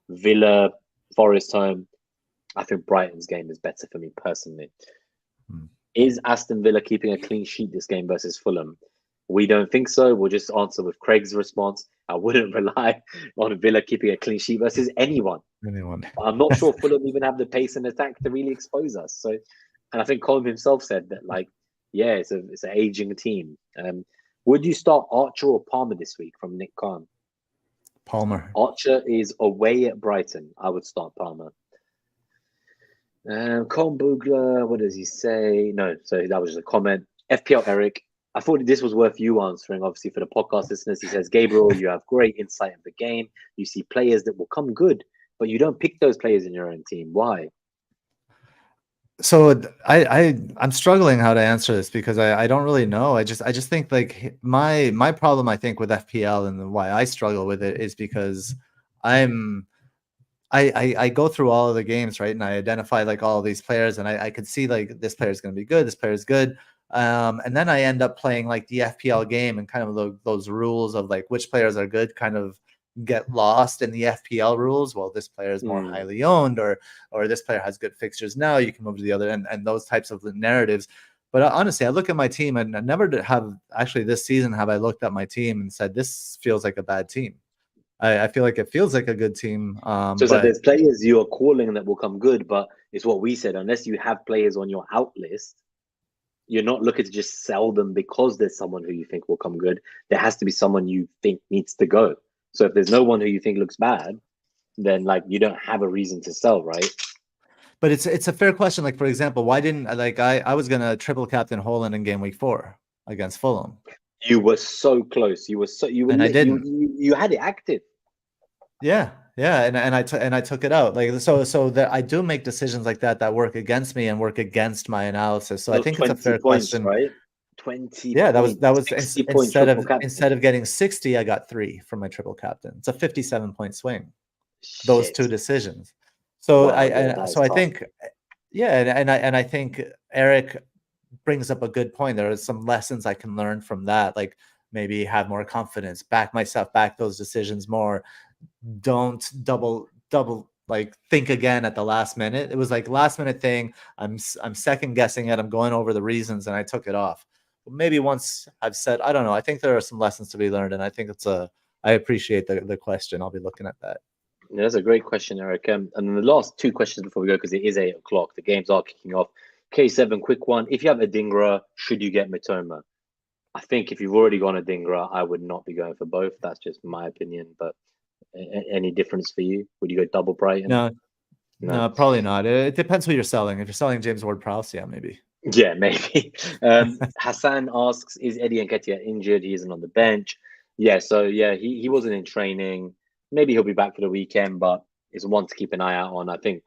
Villa, Forest home. I think Brighton's game is better for me personally. Is Aston Villa keeping a clean sheet this game versus Fulham? We don't think so. We'll just answer with Craig's response. I wouldn't rely on Villa keeping a clean sheet versus anyone. I'm not sure Fulham even have the pace and attack to really expose us. So, and I think Colin himself said that, like, yeah, it's an aging team. Would you start Archer or Palmer this week? From Nick Khan. Palmer. Archer is away at Brighton. I would start Palmer. Colin Boogler, what does he say? No, so that was just a comment. FPL Eric, I thought this was worth you answering, obviously, for the podcast listeners. He says, Gabriel, you have great insight of the game. You see players that will come good, but you don't pick those players in your own team. Why? So I'm struggling how to answer this because I don't really know. I just think like my problem, I think, with FPL and why I struggle with it is because I go through all of the games, right? And I identify like all of these players, and I could see like this player is going to be good, this player is good. And then I end up playing like the FPL game, and kind of those rules of like which players are good kind of get lost in the FPL rules. Well, this player is more highly owned, or this player has good fixtures now, you can move to the other end, and those types of narratives. But honestly, I look at my team, and I never have actually this season have I looked at my team and said this feels like a bad team. I feel like it feels like a good team. So there's players you are calling that will come good, but it's what we said. Unless you have players on your out list, you're not looking to just sell them because there's someone who you think will come good. There has to be someone you think needs to go. So if there's no one who you think looks bad, then like you don't have a reason to sell, right? But it's a fair question. Like, for example, why didn't I was gonna triple captain Haaland in game week 4 against Fulham. You were so close. You I didn't. You had it active. Yeah, and I took it out. Like so that I do make decisions like that work against me and work against my analysis. So I think it's a fair question, right? 20. Yeah, that was instead of getting 60, I got 3 from my triple captain. It's a 57-point swing. Shit. Those two decisions. So wow, I think, yeah, and I think Eric brings up a good point. There are some lessons I can learn from that, like maybe have more confidence, back those decisions more. Don't double like think again at the last minute. It was like last minute thing. I'm second guessing it. I'm going over the reasons, and I took it off. But maybe once I've said, I don't know. I think there are some lessons to be learned, and I think I appreciate the question. I'll be looking at that. Yeah, that's a great question, Eric. And then the last 2 questions before we go, because it is 8 o'clock. The games are kicking off. K7, quick one. If you have a Dingra, should you get Matoma? I think if you've already gone a Dingra, I would not be going for both. That's just my opinion. But any difference for you? Would you go double Brighton? No, probably not. It depends who you're selling. If you're selling James Ward-Prowse, yeah, maybe. Yeah, maybe. Hassan asks, is Eddie Nketiah injured? He isn't on the bench. Yeah, so yeah, he wasn't in training. Maybe he'll be back for the weekend, but it's one to keep an eye out on. I think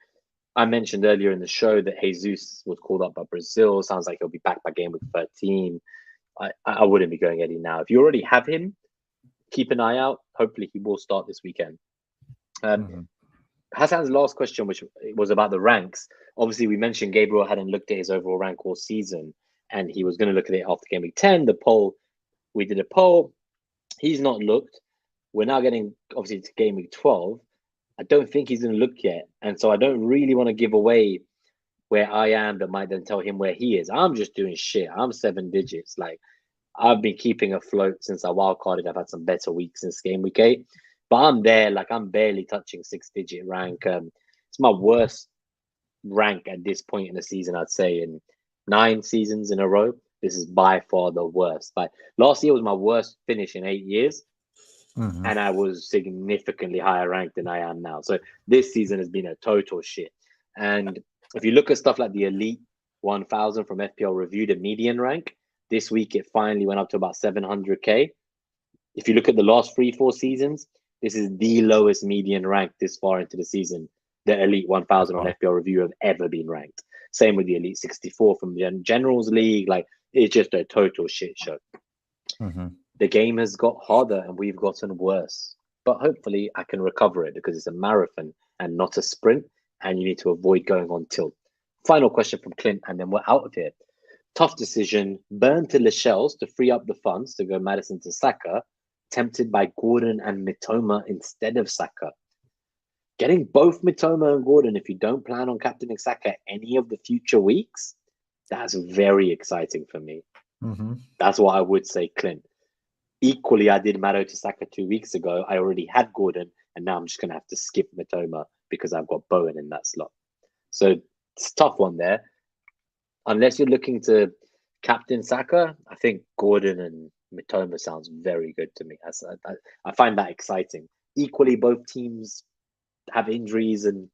I mentioned earlier in the show that Jesus was called up by Brazil. Sounds like he'll be back by game week 13. I wouldn't be going Eddie now. If you already have him, keep an eye out. Hopefully he will start this weekend. Hassan's last question, which was about the ranks. Obviously, we mentioned Gabriel hadn't looked at his overall rank all season, and he was going to look at it after game week 10. The poll, we did a poll. He's not looked. We're now getting, obviously, to game week 12. I don't think he's going to look yet. And so I don't really want to give away where I am that might then tell him where he is. I'm just doing shit. I'm 7 digits. Like, I've been keeping afloat since I wildcarded. I've had some better weeks since game week 8. But I'm there, like I'm barely touching 6-digit rank. It's my worst rank at this point in the season, I'd say, in 9 seasons in a row. This is by far the worst. But last year was my worst finish in 8 years. And I was significantly higher ranked than I am now. So this season has been a total shit. And if you look at stuff like the Elite 1000 from FPL Review, the median rank, this week it finally went up to about 700k. If you look at the last 3-4 seasons, this is the lowest median rank this far into the season the Elite 1000 on FPL Review have ever been ranked. Same with the Elite 64 from the Generals League. Like, it's just a total shit show. The game has got harder and we've gotten worse. But hopefully I can recover it because it's a marathon and not a sprint. And you need to avoid going on tilt. Final question from Clint, and then we're out of here. Tough decision. Burn to Lascelles to free up the funds to go Maddison to Saka. Tempted by Gordon and Mitoma instead of Saka. Getting both Mitoma and Gordon, if you don't plan on captaining Saka any of the future weeks, that's very exciting for me. That's what I would say, Clint. Equally, I did Mato to Saka 2 weeks ago. I already had Gordon, and now I'm just going to have to skip Mitoma because I've got Bowen in that slot. So it's a tough one there. Unless you're looking to captain Saka, I think Gordon and Mitoma sounds very good to me. I find that exciting. Equally, both teams have injuries and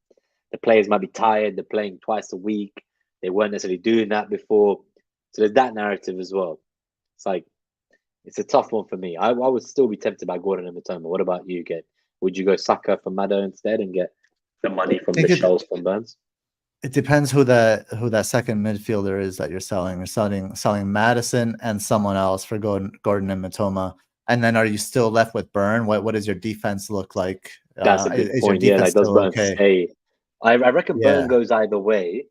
the players might be tired. They're playing twice a week. They weren't necessarily doing that before. So there's that narrative as well. It's like, it's a tough one for me. I would still be tempted by Gordon and Mitoma. What about you, Get? Would you go Saka for Mado instead and get the money from the shells from Burns? It depends who that second midfielder is that you're selling. You're selling Maddison and someone else for Gordon and Mitoma. And then are you still left with Burn? What does your defense look like? That's a good point. Yeah, like does Burn stay? I reckon Burn goes either way.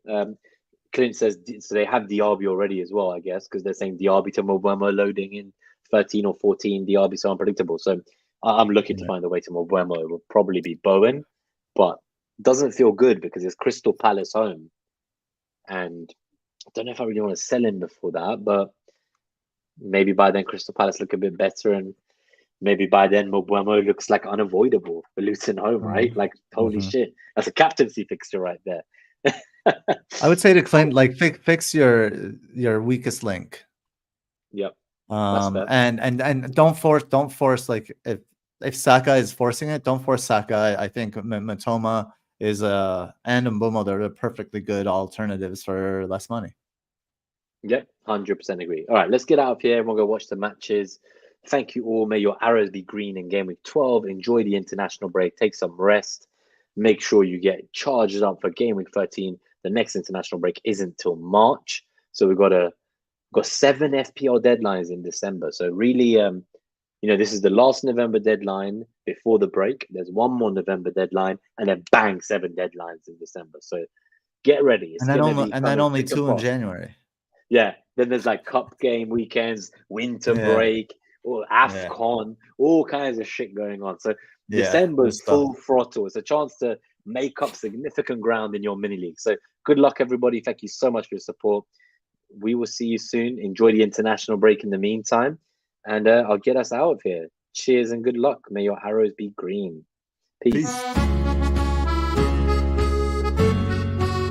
Clint says so they have Diaby already as well, I guess, because they're saying Diaby to Mbeumo loading in 13 or 14. Diaby so unpredictable. So I'm looking to find a way to Mbeumo. It will probably be Bowen, but doesn't feel good because it's Crystal Palace home. And I don't know if I really want to sell him before that, but maybe by then Crystal Palace look a bit better, and maybe by then Mbeumo looks like unavoidable for Luton home, right? Like, holy shit. That's a captaincy fixture right there. I would say to Clint, like fix your weakest link. Yep. And don't force like if Saka is forcing it, don't force Saka. I think Mitoma is and Mbeumo, they're perfectly good alternatives for less money. Yep, 100% agree. All right, let's get out of here and we'll go watch the matches. Thank you all. May your arrows be green in Game Week 12. Enjoy the international break. Take some rest. Make sure you get charged up for Game Week 13. The next international break isn't till March. So we've got 7 FPL deadlines in December. So really, this is the last November deadline before the break. There's one more November deadline, and then bang, 7 deadlines in December. So get ready. And then only 2 in January. Yeah. Then there's like cup game weekends, winter break, or AFCON, all kinds of shit going on. So December's full throttle. It's a chance to make up significant ground in your mini league. So good luck, everybody. Thank you so much for your support. We will see you soon. Enjoy the international break in the meantime. And I'll get us out of here. Cheers and good luck. May your arrows be green. Peace.